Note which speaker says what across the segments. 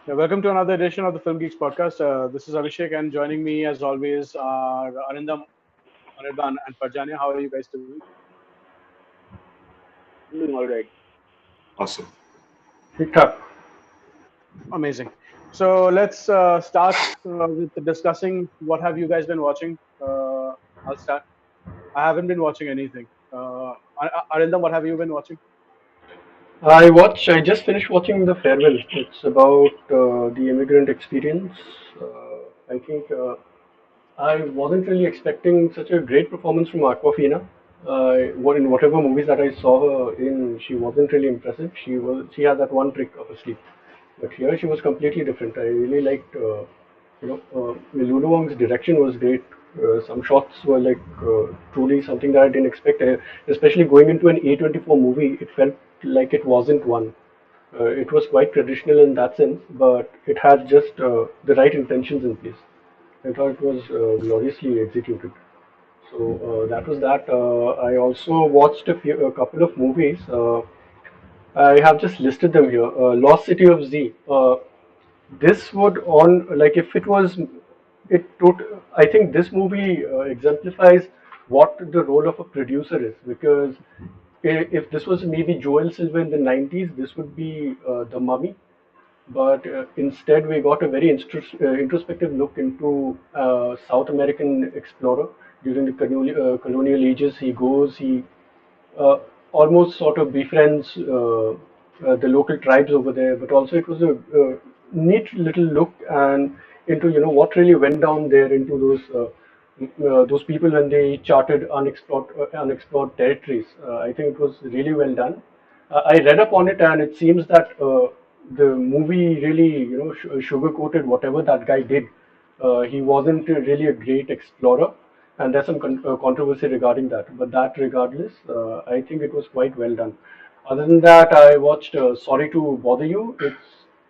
Speaker 1: Yeah, welcome to another edition of the Film Geeks podcast. This is Abhishek, and joining me, as always, are Arindam, Anirban, and Parjanya. How are you guys doing?
Speaker 2: I'm doing all right.
Speaker 3: Awesome.
Speaker 4: TikTok.
Speaker 1: Amazing. So let's start with discussing what have you guys been watching. I'll start. I haven't been watching anything. Arindam, what have you been watching?
Speaker 4: I just finished watching The Farewell. It's about the immigrant experience. I think I wasn't really expecting such a great performance from Aquafina. In whatever movies that I saw her in, she wasn't really impressive. She had that one trick of a sleep, but here she was completely different. I really liked Lulu Wang's direction was great. Some shots were truly something that I didn't expect. Especially going into an A24 movie, it felt like it wasn't one. It was quite traditional in that sense, but it had just the right intentions in place. I thought it was gloriously executed. So that was that. I also watched a couple of movies. I have just listed them here. Lost City of Z. This would on like if it was it tot I think this movie exemplifies what the role of a producer is, because if this was maybe Joel Silver in the 90s, this would be The Mummy, but instead we got a very introspective look into South American explorer during the colonial ages. He uh, almost sort of befriends the local tribes over there, but also it was a neat little look and into what really went down there into those people when they charted unexplored territories. I think it was really well done. I read up on it, and it seems that the movie really sugarcoated whatever that guy did. He wasn't really a great explorer, and there's some controversy regarding that. But that, regardless, I think it was quite well done. Other than that, I watched Sorry to Bother You. It's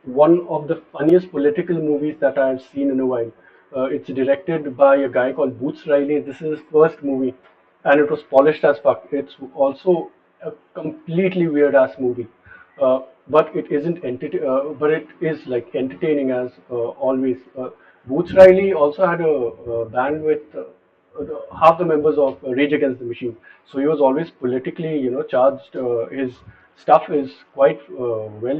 Speaker 4: one of the funniest political movies that I've seen in a while. It's directed by a guy called Boots Riley. This is his first movie, and it was polished as fuck. It's also a completely weird ass movie, but it isn't but it is like entertaining as always. Boots Riley also had a band with half the members of Rage Against the Machine, so he was always politically, charged. His stuff is quite well.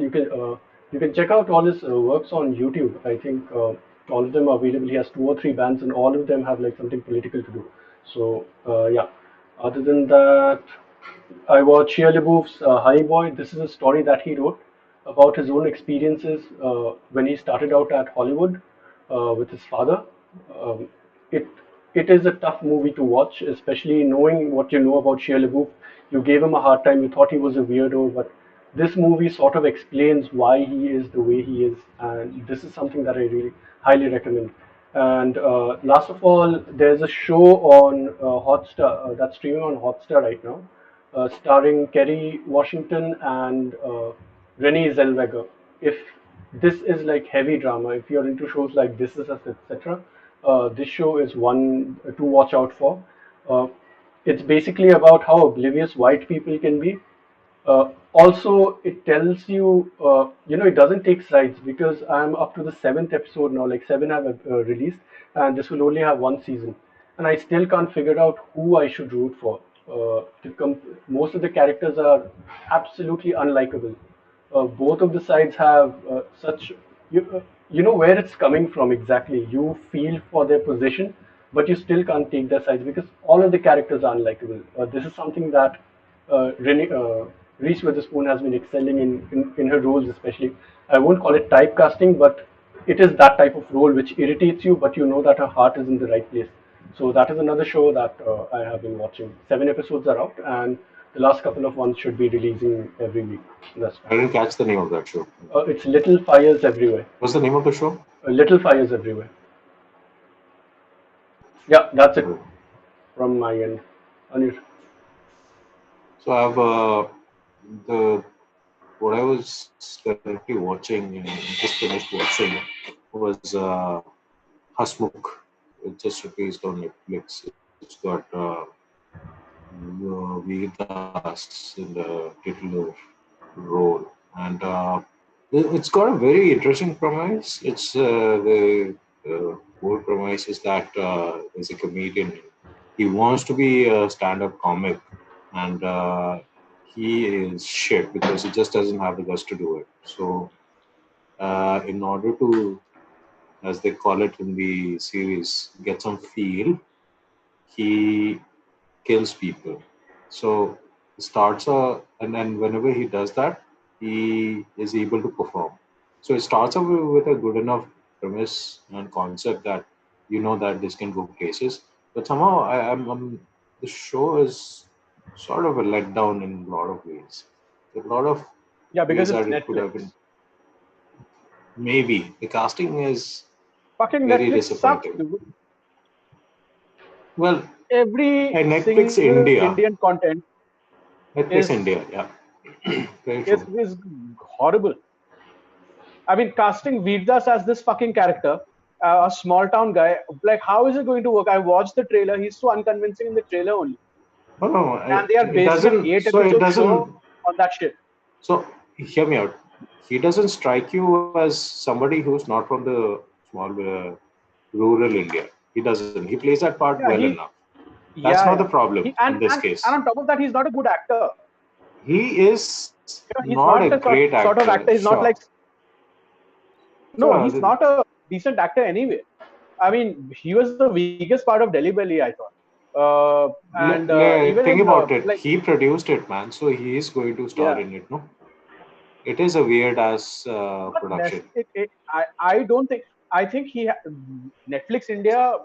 Speaker 4: You can check out all his works on YouTube. I think all of them are available. He has two or three bands, and all of them have like something political to do. So yeah. Other than that, I watched Shia LaBeouf's Honey Boy. This is a story that he wrote about his own experiences when he started out at Hollywood with his father. Um, it it is a tough movie to watch, especially knowing what you know about Shia LaBeouf. You gave him a hard time. You thought he was a weirdo, but this movie sort of explains why he is the way he is, and this is something that I really highly recommend. And last of all, there's a show on Hotstar that's streaming on Hotstar right now, starring Kerry Washington and Renee Zellweger. If this is like heavy drama, if you're into shows like This Is Us, etc., this show is one to watch out for. Uh, it's basically about how oblivious white people can be. Also, it tells you, it doesn't take sides, because I'm up to the seventh episode now, like seven have released, and this will only have one season. And I still can't figure out who I should root for. Most of the characters are absolutely unlikable. Both of the sides have you know where it's coming from exactly. You feel for their position, but you still can't take their sides because all of the characters are unlikable. This is something that Reese Witherspoon has been excelling in her roles, especially. I won't call it typecasting, but it is that type of role which irritates you, but you know that her heart is in the right place. So that is another show that I have been watching. Seven episodes are out, and the last couple of ones should be releasing every week. That's
Speaker 3: I didn't catch the name of that show.
Speaker 4: it's Little Fires Everywhere.
Speaker 3: What's the name of the show?
Speaker 4: Little Fires Everywhere. Yeah, that's it
Speaker 3: Oh.
Speaker 4: from my end. Anil.
Speaker 3: So I've the what I was currently watching and just finished watching was Hasmukh. It just released on Netflix. It's got Veer Das in the titular role, and It's got a very interesting premise. It's the whole premise is that there's a comedian. He wants to be a stand-up comic, and he is shit because he just doesn't have the guts to do it. So, in order to, as they call it in the series, get some feel, he kills people. So he starts and then whenever he does that, he is able to perform. So it starts off with a good enough premise and concept that you know that this can go places. But somehow the show is sort of a letdown in a lot of ways. A lot of
Speaker 1: Yeah, because
Speaker 3: ways
Speaker 1: it's
Speaker 3: that it could
Speaker 1: Netflix.
Speaker 3: have been. Maybe the casting is
Speaker 1: Fucking
Speaker 3: very
Speaker 1: Netflix sucks,
Speaker 3: disappointing.
Speaker 1: dude.
Speaker 3: Well,
Speaker 1: Every
Speaker 3: Netflix
Speaker 1: single
Speaker 3: India,
Speaker 1: Indian content
Speaker 3: Netflix
Speaker 1: is
Speaker 3: India, yeah, very
Speaker 1: is
Speaker 3: true.
Speaker 1: is horrible. I mean, casting Veerdas as this fucking character, a small town guy, like how is it going to work? I watched the trailer. He's so unconvincing in the trailer only,
Speaker 3: No, no,
Speaker 1: and they are
Speaker 3: it
Speaker 1: basing an
Speaker 3: doesn't.
Speaker 1: eight
Speaker 3: So it
Speaker 1: episode show
Speaker 3: doesn't.
Speaker 1: on that shit.
Speaker 3: So hear me out. He doesn't strike you as somebody who's not from the small rural India. He doesn't. He plays that part
Speaker 1: Yeah,
Speaker 3: well enough. That's
Speaker 1: yeah,
Speaker 3: not the
Speaker 1: yeah.
Speaker 3: problem
Speaker 1: He
Speaker 3: in this
Speaker 1: and
Speaker 3: case.
Speaker 1: on top of that, he's not a good actor.
Speaker 3: He is
Speaker 1: He's
Speaker 3: not a
Speaker 1: not a
Speaker 3: great
Speaker 1: sort of
Speaker 3: actor.
Speaker 1: actor. He's not
Speaker 3: Sure,
Speaker 1: like no,
Speaker 3: sure.
Speaker 1: he's not a decent actor anyway. I mean, he was the weakest part of Delhi Belly, I thought. And even
Speaker 3: Think
Speaker 1: in
Speaker 3: about it.
Speaker 1: like
Speaker 3: He produced it, man. So he is going to star
Speaker 1: yeah,
Speaker 3: in it. No, it is a weird ass
Speaker 1: not
Speaker 3: production.
Speaker 1: I don't think. I think Netflix India,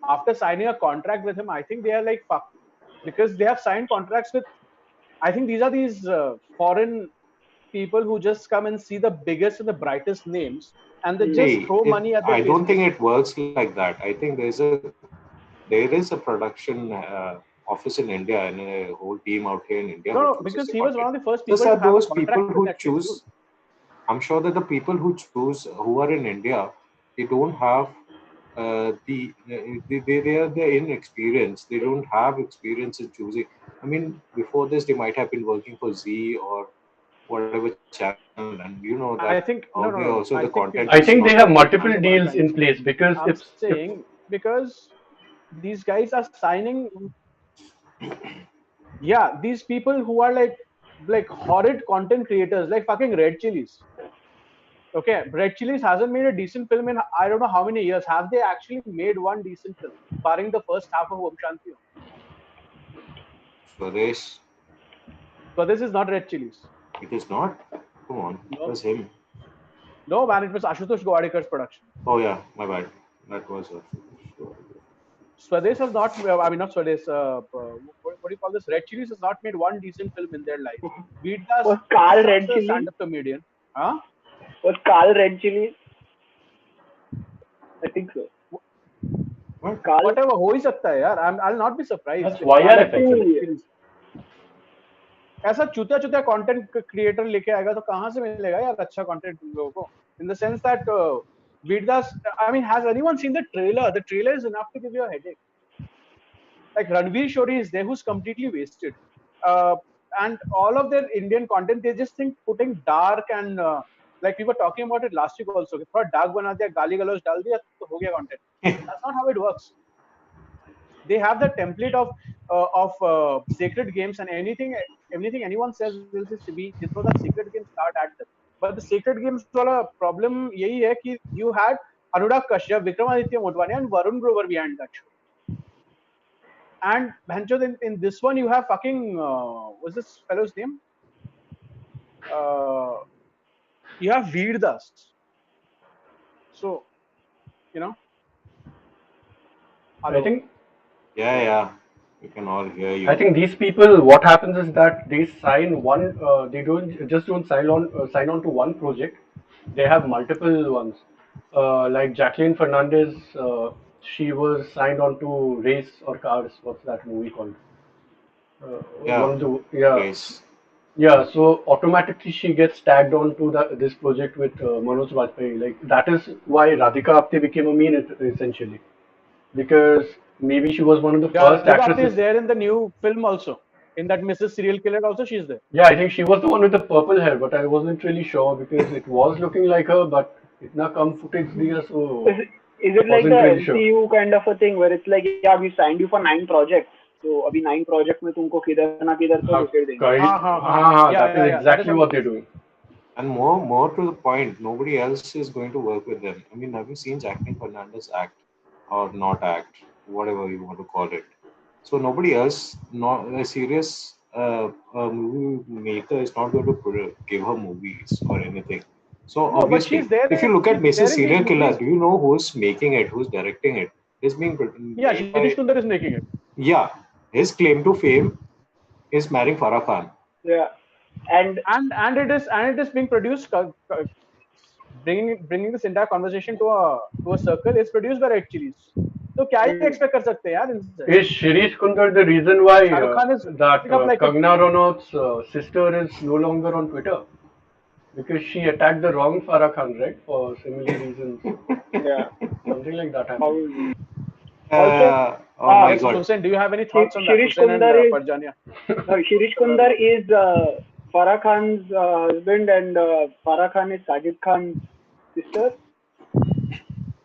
Speaker 1: after signing a contract with him, I think they are like fuck, because they have signed contracts with. I think these are these foreign people who just come and see the biggest and the brightest names, and they just
Speaker 3: Hey,
Speaker 1: throw money at their
Speaker 3: I don't think
Speaker 1: faces.
Speaker 3: it works like that. I think there is a production office in India and a whole team out here in India who
Speaker 1: No, no,
Speaker 3: chooses the
Speaker 1: because he was
Speaker 3: content.
Speaker 1: one of the first
Speaker 3: Just
Speaker 1: people
Speaker 3: that
Speaker 1: to have a
Speaker 3: those
Speaker 1: contract
Speaker 3: people
Speaker 1: with
Speaker 3: who
Speaker 1: Netflix, dude.
Speaker 3: choose, I'm sure that the people who choose who are in India, they don't have they're inexperienced. They don't have experience in choosing. I mean, before this, they might have been working for Z or whatever channel, and you know that
Speaker 1: I
Speaker 3: out
Speaker 1: think
Speaker 3: here
Speaker 1: no,
Speaker 3: also
Speaker 1: no,
Speaker 3: the
Speaker 1: no. I
Speaker 3: content
Speaker 1: think
Speaker 3: is
Speaker 4: I
Speaker 3: not
Speaker 4: think
Speaker 3: that
Speaker 4: they
Speaker 3: great.
Speaker 4: have
Speaker 1: you
Speaker 4: multiple
Speaker 1: understand what I'm
Speaker 4: deals
Speaker 1: trying to
Speaker 4: in
Speaker 1: say.
Speaker 4: place because
Speaker 1: I'm saying because these guys are signing. Yeah, these people who are like horrid content creators, like fucking Red Chilies. Okay, Red Chilies hasn't made a decent film in I don't know how many years. Have they actually made one decent film, barring the first half of Om Shanti?
Speaker 3: Swadesh,
Speaker 1: So this is not Red Chilies.
Speaker 3: it is not. Come on, it
Speaker 1: No,
Speaker 3: was him.
Speaker 1: no, man, it was Ashutosh Gowadekar's production.
Speaker 3: Oh yeah, my bad. That was a.
Speaker 1: Swades has not, I mean, not Swades, what do you call this? Red Chilies has not made one decent film in their life. Vedas
Speaker 2: Was Carl
Speaker 1: sucks
Speaker 2: Red
Speaker 1: as a
Speaker 2: Chili?
Speaker 1: stand up comedian. Huh?
Speaker 2: Was Carl Red Chili? I think so.
Speaker 3: What?
Speaker 2: Carl,
Speaker 1: Whatever, हो ही सकता है यार. I'll not be
Speaker 4: that's
Speaker 1: surprised if Carl
Speaker 4: YRF
Speaker 1: has made Red
Speaker 4: actually.
Speaker 2: definitely.
Speaker 1: Chilies. ऐसा चुतिया चुतिया content creator लेके आएगा तो कहाँ से मिलेगा यार अच्छा कंटेंट तुम लोगों को? In the sense that Vedas, I mean, has anyone seen the trailer? The trailer is enough to give you a headache. Like Ranveer Shori is there, who's completely wasted. Uh, and all of their Indian content, they just think putting dark and like we were talking about it last week also. कि थोड़ा dark बना दिया, गाली गलौज डाल दिया, तो हो गया content. That's not how it works. They have the template of sacred games, and anything anyone says will just be they throw that sacred game start at them. But the sacred games वाला problem यही है कि you had Anurag Kashyap, Vikramaditya Motwani, and Varun Grover behind that show. And Bhanchod, in this one, you have fucking what's this fellow's name? Uh, you have Veer Das. So you know,
Speaker 4: I
Speaker 1: hello.
Speaker 4: think
Speaker 3: Yeah, yeah. We can all hear
Speaker 4: I
Speaker 3: you.
Speaker 4: think these people, what happens is that they sign one. They don't sign on to one project. They have multiple ones. Like Jacqueline Fernandez, she was signed on to Race or Cars. What's that movie called?
Speaker 3: Yeah,
Speaker 4: One of the yeah.
Speaker 3: race.
Speaker 4: Yeah, so automatically she gets tagged on to this project with Manoj Vajpayee. Like that is why Radhika Apte became a meme essentially because maybe she was one of the
Speaker 1: Yeah,
Speaker 4: first
Speaker 1: Radhika Apte is
Speaker 4: actresses.
Speaker 1: there in the new film also. In that Mrs. Serial Killer also she's there.
Speaker 4: Yeah, I think she was the one with the purple hair, but I wasn't really sure because it was looking like her, but itna kam footage diya, so
Speaker 2: Is it like the
Speaker 4: wasn't really sure.
Speaker 2: MCU kind of a thing where it's like, yeah, we signed you for 9 projects, so अभी 9 project में तुमको किधर ना किधर तो
Speaker 4: Ha,
Speaker 2: धकेल देंगे.
Speaker 1: Yeah,
Speaker 4: that is
Speaker 1: yeah, yeah. That is
Speaker 4: exactly
Speaker 1: what.
Speaker 4: what they're doing.
Speaker 3: And more to the point, nobody else is going to work with them. I mean, have you seen Jacqueline Fernandez act or not act, whatever you want to call it? So nobody else, not a serious movie maker, is not going to give her movies or anything. So
Speaker 1: No, but she's
Speaker 3: obviously,
Speaker 1: there.
Speaker 3: if you look at
Speaker 1: She's there
Speaker 3: Mrs.
Speaker 1: in these
Speaker 3: Serial Killer,
Speaker 1: movies.
Speaker 3: do you know who's making it, who's directing it? It's being
Speaker 1: Yeah,
Speaker 3: made
Speaker 1: Shirish
Speaker 3: by,
Speaker 1: Kundar is making it.
Speaker 3: yeah. His claim to fame is marrying Farah Khan.
Speaker 2: Yeah, and
Speaker 1: And it is being produced. Bringing this entire conversation to a circle. It's produced by Red Chilies. तो क्या ही
Speaker 2: mm,
Speaker 1: expect कर सकते हैं यार इनसे?
Speaker 4: Is Shirish Kundar the reason why
Speaker 1: Shahrukh Khan is
Speaker 4: that
Speaker 1: putting up like a.
Speaker 4: Kangna Ranaut's sister is no longer on Twitter? Because she attacked the wrong Farah Khan, right? For similar reasons.
Speaker 2: yeah,
Speaker 4: Something like that happened.
Speaker 2: probably. Also,
Speaker 3: Oh my
Speaker 1: Yes,
Speaker 3: God.
Speaker 1: Hussein. Do you have any thoughts on that?
Speaker 2: Shirish
Speaker 1: Hussein and
Speaker 2: Kundar is
Speaker 1: Parjanya.
Speaker 2: no, Shirish Kundar is Farah Khan's husband, and Farah Khan is Sajid Khan's sister,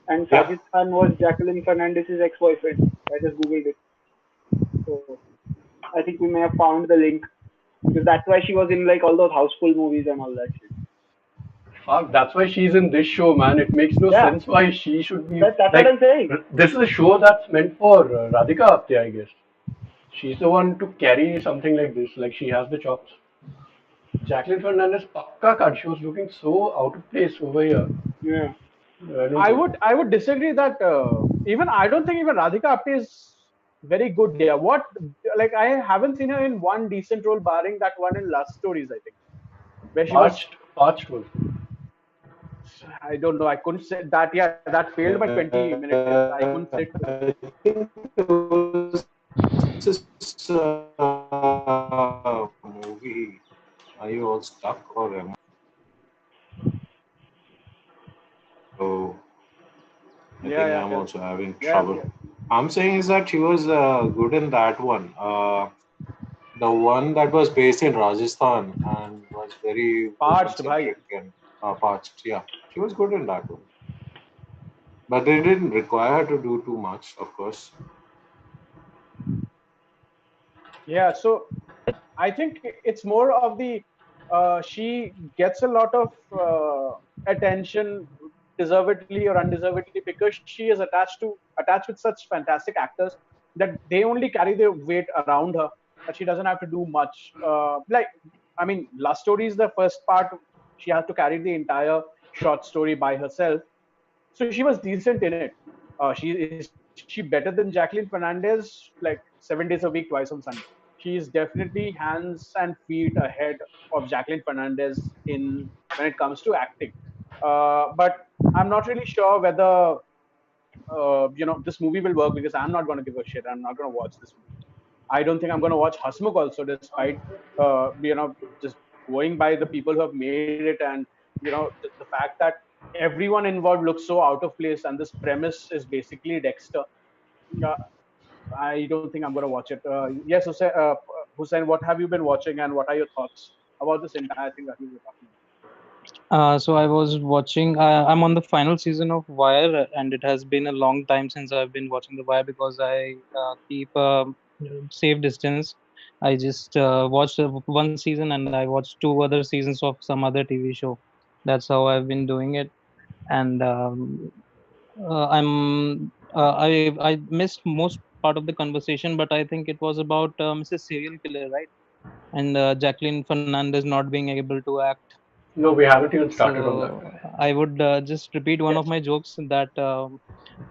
Speaker 2: and
Speaker 3: Yeah.
Speaker 2: Sajid Khan was Jacqueline Fernandez's ex-boyfriend. I just googled it, so I think we may have found the link because that's why she was in like all those houseful movies and all that shit.
Speaker 4: Fuck, that's why she's in this show, man. It makes no
Speaker 2: Yeah,
Speaker 4: sense why she should be
Speaker 2: that's what
Speaker 4: like.
Speaker 2: I'm saying.
Speaker 4: This is a show that's meant for Radhika Apte, I guess. She's the one to carry something like this. Like she has the chops. Jacqueline Fernandez, pakka card. She was looking so out of place over here.
Speaker 2: Yeah,
Speaker 4: I don't
Speaker 1: I
Speaker 4: know.
Speaker 1: would I would disagree that even I don't think even Radhika Apte is very good here. What like I haven't seen her in one decent role, barring that one in Lust Stories, I think, where she was.
Speaker 4: Parched was good.
Speaker 1: I don't know. I couldn't say that. Yeah, that failed by 20 minutes. I couldn't sit with it.
Speaker 3: I think there was this movie. Are you all stuck or am so? I
Speaker 1: Yeah,
Speaker 3: think
Speaker 1: yeah,
Speaker 3: I'm
Speaker 1: yeah,
Speaker 3: also having
Speaker 1: yeah.
Speaker 3: trouble. I'm saying is that she was good in that one. The one that was based in Rajasthan and was very woman
Speaker 1: Parched, bhai.
Speaker 3: centric and parched. Yeah, she was good in that one. But they didn't require her to do too much, of course.
Speaker 1: Yeah, so I think it's more of the she gets a lot of attention, deservedly or undeservedly, because she is attached with such fantastic actors that they only carry their weight around her. That she doesn't have to do much. Like I mean, Last Story is the first part. She has to carry the entire short story by herself. So she was decent in it. Is she better than Jacqueline Fernandez? Like 7 days a week, twice on Sunday. She is definitely hands and feet ahead of Jacqueline Fernandez in when it comes to acting. But I'm not really sure whether this movie will work because I'm not going to give a shit. I'm not going to watch this movie. I don't think I'm going to watch Hasmukh also, despite just going by the people who have made it, and the fact that everyone involved looks so out of place, and this premise is basically Dexter. Uh, I don't think I'm going to watch it. Yes, Hussein, what have you been watching, and what are your thoughts about this entire thing that we were talking about?
Speaker 5: So I was watching. I'm on the final season of Wire, and it has been a long time since I've been watching the Wire because I keep safe distance. I just watched one season and I watched two other seasons of some other TV show. That's how I've been doing it, and I missed most part of the conversation, but I think it was about Mrs. Serial Killer, right? And Jacqueline Fernandez not being able to act.
Speaker 4: No, we haven't even started on that.
Speaker 5: So I would just repeat one
Speaker 2: yeah,
Speaker 5: of my jokes that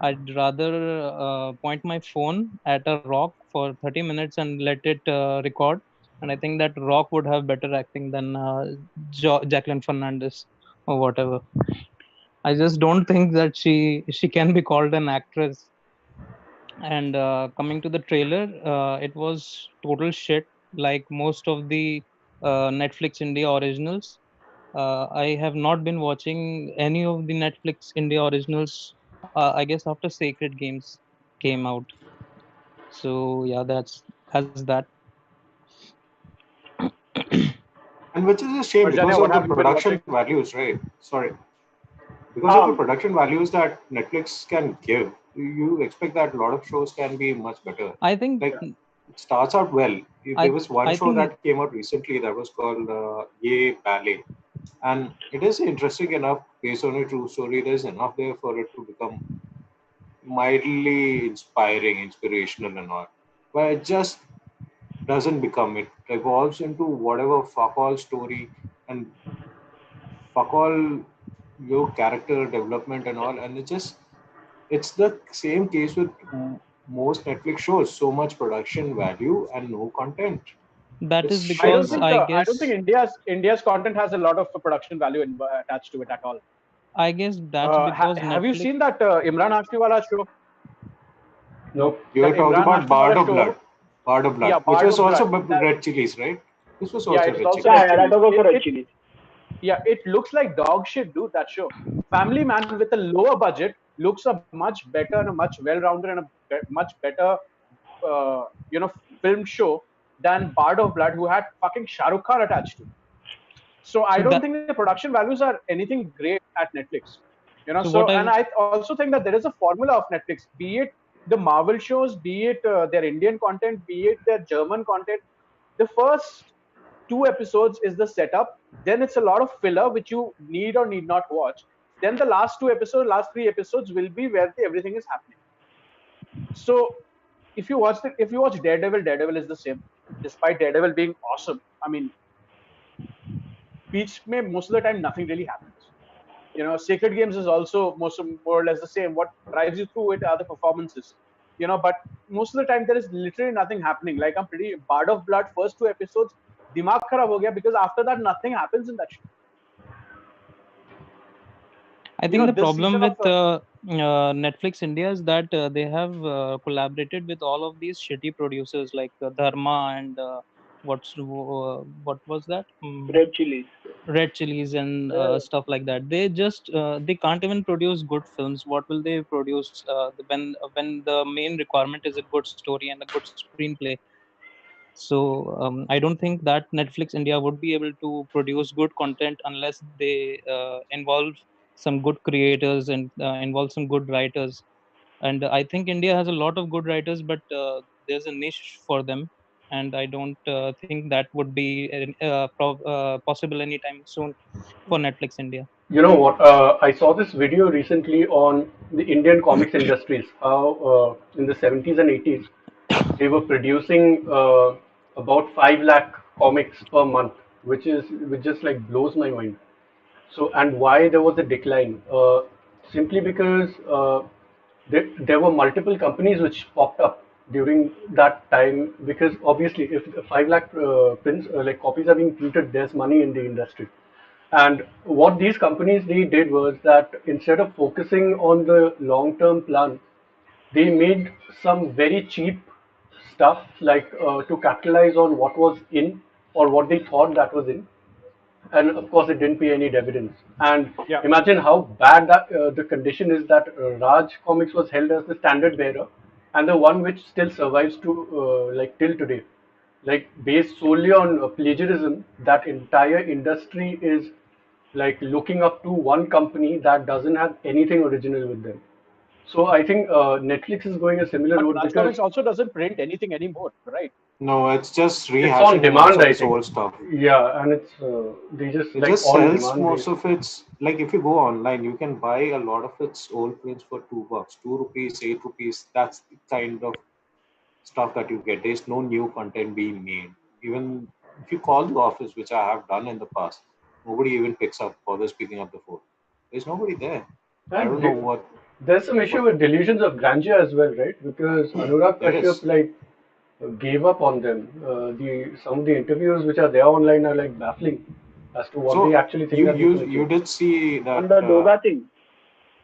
Speaker 5: I'd rather point my phone at a rock for 30 minutes and let it record. And I think that rock would have better acting than Jacqueline Fernandez or whatever. I just don't think that she can be called an actress. And coming to the trailer, it was total shit, like most of the Netflix India originals. I have not been watching any of the Netflix India originals. I guess after Sacred Games came out. So yeah, that's that.
Speaker 3: And which is a shame because
Speaker 1: Arjanya,
Speaker 3: of
Speaker 1: what
Speaker 3: the
Speaker 1: have you been
Speaker 3: production
Speaker 1: watching?
Speaker 3: values, right? Sorry, because of the
Speaker 2: Um,
Speaker 3: production values that Netflix can give, you expect that a lot of shows can be much better.
Speaker 5: I think
Speaker 3: Like it starts out well. There
Speaker 5: I
Speaker 3: was one
Speaker 5: I
Speaker 3: show
Speaker 5: think
Speaker 3: that came out recently that was called Ye Ballet, and it is interesting enough based on a true story. There's enough there for it to become mildly inspiring, inspirational, and all. But it just doesn't become. It evolves into whatever fuck all story and fuck all your character development and all, and it's the same case with most Netflix shows. So much production value and no content.
Speaker 5: that
Speaker 3: It's
Speaker 5: is
Speaker 1: I
Speaker 3: shit,
Speaker 1: don't
Speaker 5: because
Speaker 3: man.
Speaker 1: think
Speaker 5: I
Speaker 1: I don't think
Speaker 5: guess
Speaker 1: India's content has a lot of production value attached to it at all.
Speaker 5: I guess that's because
Speaker 1: Have you
Speaker 5: Netflix.
Speaker 1: seen that Imran Hashmiwala show?
Speaker 4: Nope.
Speaker 3: You were
Speaker 1: That
Speaker 3: talking
Speaker 1: Imran
Speaker 3: about Bard
Speaker 1: Hashmiwala
Speaker 3: of Blood,
Speaker 1: show?
Speaker 3: Bard of Blood,
Speaker 1: Yeah,
Speaker 3: which
Speaker 1: Bard
Speaker 3: was
Speaker 1: of Blood.
Speaker 3: also red chilies, right? This was
Speaker 1: Yeah,
Speaker 3: also
Speaker 1: it is
Speaker 3: red
Speaker 1: also
Speaker 3: chilies.
Speaker 1: Red
Speaker 2: yeah, that
Speaker 1: Chillies.
Speaker 2: was also Red Chillies.
Speaker 1: Yeah, it looks like dog shit, dude. That show. Family Man with a lower budget looks a much better and a much well-rounded and a much better, uh, you know, film show than Bard of Blood, who had fucking Shah Rukh Khan attached to. So I
Speaker 5: So
Speaker 1: don't
Speaker 5: that
Speaker 1: think the production values are anything great at Netflix.
Speaker 5: so
Speaker 1: So
Speaker 5: what
Speaker 1: and
Speaker 5: I
Speaker 1: I also think that there is a formula of Netflix, be it the Marvel shows, be it their Indian content, be it their German content. The first two episodes is the setup. Then it's a lot of filler which you need or need not watch. Then the last two episodes, last three episodes will be where everything is happening. So if you watch Daredevil, Daredevil is the same. Despite Daredevil being awesome, I mean, beach में most of the time nothing really happens. Sacred Games is also more or less the same. What drives you through it are the performances. But most of the time there is literally nothing happening. Like I'm pretty Bard of Blood first two episodes, dimag kharab ho gaya because after that nothing happens in that show.
Speaker 5: I think the
Speaker 1: This
Speaker 5: problem
Speaker 1: season of
Speaker 5: with Netflix India is that they have collaborated with all of these shitty producers like Dharma and what was that?
Speaker 2: Red Chillies.
Speaker 5: Red Chilies and
Speaker 2: Yeah.
Speaker 5: stuff like that. They can't even produce good films. What will they produce when the main requirement is a good story and a good screenplay? So I don't think that Netflix India would be able to produce good content unless they involve some good creators and involve some good writers. And I think India has a lot of good writers, but there's a niche for them, and I don't think that would be possible anytime soon for Netflix India.
Speaker 4: You know what? I saw this video recently on the Indian comics industries. How in the 70s and 80s they were producing about 5 lakh comics per month, which just like blows my mind. So, and why there was a decline? Simply because there were multiple companies which popped up during that time. Because obviously, if 5 lakh prints like copies are being printed, there's money in the industry. And what these companies they did was that instead of focusing on the long-term plan, they made some very cheap stuff like to capitalize on what was in or what they thought that was in, and of course it didn't pay any dividends. And
Speaker 1: Yeah.
Speaker 4: imagine how bad that the condition is that Raj Comics was held as the standard bearer and the one which still survives to like till today, like based solely on plagiarism. That entire industry is like looking up to one company that doesn't have anything original with them. So I think Netflix is going a similar
Speaker 1: But
Speaker 4: route
Speaker 1: Raj
Speaker 4: because
Speaker 1: Comics also doesn't print anything anymore, right?
Speaker 3: No, it's just
Speaker 4: it's on
Speaker 3: rehashing most
Speaker 4: demand,
Speaker 3: of
Speaker 4: I
Speaker 3: its
Speaker 4: think.
Speaker 3: old stuff.
Speaker 4: Yeah, and it's they just
Speaker 3: It
Speaker 4: like
Speaker 3: just
Speaker 4: on
Speaker 3: sells
Speaker 4: demand
Speaker 3: most
Speaker 4: based.
Speaker 3: of its. Like if you go online, you can buy a lot of its old prints for $2, ₹2, ₹8. That's the kind of stuff that you get. There's no new content being made. Even if you call the office, which I have done in the past, nobody even picks up, bothers picking up the phone. There's nobody there. I don't
Speaker 4: And
Speaker 3: know
Speaker 4: there's some issue
Speaker 3: what
Speaker 4: with delusions of grandeur as well, right? Because Anurag
Speaker 3: there
Speaker 4: Kashyap
Speaker 3: is.
Speaker 4: like gave up on them. The some of the interviews which are there online are like baffling as to what they
Speaker 3: So
Speaker 4: actually think
Speaker 3: you
Speaker 4: that they
Speaker 3: you
Speaker 4: can
Speaker 3: you
Speaker 4: achieve.
Speaker 3: did see
Speaker 2: On
Speaker 3: that.
Speaker 2: the Doga thing.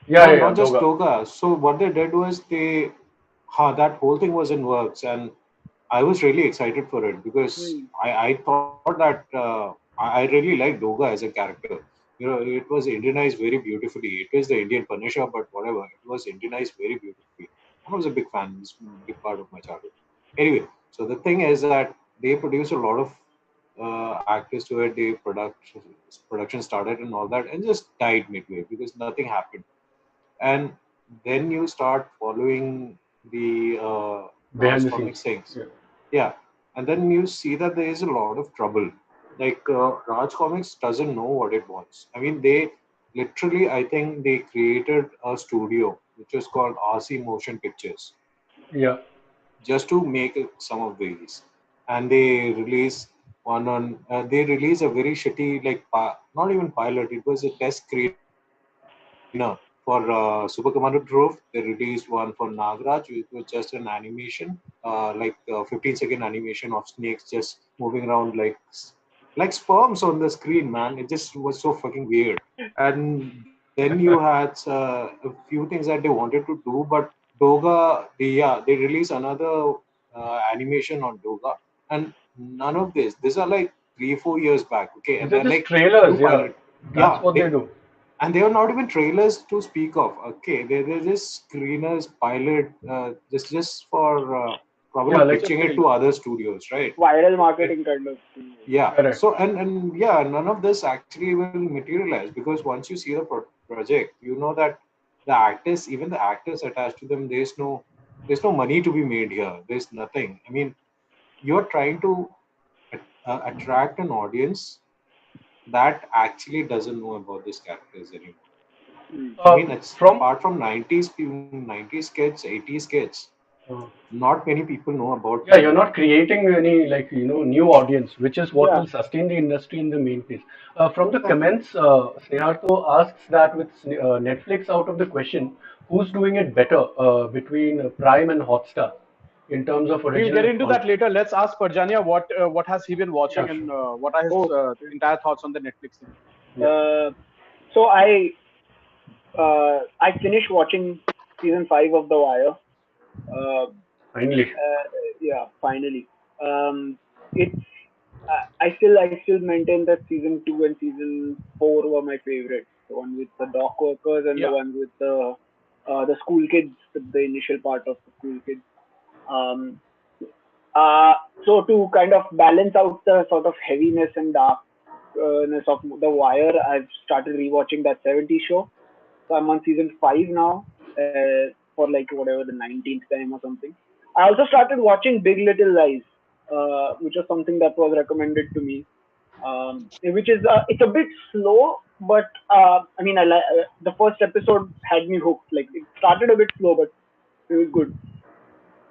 Speaker 4: Yeah,
Speaker 3: No,
Speaker 4: yeah, yeah,
Speaker 3: not just
Speaker 4: Doga.
Speaker 3: Toga. So what they did was that whole thing was in works, and I was really excited for it because
Speaker 2: Hmm.
Speaker 3: I thought that I really liked Doga as a character. It was Indianized very beautifully. It is the Indian Punisher, but whatever. It was Indianized very beautifully. I was a big fan. It's a big part of my childhood. Anyway, so the thing is that they produce a lot of actors to it, the production started and all that, and just died midway because nothing happened. And then you start following the Raj
Speaker 4: Behind the
Speaker 3: Comics
Speaker 4: scenes.
Speaker 3: things,
Speaker 4: Yeah.
Speaker 3: yeah, and then you see that there is a lot of trouble. Like Raj Comics doesn't know what it wants. I mean, they literally, I think they created a studio which is called RC Motion Pictures
Speaker 4: Yeah.
Speaker 3: just to make some of these, and they release one on. They release a very shitty, like not even pilot. It was a test screener for Super Commander Trove. They released one for Nagraj, which was just an animation, like 15-second animation of snakes just moving around like sperms on the screen, man. It just was so fucking weird. And then you had a few things that they wanted to do, but they release another animation on Doga, and none of this. These are like 3 4 years back, okay,
Speaker 4: These
Speaker 3: and
Speaker 4: are
Speaker 3: they're
Speaker 4: just
Speaker 3: like
Speaker 4: trailers.
Speaker 3: two
Speaker 4: Yeah.
Speaker 3: pilot.
Speaker 4: That's
Speaker 3: Yeah,
Speaker 4: what they do.
Speaker 3: and they are not even trailers to speak of. Okay, they're just screeners, pilot, just for probably
Speaker 4: Yeah, like a
Speaker 3: pitching it to
Speaker 4: trailer.
Speaker 3: other studios, right?
Speaker 2: Viral
Speaker 4: Okay.
Speaker 2: marketing kind of thing.
Speaker 3: Yeah.
Speaker 4: Correct.
Speaker 3: So and yeah, none of this actually will materialize because once you see the project, you know that the actors, even the actors attached to them, there's no money to be made here. There's nothing. I mean, you're trying to attract an audience that actually doesn't know about these characters anymore.
Speaker 2: Mm.
Speaker 3: I mean, it's
Speaker 4: From
Speaker 3: apart from 90s kids, 80s kids,
Speaker 4: uh,
Speaker 3: not many people know about
Speaker 4: yeah, you're
Speaker 3: them.
Speaker 4: not creating any like new audience, which is what
Speaker 2: Yeah.
Speaker 4: will sustain the industry in the main place. From the
Speaker 3: Exactly.
Speaker 4: comments, Sneharto asks that with Netflix out of the question, who's doing it better between Prime and Hotstar in terms of
Speaker 1: We'll get
Speaker 4: original
Speaker 1: into that
Speaker 4: content?
Speaker 1: later. Let's ask Parjanya what has he been
Speaker 4: Yeah,
Speaker 1: watching
Speaker 4: sure.
Speaker 1: and what are his
Speaker 2: Oh,
Speaker 1: entire thoughts on the Netflix thing.
Speaker 4: Yeah,
Speaker 2: uh, so I finished watching season 5 of The Wire. Uh,
Speaker 4: finally.
Speaker 2: yeah, finally. Um, it's I still maintain that season 2 and season 4 were my favorites. The one with the dock workers and the
Speaker 1: Yeah,
Speaker 2: one with the school kids, the initial part of the school kids. Um, uh, so to kind of balance out the sort of heaviness and darkness of The Wire, I've started rewatching that 70 show. So I'm on season 5 now, for like whatever the 19th time or something. I also started watching Big Little Lies, which was something that was recommended to me. Which is it's a bit slow, but I mean, the first episode had me hooked. Like it started a bit slow, but it was good.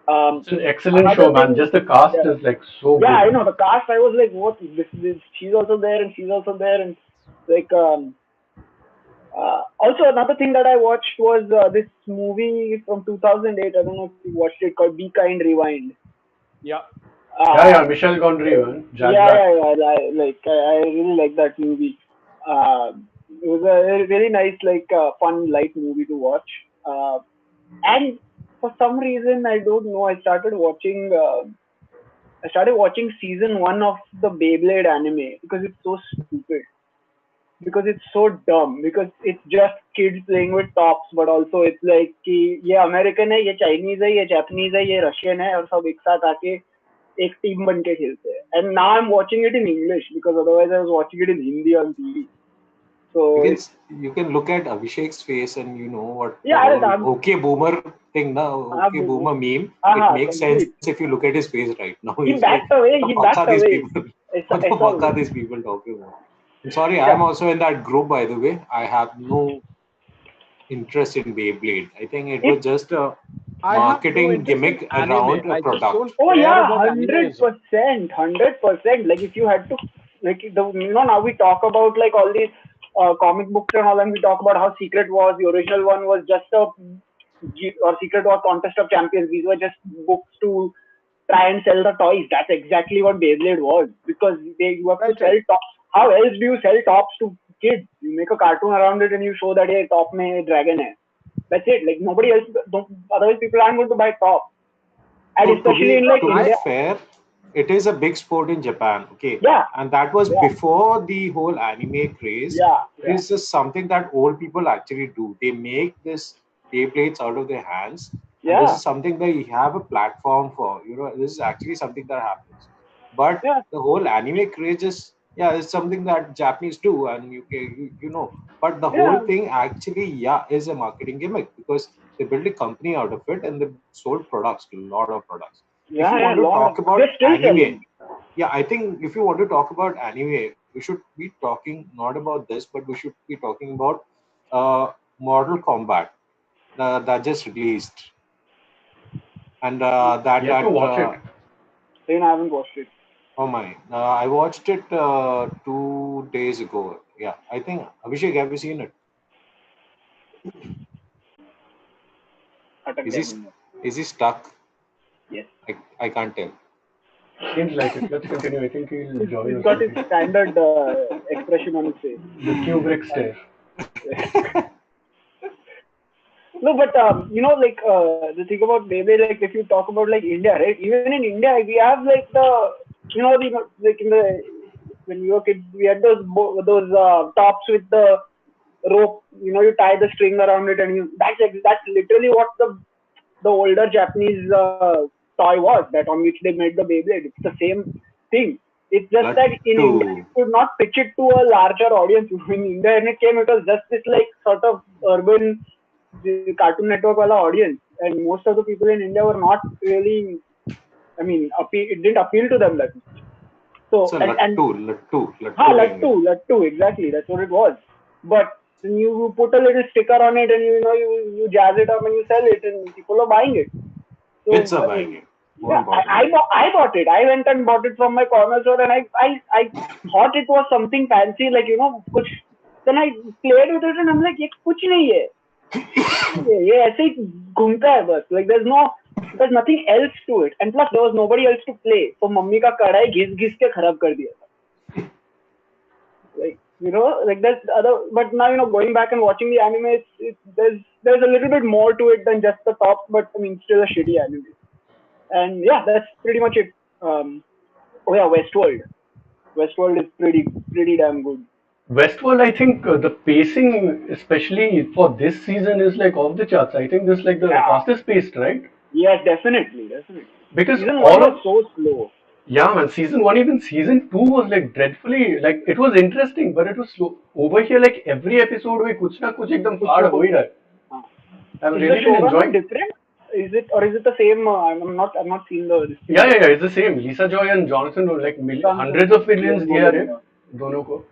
Speaker 2: Um,
Speaker 4: It's an excellent
Speaker 2: Another
Speaker 4: show, man.
Speaker 2: thing,
Speaker 4: Just the cast
Speaker 2: yeah,
Speaker 4: is like so
Speaker 2: yeah, I
Speaker 4: good.
Speaker 2: know the cast. I was like, what? This she's also there, and she's also there, and like also, another thing that I watched was this movie from 2008. I don't know if you watched it, called Be Kind Rewind.
Speaker 1: yeah.
Speaker 4: Yeah,
Speaker 2: Uh,
Speaker 4: yeah, Michelle Gondry, man. Jack
Speaker 2: yeah,
Speaker 4: Black.
Speaker 2: yeah, yeah. I really like that movie. Uh, it was a very nice, like, fun, light movie to watch. And for some reason, I don't know. I started watching season 1 of the Beyblade anime because it's so stupid, because it's so dumb, because it's just kids playing with tops, but also it's like कि ये American है, ये Chinese है, ये Japanese है, ये Russian है, और सब एक साथ आके एक टीम बन के खेलते हैं. And now I'm watching it in English because otherwise I was watching it in Hindi on TV. So
Speaker 3: You can
Speaker 2: it's,
Speaker 3: you can look at Abhishek's face and you know what the
Speaker 2: yeah,
Speaker 3: whole
Speaker 2: I'm,
Speaker 3: okay boomer thing now, okay boomer meme. It makes sense
Speaker 2: complete.
Speaker 3: if you look at his face right now. He's
Speaker 2: He
Speaker 3: like,
Speaker 2: backed
Speaker 3: what
Speaker 2: away.
Speaker 3: the
Speaker 2: He
Speaker 3: fuck are
Speaker 2: backed
Speaker 3: these
Speaker 2: away.
Speaker 3: people?
Speaker 2: ऐसा
Speaker 3: What the
Speaker 2: ऐसा
Speaker 3: fuck
Speaker 2: हुआ.
Speaker 3: are these people talking about? I'm sorry,
Speaker 2: Yeah.
Speaker 3: I'm also in that group by the way. I have no interest in Beyblade. I think it
Speaker 2: It
Speaker 3: was just a
Speaker 1: I have no
Speaker 3: marketing
Speaker 1: interest in
Speaker 3: gimmick
Speaker 1: anime.
Speaker 3: around a
Speaker 1: I just don't
Speaker 3: product.
Speaker 2: Oh
Speaker 1: care
Speaker 2: yeah,
Speaker 1: about
Speaker 2: hundred
Speaker 1: animes.
Speaker 2: percent, 100%. Like if you had to, like now we talk about like all these comic books and all, and we talk about how Secret Wars, the original one, was just or Secret Wars Contest of Champions. These were just books to try and sell the toys. That's exactly what Beyblade was, because you have to
Speaker 1: Right, right.
Speaker 2: sell tops. How else do you sell tops to kids? You make a cartoon around it and you show that hey, top mein dragon hai. That's it. Like nobody else. Otherwise, people aren't going to buy top, and
Speaker 3: So
Speaker 2: especially in
Speaker 1: No,
Speaker 2: like
Speaker 3: to be
Speaker 2: India.
Speaker 3: fair, it is a big sport in Japan, okay,
Speaker 2: Yeah,
Speaker 3: and that was
Speaker 2: yeah,
Speaker 3: before the whole anime craze.
Speaker 2: yeah,
Speaker 3: It
Speaker 2: yeah,
Speaker 3: is just something that old people actually do. They make this Beyblades out of their hands, and this
Speaker 2: yeah,
Speaker 3: is something that you have a platform for. You know, this is actually something that happens. But
Speaker 2: Yeah,
Speaker 3: the whole anime craze is, yeah, it's something that Japanese do, and you know. But the whole
Speaker 2: yeah,
Speaker 3: thing actually, yeah, is a marketing gimmick because they built a company out of it and they sold products, a lot of products. If you
Speaker 2: yeah.
Speaker 3: want to
Speaker 2: Lot of,
Speaker 3: talk about
Speaker 2: they're still
Speaker 3: anime,
Speaker 2: selling.
Speaker 3: yeah, I think if you want to talk about anime, we should be talking not about this, but we should be talking about uh, Mortal Kombat that just released, and that
Speaker 4: Yet to
Speaker 3: that
Speaker 4: watch it.
Speaker 2: Then I haven't watched it.
Speaker 3: oh my, I watched it 2 days ago. Yeah, I think Abhishek, have you seen it?
Speaker 2: Attack
Speaker 3: Is
Speaker 2: gaya
Speaker 3: he
Speaker 2: gunna.
Speaker 3: is he stuck?
Speaker 2: Yes.
Speaker 3: I can't tell.
Speaker 4: Seems like it. Let's continue. I think he'll join
Speaker 2: He's
Speaker 4: us
Speaker 2: got his
Speaker 4: shortly.
Speaker 2: standard expression on his face.
Speaker 4: The Kubrick stare.
Speaker 2: No, but like the thing about Beyblade, like if you talk about like India, right? Even in India, we have like like in the when we were kids, we had those tops with the rope. You tie the string around it, and that's literally what the older Japanese toy was. That on which they made the Beyblade. It's the same thing. It's just that in
Speaker 3: Lattu.
Speaker 2: India, you could not pitch it to a larger audience. In India, when it came, it was just this like sort of urban the Cartoon Network wala audience, and most of the people in India were not really. I mean, it didn't appeal to them that much.
Speaker 3: It's
Speaker 2: So
Speaker 3: a
Speaker 2: and
Speaker 3: Lattu
Speaker 2: Lattu,
Speaker 3: Bengale.
Speaker 2: Lattu, exactly. That's what it was. But then you put a little sticker on it, and you jazz it up and you sell it, and people are buying it.
Speaker 3: Kids
Speaker 2: So
Speaker 3: are
Speaker 2: I
Speaker 3: buying
Speaker 2: mean,
Speaker 3: it. More
Speaker 2: yeah,
Speaker 3: importantly,
Speaker 2: I bought it. I went and bought it from my corner store, and I thought it was something fancy, like kuch. Then I played with it, and I'm like, ये कुछ नहीं है. ये ऐसे ही घूमता है बस. Like there's nothing else to it, and plus there was nobody else to play. So mummy का कढ़ाई घिस घिस के खराब कर दिया था. Like like there's other. But now going back and watching the anime, there's a little bit more to it than just the top. But I mean, still a shitty anime. And yeah, that's pretty much it. Oh yeah, Westworld. Westworld is pretty damn good.
Speaker 4: Westworld, I think the pacing, especially for this season, is like off the charts. I think this is like the
Speaker 2: Yeah.
Speaker 4: fastest paced, right?
Speaker 2: Yes, definitely.
Speaker 4: Because
Speaker 2: Season one
Speaker 4: all
Speaker 2: was
Speaker 4: of
Speaker 2: so slow.
Speaker 4: yeah, man, season one, even season two was like dreadfully like it was interesting, but it was slow. Over here, like every episode, में कुछ ना कुछ एकदम
Speaker 2: कुछ
Speaker 4: फाड़
Speaker 2: ना
Speaker 4: हो
Speaker 2: कुछ.
Speaker 4: ही रहा है.
Speaker 2: हाँ.
Speaker 4: I've
Speaker 2: Is the
Speaker 4: really been
Speaker 2: showrunner
Speaker 4: enjoying.
Speaker 2: different? Is it the same? I'm not seen this thing
Speaker 4: Yeah,
Speaker 2: yet.
Speaker 4: yeah, yeah. It's the same. Lisa Joy and Jonathan were like
Speaker 2: Jonathan,
Speaker 4: hundreds of millions
Speaker 2: यही
Speaker 4: दिया
Speaker 2: बोले
Speaker 4: रे
Speaker 2: मैंने.
Speaker 4: दोनों को.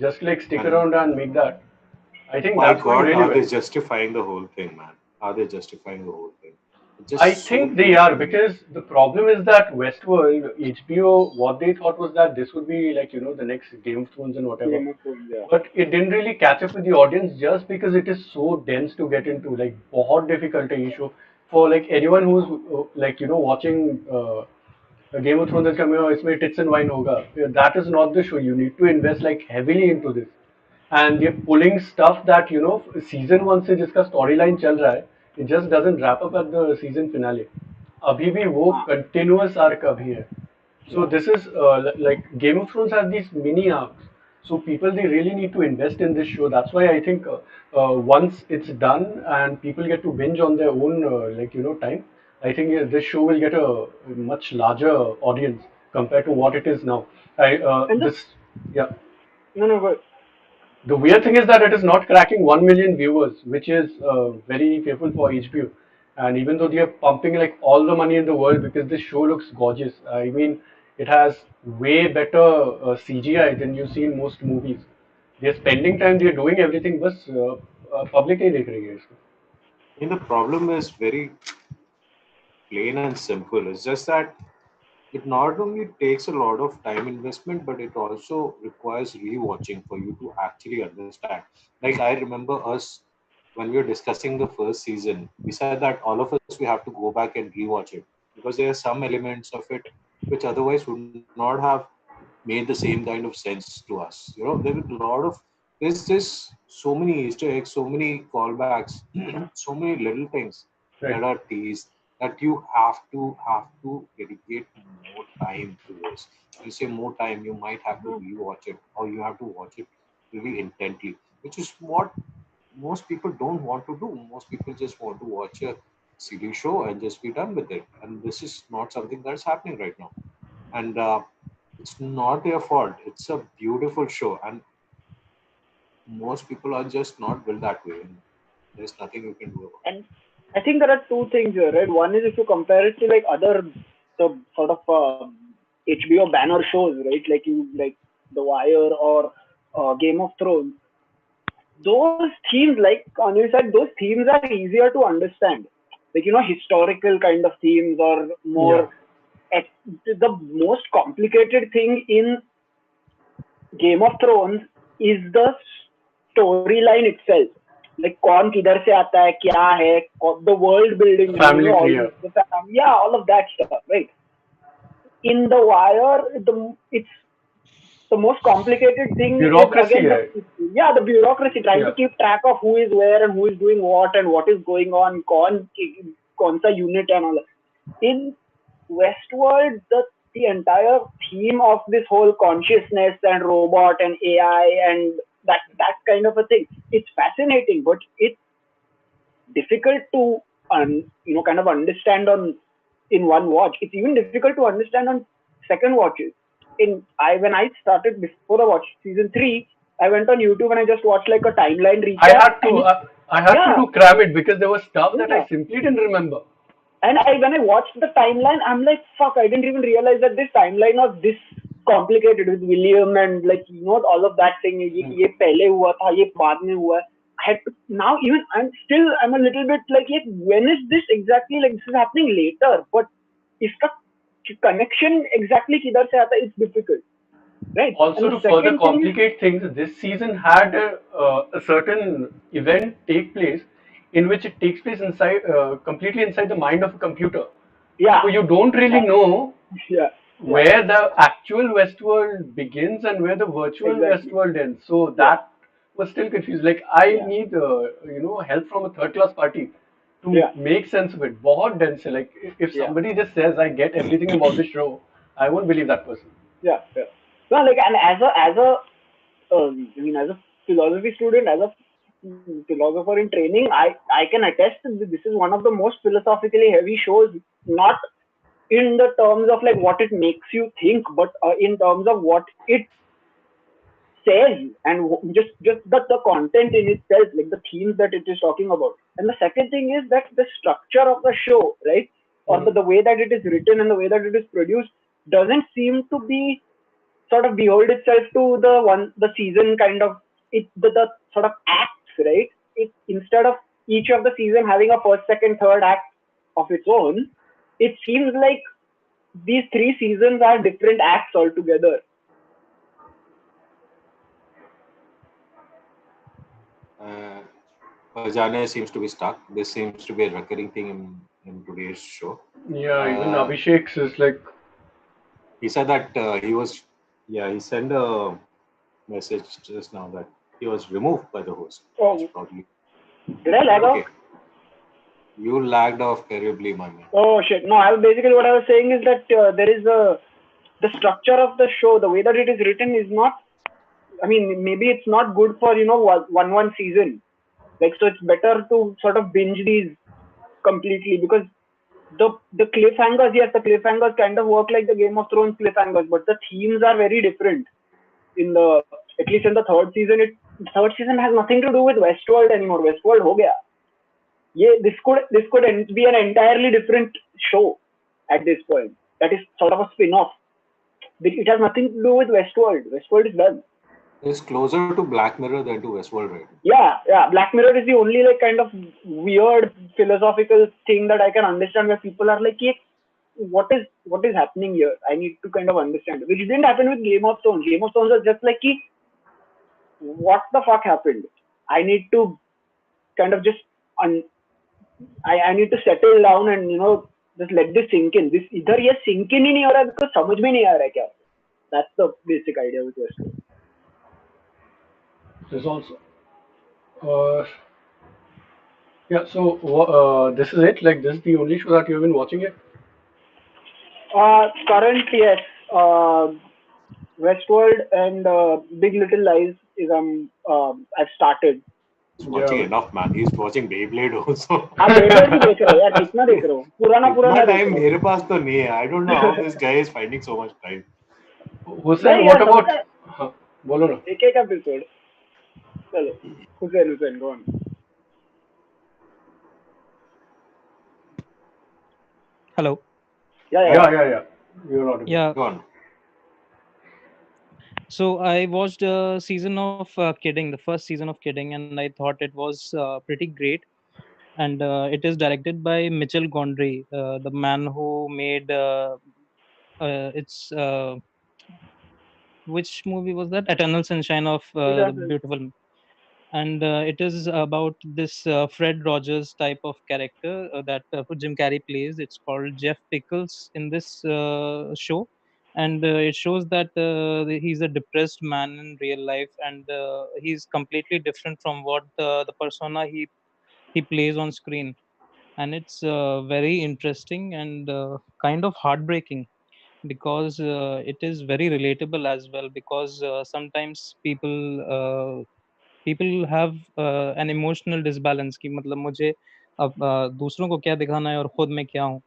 Speaker 4: Just like stick
Speaker 3: and
Speaker 4: around and make that. I think
Speaker 3: my
Speaker 4: that's going
Speaker 3: God,
Speaker 4: really
Speaker 3: are
Speaker 4: well.
Speaker 3: they justifying the whole thing, man? Are they justifying the whole thing? It's
Speaker 4: I
Speaker 3: just so
Speaker 4: think they are
Speaker 3: beautifully made.
Speaker 4: because the problem is that Westworld, HBO, what they thought was that this would be like, the next Game of Thrones and whatever.
Speaker 2: Game of Thrones, yeah.
Speaker 4: But it didn't really catch up with the audience just because it is so dense to get into. Like, बहुत difficult है ये show for like anyone who's like watching Game of Thrones is coming out. इसमें tits and wine होगा. That is not the show. You need to invest like heavily into this. And they're pulling stuff that season one से जिसका storyline चल रहा है, it just doesn't wrap up at the season finale. अभी भी वो
Speaker 2: हाँ.
Speaker 4: continuous arc अभी है. So
Speaker 2: Yeah.
Speaker 4: this is like Game of Thrones has these mini arcs. So people they really need to invest in this show. That's why I think once it's done and people get to binge on their own like time, I think this show will get a much larger audience compared to what it is now. I
Speaker 2: And
Speaker 4: this yeah.
Speaker 2: no, no, but
Speaker 4: The weird thing is that it is not cracking 1 million viewers, which is very fearful for HBO. And even though they are pumping like all the money in the world because this show looks gorgeous, I mean, it has way better CGI than you see in most movies. They're spending time, they're doing everything, but public नहीं देख रही है इसको.
Speaker 3: I mean, the problem is very plain and simple. It's just that it not only takes a lot of time investment, but it also requires rewatching for you to actually understand. Like I remember us when we were discussing the first season, we said that all of us we have to go back and rewatch it because there are some elements of it which otherwise would not have made the same kind of sense to us. There is a lot of there's so many Easter eggs, so many callbacks, so many little things that
Speaker 4: Right.
Speaker 3: are teased that you have to dedicate more time to this. When you say more time, you might have to rewatch it or you have to watch it really intently, which is what most people don't want to do. Most people just want to watch a silly show and just be done with it. And this is not something that's happening right now. And it's not your fault. It's a beautiful show, and most people are just not built that way. And there's nothing you can do about
Speaker 2: And I think there are two things here, right? One is if you compare it to like other the sort of HBO banner shows, right? Like you like The Wire or Game of Thrones. Those themes, like Anil said, those themes are easier to understand. Like historical kind of themes or
Speaker 4: Yeah.
Speaker 2: more. The most complicated thing in Game of Thrones is the storyline itself. Like कौन किधर से आता है, क्या है, the world building, and
Speaker 4: Family
Speaker 2: all
Speaker 4: tree. Yeah.
Speaker 2: the yeah, all of that stuff, right? In The Wire, it's the most complicated thing is
Speaker 4: Bureaucracy.
Speaker 2: again the bureaucracy, trying to
Speaker 4: Yeah.
Speaker 2: keep track of who is where and who is doing what and what is going on, कौन सा unit and all that. In Westworld, the entire theme of this whole consciousness and robot and AI and that kind of a thing, it's fascinating, but it's difficult to kind of understand on in one watch. It's even difficult to understand on second watches. When I started before I watched season 3, I went on YouTube and I just watched like a timeline
Speaker 4: I
Speaker 2: recap,
Speaker 4: had to.
Speaker 2: and
Speaker 4: I had to
Speaker 2: yeah,
Speaker 4: do cram it because there was stuff that I
Speaker 2: yeah.
Speaker 4: simply didn't remember.
Speaker 2: And when I watched the timeline, I'm like, fuck, I didn't even realize that this timeline was this complicated with William and like all of that thing. ये पहले हुआ था, ये बाद में हुआ. I had to, now even I'm a little bit like, yeah, when is this exactly, like this is happening later, but इसका connection exactly किधर से आता है, it's difficult, right?
Speaker 4: Also,
Speaker 2: And the
Speaker 4: to further
Speaker 2: second thing is,
Speaker 4: complicate things, this season had a certain event take place in which it takes place inside, completely inside the mind of a computer.
Speaker 2: yeah,
Speaker 4: So you don't really know
Speaker 2: yeah, yeah,
Speaker 4: where the actual Westworld begins and where the virtual
Speaker 2: exactly,
Speaker 4: Westworld ends. So
Speaker 2: yeah,
Speaker 4: that was still confused. Like I
Speaker 2: yeah,
Speaker 4: need, help from a third class party to
Speaker 2: yeah,
Speaker 4: make sense of it. बहुत dense है. Like if
Speaker 2: yeah.
Speaker 4: somebody just says I get everything about the show, I won't believe that person.
Speaker 2: Yeah, yeah. No, like, and I mean, as a philosophy student, as a philosopher in training, I can attest that this is one of the most philosophically heavy shows. Not in the terms of like what it makes you think, but in terms of what it says and just the content in itself, like the themes that it is talking about. And the second thing is that the structure of the show, right, or
Speaker 4: Mhm.
Speaker 2: the way that it is written and the way that it is produced doesn't seem to be sort of behold itself to the season kind of the sort of acts, right? It instead of each of the season having a first, second, third act of its own, it seems like these three seasons are different acts altogether.
Speaker 3: it. Vajana seems to be stuck. This seems to be a recurring thing in today's show.
Speaker 4: Yeah, even
Speaker 3: Uh,
Speaker 4: Abhishek's is like,
Speaker 3: he said that he sent a message just now that he was removed by the host. That's
Speaker 2: Oh,
Speaker 3: probably
Speaker 2: did I lag off?
Speaker 3: okay. You lagged off terribly, my man.
Speaker 2: Oh shit! No, basically what I was saying is that there is the structure of the show, the way that it is written is not. I mean, maybe it's not good for one season. Like, so it's better to sort of binge these completely, because the cliffhangers, yes, the cliffhangers kind of work like the Game of Thrones cliffhangers, but the themes are very different. In the At least in the third season has nothing to do with Westworld anymore. Westworld ho gaya. Yeah, this could be an entirely different show at this point. That is sort of a spin-off. It has nothing to do with Westworld. Westworld is done.
Speaker 3: It's closer to Black Mirror than to Westworld, right?
Speaker 2: Yeah. Black Mirror is the only like kind of weird philosophical thing that I can understand, where people are like, yeah, what is happening here? I need to kind of understand. Which didn't happen with Game of Thrones. Game of Thrones was just like, what the fuck happened? I need to kind of just un- I need to settle down and just let this sink in. This इधर ये sink in ही नहीं हो रहा है because समझ में नहीं आ रहा है क्या. That's the basic idea with Westworld.
Speaker 4: there's also. Uh, yeah, so this is it. Like, this is the only show that you've been watching it.
Speaker 2: Current, yes. Westworld and Big Little Lies is I've started.
Speaker 3: He's watching
Speaker 4: Yeah,
Speaker 3: enough, man. He's watching Beyblade also.
Speaker 2: आप Beyblade भी देख रहे हो यार, कितना देख रहे हो? पुराना
Speaker 3: इतना
Speaker 2: देख
Speaker 3: time
Speaker 2: रहे हो.
Speaker 3: मेरे पास तो नहीं है. I don't know how this guy is finding so much time.
Speaker 4: Hussein,
Speaker 2: नहीं
Speaker 4: what
Speaker 2: यार
Speaker 4: about?
Speaker 2: सबका
Speaker 4: हाँ, बोलो ना.
Speaker 2: एक एक एपिसोड. चलो, Hussain go on.
Speaker 5: Hello.
Speaker 2: Yeah, yeah,
Speaker 3: Yeah,
Speaker 2: yeah.
Speaker 4: Yeah, yeah, yeah. You're audible.
Speaker 5: Yeah.
Speaker 3: go on.
Speaker 5: So I watched a season of Kidding, the first season of Kidding, and I thought it was pretty great. And it is directed by Mitchell Gondry, the man who made it's which movie was that? Eternal Sunshine of the
Speaker 2: Exactly.
Speaker 5: Beautiful. And it is about this Fred Rogers type of character that Jim Carrey plays. It's called Jeff Pickles in this show, and it shows that he's a depressed man in real life, and he's completely different from what the persona he plays on screen. And it's very interesting and kind of heartbreaking because it is very relatable as well, because sometimes people have an emotional disbalance कि मतलब मुझे अब दूसरों को क्या दिखाना है और खुद मैं क्या हूँ.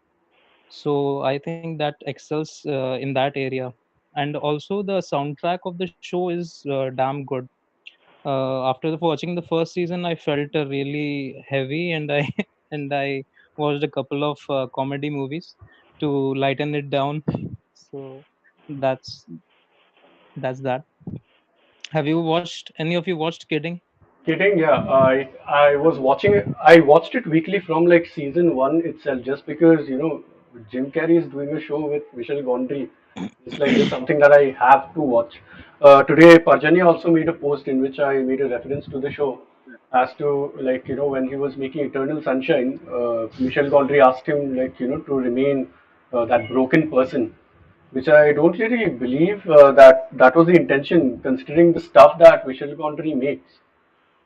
Speaker 5: So I think that excels in that area. And also the soundtrack of the show is damn good. After watching the first season, I felt really heavy, and I and I watched a couple of comedy movies to lighten it down. So that's that's that. Have you watched, any of you watched Kidding?
Speaker 4: Kidding, yeah. I was watching it. I watched it weekly from like season one itself, just because Jim Carrey is doing a show with Michel Gondry. It's like just something that I have to watch. Today, Parjani also made a post in which I made a reference to the show as to like when he was making Eternal Sunshine, Michel Gondry asked him like to remain that broken person, which I don't really believe that that was the intention, considering the stuff that Michel Gondry makes.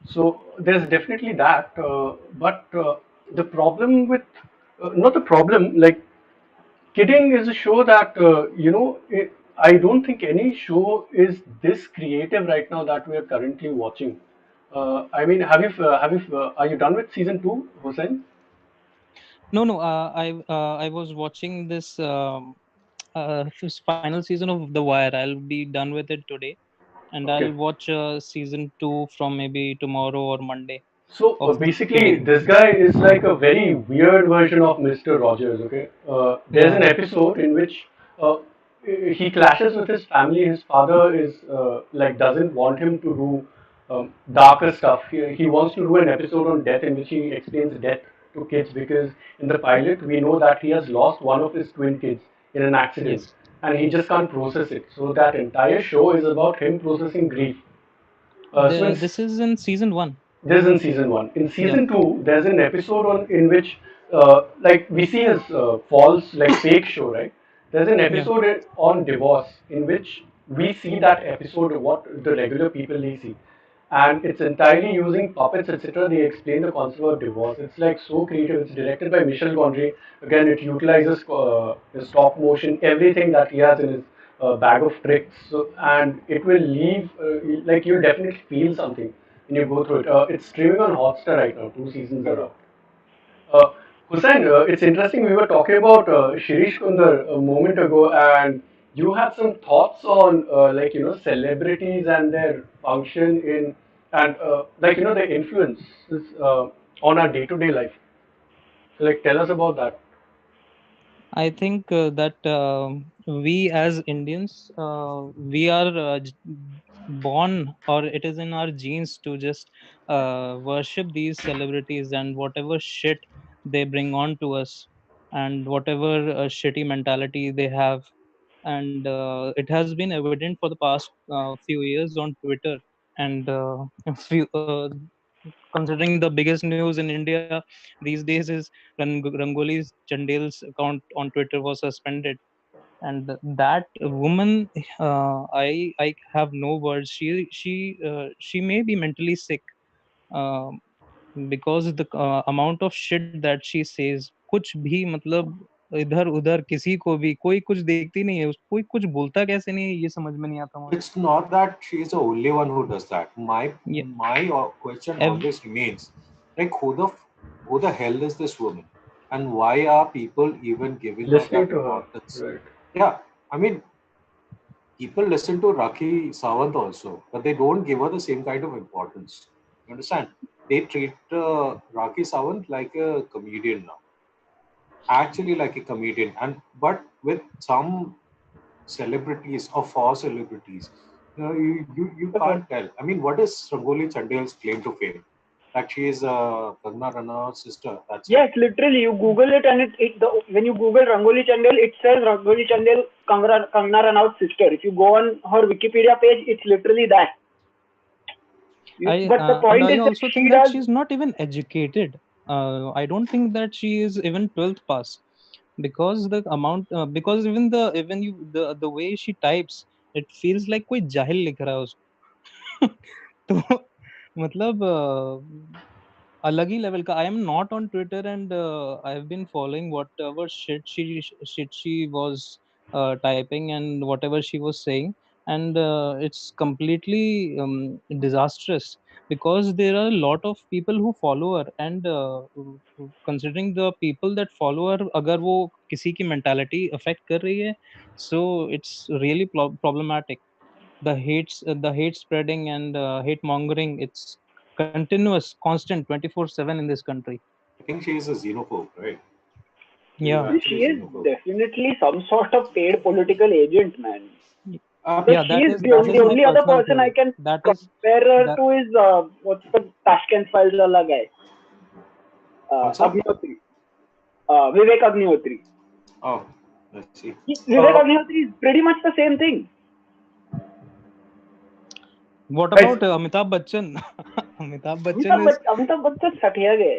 Speaker 4: So there's definitely that, but the problem with not the problem, like Kidding is a show that I don't think any show is this creative right now that we are currently watching. I mean, are you done with season two, Hussein?
Speaker 5: No, no. I was watching this final season of The Wire. I'll be done with it today, and I'll
Speaker 4: Okay.
Speaker 5: watch season two from maybe tomorrow or Monday
Speaker 4: So
Speaker 5: of
Speaker 4: basically,
Speaker 5: Kidding.
Speaker 4: this guy is like a very weird version of Mr. Rogers. Okay, there's an
Speaker 5: Yeah.
Speaker 4: episode in which he clashes with his family. His father is like doesn't want him to do darker stuff. He wants to do an episode on death in which he explains death to kids because in the pilot we know that he has lost one of his twin kids in an accident
Speaker 5: Yes.
Speaker 4: and he just can't process it. So that entire show is about him processing grief. So in
Speaker 5: This is in season one.
Speaker 4: this is in season one. In
Speaker 5: Yeah.
Speaker 4: season two, there's an episode on in which, like, we see his false, like, fake show, right? There's an
Speaker 5: Yeah.
Speaker 4: episode on divorce in which we see that episode of what the regular people they see, and it's entirely using puppets, etc. They explain the concept of divorce. It's like so creative. It's directed by Michel Gondry. Again, it utilizes his stop motion, everything that he has in his bag of tricks. So, and it will leave like you'll definitely feel something when you go through it. It's streaming on Hotstar right now. Two seasons are out. Uh, Hussein, it's interesting. We were talking about Shirish Kundar a moment ago, and you had some thoughts on like celebrities and their function in and like their influences on our day-to-day life. So, like, tell us about that.
Speaker 5: I think that we as Indians, we are born, or it is in our genes to just worship these celebrities and whatever shit they bring on to us, and whatever shitty mentality they have. And it has been evident for the past few years on Twitter. And considering the biggest news in India these days is Rangoli's Chandel's account on Twitter was suspended, and that woman, I have no words. She may be mentally sick, um, because the amount of shit that she says, कुछ भी मतलब इधर उधर किसी को भी कोई कुछ देखती नहीं है, कोई कुछ बोलता कैसे नहीं है, ये समझ में नहीं आता मुझे.
Speaker 3: It's not that she's the only one who does that.
Speaker 5: Yeah,
Speaker 3: My question
Speaker 5: ev-
Speaker 3: always remains, like who the hell is this woman, and why are people even giving her
Speaker 4: Listening
Speaker 3: that
Speaker 4: to her,
Speaker 3: importance?
Speaker 4: right?
Speaker 3: Yeah, I mean, people listen to Rakhi Sawant also, but they don't give her the same kind of importance. You understand? They treat Rakhi Sawant like a comedian now, actually like a comedian, and but with some celebrities or for celebrities, you can't tell. I mean, what is Rangoli Chandel's claim to fame? That she is Kangana Ranaut's sister. That's it.
Speaker 2: Yes, literally, you Google it and when you Google Rangoli Chandel, it says Rangoli Chandel, Kangna Ranaut's sister. If you go on her Wikipedia page, it's literally that. But the
Speaker 5: And
Speaker 2: point
Speaker 5: I
Speaker 2: is that
Speaker 5: also think
Speaker 2: she
Speaker 5: that
Speaker 2: does.
Speaker 5: she's not even educated. I don't think that she is even 12th pass, because the amount, because even you the way she types, it feels like कोई जाहिल लिख रहा है उसको. तो मतलब अलग ही लेवल का. I am not on Twitter and I have been following whatever shit she was typing and whatever she was saying, and it's completely disastrous, because there are a lot of people who follow her, and considering the people that follow her, अगर वो किसी की mentality affect कर रही है, so it's really problematic. The hate spreading and hate mongering, it's continuous, constant, 24/7 in this country.
Speaker 3: I think she is a xenophobe, right? She is
Speaker 5: Yeah.
Speaker 2: She
Speaker 3: actually
Speaker 2: is
Speaker 3: xenophobe.
Speaker 2: definitely some sort of paid political agent, man. Because
Speaker 3: Uh,
Speaker 5: Yeah,
Speaker 2: she
Speaker 5: that
Speaker 2: is
Speaker 5: is that
Speaker 2: the
Speaker 5: is my
Speaker 2: only other
Speaker 5: personal
Speaker 2: person I
Speaker 5: theory.
Speaker 2: can
Speaker 5: That is
Speaker 2: compare her
Speaker 5: that
Speaker 2: to is what's the Tashkent Files wala guy,
Speaker 3: also,
Speaker 2: Agnihotri, Vivek Agnihotri.
Speaker 3: oh, let's see.
Speaker 2: Vivek Agnihotri is pretty much the same thing.
Speaker 5: What
Speaker 4: Guys,
Speaker 5: about Amitabh Bachchan? Amitabh Bachchan is
Speaker 2: Amitabh Bachchan सठिया गए.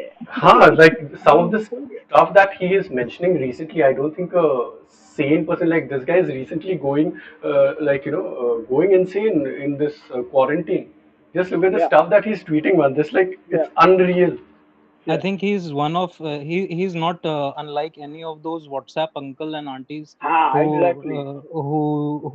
Speaker 4: like some of the stuff that he is mentioning recently, I don't think a sane person like this guy is recently going, going insane in this quarantine. Just look at the
Speaker 2: Yeah,
Speaker 4: stuff that he's tweeting, man. This like
Speaker 2: yeah,
Speaker 4: it's unreal.
Speaker 5: I
Speaker 2: yeah.
Speaker 5: think he's one of he's not unlike any of those WhatsApp uncle and aunties who
Speaker 2: Exactly.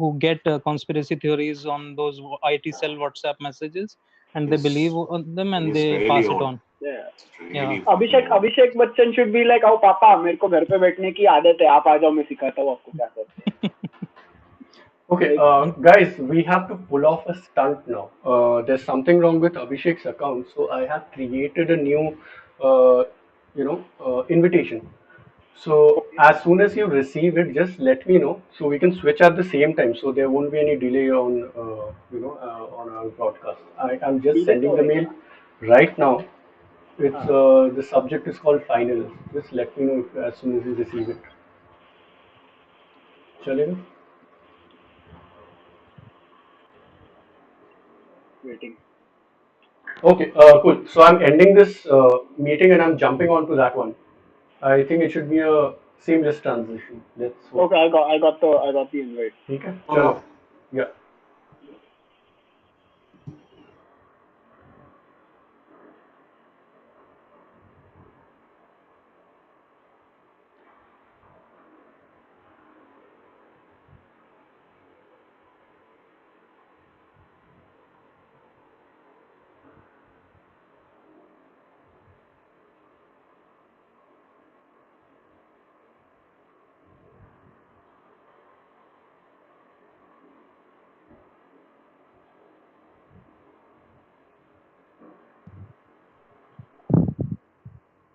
Speaker 5: who get conspiracy theories on those IT cell WhatsApp messages, and they believe
Speaker 3: He's
Speaker 5: on them and
Speaker 3: he's
Speaker 5: they
Speaker 3: really
Speaker 5: pass it
Speaker 3: old.
Speaker 5: on.
Speaker 2: Yeah.
Speaker 3: It's
Speaker 5: Yeah.
Speaker 3: really fucking old.
Speaker 2: Abhishek Bachchan should be like, आओ पापा मेरे को घर पे बैठने की आदत है, आप आ जाओ मैं सिखाता हूँ आपको क्या करते हैं.
Speaker 4: Okay,
Speaker 2: Like,
Speaker 4: guys, we have to pull off a stunt now. There's something wrong with Abhishek's account, so I have created a new, invitation. So as soon as you receive it, just let me know so we can switch at the same time. So there won't be any delay on, on our broadcast. I am just
Speaker 2: delay तो
Speaker 4: sending the
Speaker 2: होएगा.
Speaker 4: mail right now. It's
Speaker 2: हाँ.
Speaker 4: the subject is called final. Just let me know if, as soon as you receive it. चलेगा?
Speaker 2: Waiting.
Speaker 4: Okay, cool. So I'm ending this meeting and I'm jumping onto that one. I think it should be a seamless transition. Let's hope.
Speaker 2: Okay, I got the invite.
Speaker 4: ठीक है?
Speaker 3: Oh,
Speaker 4: चलो. Yeah.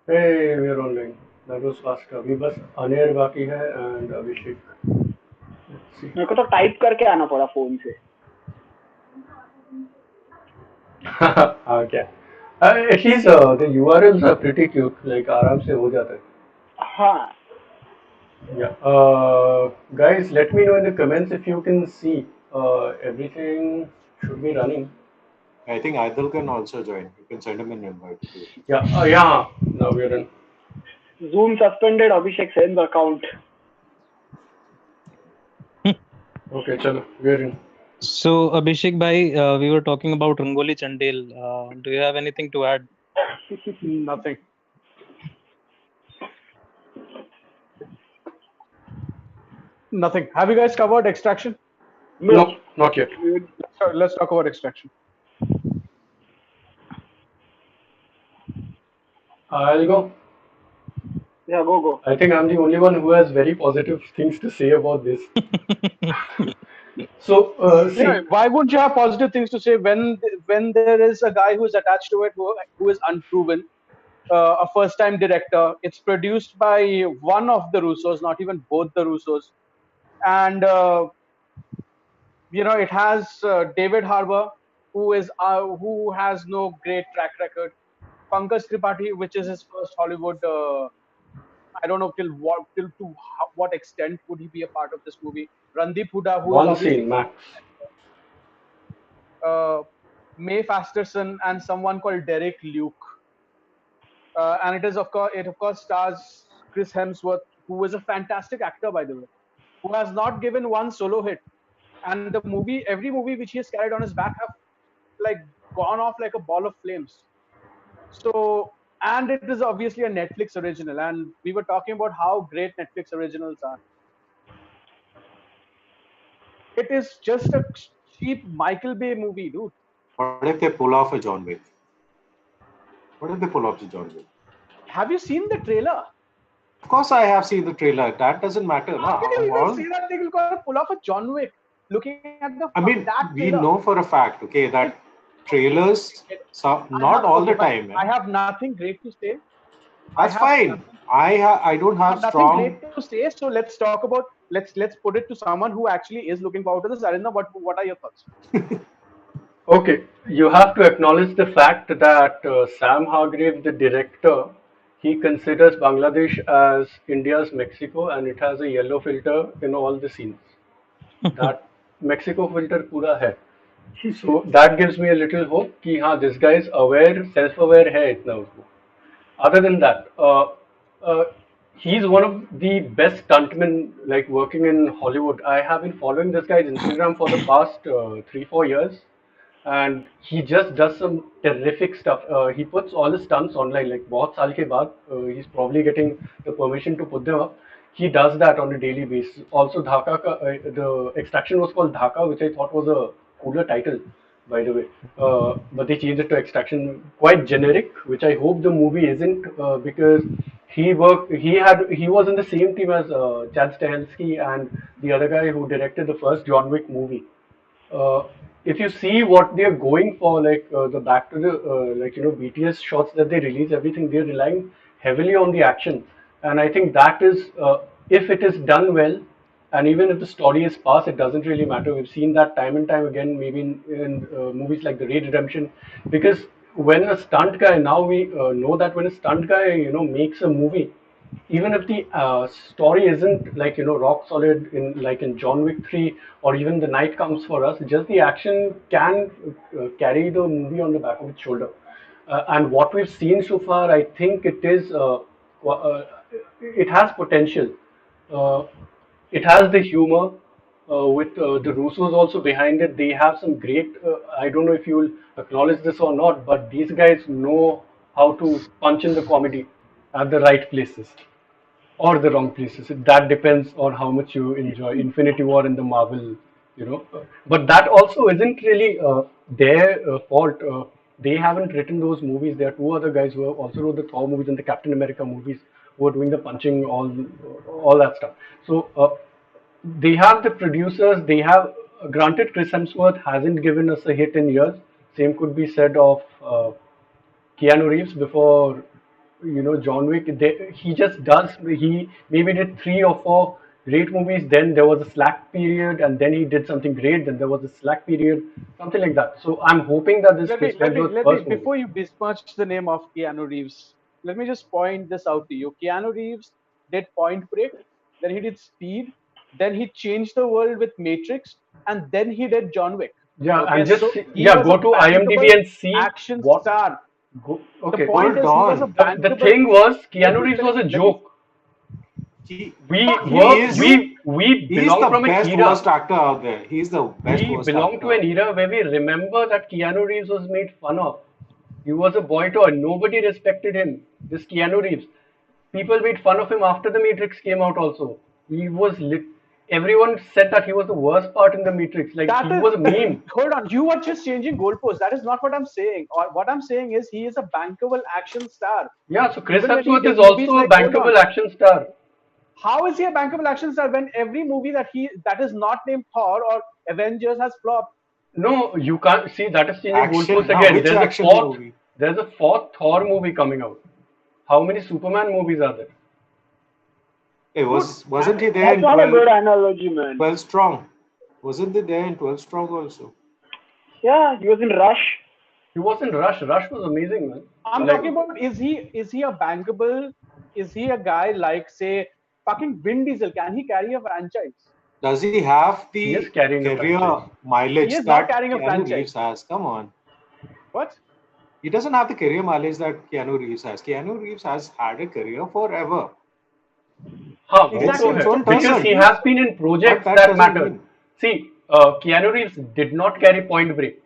Speaker 4: Hey, we're online. That was fast. अभी बस अनेर बाकी है and Abhishek. Let's see.
Speaker 2: मेरे को तो टाइप करके आना पड़ा फोन से.
Speaker 4: Okay. At least the URLs are pretty cute. Like आराम से हो जाता है.
Speaker 2: हाँ.
Speaker 4: Yeah. Guys, let me know in the comments if you can see. Everything should be running.
Speaker 3: I think Idol can also join. You can send him an invite too.
Speaker 4: Yeah. Yeah. Now we're in.
Speaker 2: Zoom suspended Abhishek Sen's account.
Speaker 4: Okay, chalo. We're in.
Speaker 5: So Abhishek bhai, we were talking about Rangoli Chandel. Do you have anything to add?
Speaker 1: Nothing. Nothing. Have you guys covered extraction?
Speaker 2: No.
Speaker 4: No, not yet.
Speaker 1: Let's talk about extraction.
Speaker 4: I'll go.
Speaker 2: Yeah, go.
Speaker 4: I think I'm the only one who has very positive things to say about this. So, see,
Speaker 1: Why wouldn't you have positive things to say when there is a guy who is attached to it who is unproven, a first time director? It's produced by one of the Russos, not even both the Russos, and it has David Harbour, who has no great track record. Pankaj Tripathi, which is his first Hollywood. I don't know what extent would he be a part of this movie. Randeep Huda, who is
Speaker 4: one
Speaker 1: obviously
Speaker 4: scene max.
Speaker 1: uh, Mae Fasterson, and someone called Derek Luke. And it of course stars Chris Hemsworth, who is a fantastic actor, by the way, who has not given one solo hit. And every movie which he has carried on his back have like gone off like a ball of flames. So, and it is obviously a Netflix original, and we were talking about how great Netflix originals are. It is just a cheap Michael Bay movie, dude.
Speaker 3: What if they pull off a John Wick? What if they pull off the John Wick?
Speaker 1: Have you seen the trailer?
Speaker 3: Of course, I have seen the trailer. That doesn't matter,
Speaker 1: How can
Speaker 3: na.
Speaker 1: you even
Speaker 3: All,
Speaker 1: say that they will gonna pull off a John Wick? Looking at
Speaker 3: I mean,
Speaker 1: that
Speaker 3: we
Speaker 1: trailer,
Speaker 3: know for a fact, okay,
Speaker 1: it,
Speaker 3: that
Speaker 1: okay,
Speaker 3: trailers,
Speaker 1: it, I
Speaker 3: not
Speaker 1: have
Speaker 3: all
Speaker 1: okay,
Speaker 3: the
Speaker 1: but
Speaker 3: time,
Speaker 1: I
Speaker 3: yeah.
Speaker 1: have nothing great to say. I
Speaker 3: That's
Speaker 1: have
Speaker 3: fine.
Speaker 1: nothing.
Speaker 3: I don't
Speaker 1: I
Speaker 3: have
Speaker 1: have nothing
Speaker 3: strong.
Speaker 1: great to say. So let's talk about let's put it to someone who actually is looking forward to this. Arindam, what are your thoughts?
Speaker 4: Okay, you have to acknowledge the fact that Sam Hargrave, the director, he considers Bangladesh as India's Mexico, and it has a yellow filter in all the scenes. That Mexico filter pura hai. So that gives me a little hope कि हाँ this guy is aware, self-aware है इतना उसको. Other than that, uh, he's one of the best stuntmen like working in Hollywood. I have been following this guy's Instagram for the past 3 4 years, and he just does some terrific stuff. He puts all his stunts online. Like बहुत साल के बाद, he's probably getting the permission to put them up. He does that on a daily basis. Also, the extraction was called Dhaka, which I thought was a cooler title, by the way. But they changed it to Extraction, quite generic, which I hope the movie isn't, because he was in the same team as Chad Stahelski and the other guy who directed the first John Wick movie. uh, if you see what they're going for, like the back to the BTS shots that they release, everything they're relying heavily on the action, and I think that is if it is done well, and even if the story is sparse, it doesn't really matter. We've seen that time and time again, maybe in movies like The Raid Redemption, because when a stunt guy now we know that when a stunt guy makes a movie, even if the story isn't like rock solid in like in John Wick 3 or even The Night Comes for Us, just the action can carry the movie on the back of its shoulder. And what we've seen so far, I think it has potential. Uh, it has the humor with the Russos also behind it. They have some great. I don't know if you will acknowledge this or not, but these guys know how to punch in the comedy at the right places or the wrong places. That depends on how much you enjoy Infinity War and the Marvel, you know. But that also isn't really their fault. They haven't written those movies. There are two other guys who have also wrote the Thor movies and the Captain America movies, who are doing the punching, all that stuff. So they have the producers. They have granted Chris Hemsworth hasn't given us a hit in years. Same could be said of Keanu Reeves before John Wick. He just does. He maybe did 3 or 4 great movies. Then there was a slack period, and then he did something great. Then there was a slack period, something like that. So I'm hoping that this Chris Hemsworth
Speaker 1: Let me
Speaker 4: first movie.
Speaker 1: before you besmirch the name of Keanu Reeves, let me just point this out to you. Keanu Reeves did Point Break, then he did Speed, then he changed the world with Matrix, and then he did John Wick.
Speaker 4: Yeah,
Speaker 1: Okay,
Speaker 4: and just
Speaker 1: so he
Speaker 4: yeah,
Speaker 1: was a
Speaker 4: go to IMDb
Speaker 1: bankable
Speaker 4: and see
Speaker 1: action
Speaker 4: what.
Speaker 1: star.
Speaker 4: Go,
Speaker 1: The
Speaker 4: okay.
Speaker 1: point
Speaker 3: Hold
Speaker 1: is, he was a
Speaker 3: on.
Speaker 4: The
Speaker 1: bankable.
Speaker 4: thing was,
Speaker 1: Let
Speaker 4: Keanu
Speaker 1: me
Speaker 4: Reeves
Speaker 1: let
Speaker 4: was
Speaker 1: me
Speaker 4: a
Speaker 1: let me
Speaker 4: joke.
Speaker 3: He
Speaker 4: We
Speaker 1: fuck
Speaker 3: he
Speaker 4: were
Speaker 1: you.
Speaker 3: is
Speaker 4: we
Speaker 3: he's
Speaker 4: belong
Speaker 3: the
Speaker 4: from an
Speaker 3: best
Speaker 4: era.
Speaker 3: worst actor out there. He's the best
Speaker 4: We
Speaker 3: worst
Speaker 4: belong to
Speaker 3: actor.
Speaker 4: an era where we remember that Keanu Reeves was made fun of. He was a boy toy. Nobody respected him. This Keanu Reeves. People made fun of him after the Matrix came out also. He was lit. Everyone said that he was the worst part in the Matrix. Like
Speaker 1: That
Speaker 4: he
Speaker 1: is,
Speaker 4: was a meme.
Speaker 1: hold on. You are just changing goalposts. That is not what I'm saying. Or what I'm saying is he is a bankable action star.
Speaker 4: Yeah, so Chris
Speaker 1: Even when he
Speaker 4: Hemsworth is
Speaker 1: did movies
Speaker 4: also a
Speaker 1: like, hold on,
Speaker 4: bankable action star.
Speaker 1: How is he a bankable action star when every movie that is not named Thor or Avengers has flopped?
Speaker 4: No, you can't see that is changing goalposts
Speaker 3: Action? Now,
Speaker 4: again.
Speaker 3: which action movie?
Speaker 4: There's a fourth Thor movie coming out. How many Superman movies are there?
Speaker 3: Hey,
Speaker 1: Dude,
Speaker 3: wasn't he there
Speaker 2: That's
Speaker 3: in
Speaker 2: not a good analogy, man.
Speaker 3: 12 Strong? Wasn't he there in 12 Strong also?
Speaker 2: Yeah, he was in Rush.
Speaker 4: He was in Rush. Rush was amazing, man.
Speaker 1: I'm
Speaker 4: Like,
Speaker 1: talking about is he a bankable? Is he a guy like say fucking Vin Diesel? Can he carry a franchise?
Speaker 3: Does he have
Speaker 4: he is
Speaker 3: the
Speaker 4: carrying a franchise.
Speaker 3: career
Speaker 1: He
Speaker 3: mileage
Speaker 1: is not
Speaker 3: that
Speaker 1: carrying a
Speaker 3: Keanu Reeves
Speaker 1: franchise.
Speaker 3: has? Come on.
Speaker 1: What?
Speaker 3: He doesn't have the career mileage that Keanu Reeves has. Keanu Reeves has had a career forever.
Speaker 4: Huh, वो
Speaker 3: Vince
Speaker 4: तो
Speaker 1: Exactly.
Speaker 4: है.
Speaker 3: Himself
Speaker 4: Because he
Speaker 3: doesn't.
Speaker 4: has been in
Speaker 3: But
Speaker 4: projects
Speaker 3: that
Speaker 4: that
Speaker 3: doesn't
Speaker 4: mattered.
Speaker 3: mean.
Speaker 4: See, Keanu Reeves did not carry Point Break.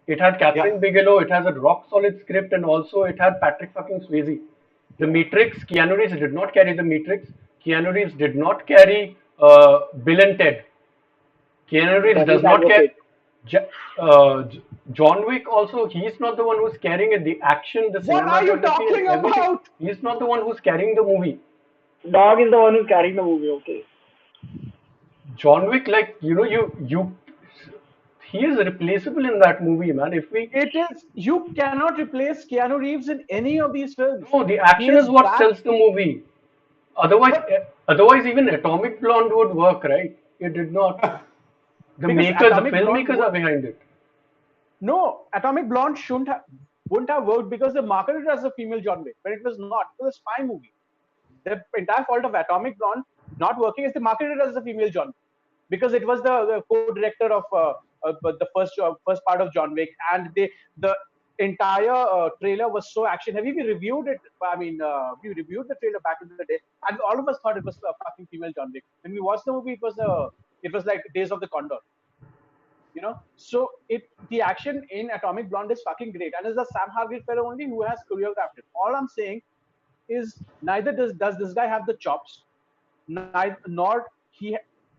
Speaker 4: It had
Speaker 3: Yeah.
Speaker 4: Catherine Bigelow, it has a rock solid script, and also it had Patrick fucking Swayze. The Matrix, Keanu Reeves did not carry The Matrix. Keanu Reeves did not carry Bill and Ted. Keanu Reeves does
Speaker 2: Devil's
Speaker 4: not carry.
Speaker 2: Advocate.
Speaker 4: John Wick also, he's not the one who's carrying it. The action, the
Speaker 1: What are you
Speaker 4: cinematography, and
Speaker 1: talking
Speaker 4: everything.
Speaker 1: about?
Speaker 4: He's not the one who's carrying the movie.
Speaker 2: Dog is the one who's carrying the movie. Okay.
Speaker 4: John Wick, like he is replaceable in that movie, man. If we
Speaker 1: It is you cannot replace Keanu Reeves in any of these films.
Speaker 4: no, the
Speaker 1: He
Speaker 4: action is
Speaker 1: is
Speaker 4: what
Speaker 1: back,
Speaker 4: sells the movie. Otherwise,
Speaker 1: but
Speaker 4: otherwise even Atomic Blonde would work, right? It did not.
Speaker 1: because
Speaker 4: The
Speaker 1: Atomic Blonde
Speaker 4: filmmakers
Speaker 1: would
Speaker 4: are behind it.
Speaker 1: no Atomic Blonde shouldn't have wouldn't have worked because they marketed it as a female John Wick, but it was not. It was a spy movie. The entire fault of Atomic Blonde not working is they marketed it as a female John Wick because it was the co-director of the first part of John Wick, and the entire trailer was so action heavy. We reviewed it. I mean, we reviewed the trailer back in the day, and all of us thought it was a fucking female John Wick. When we watched the movie, it was like Days of the Condor. So the action in Atomic Blonde is fucking great, and it's the Sam Hargrave fellow only who has choreographed it. All I'm saying is neither does this guy have the chops, neither nor he.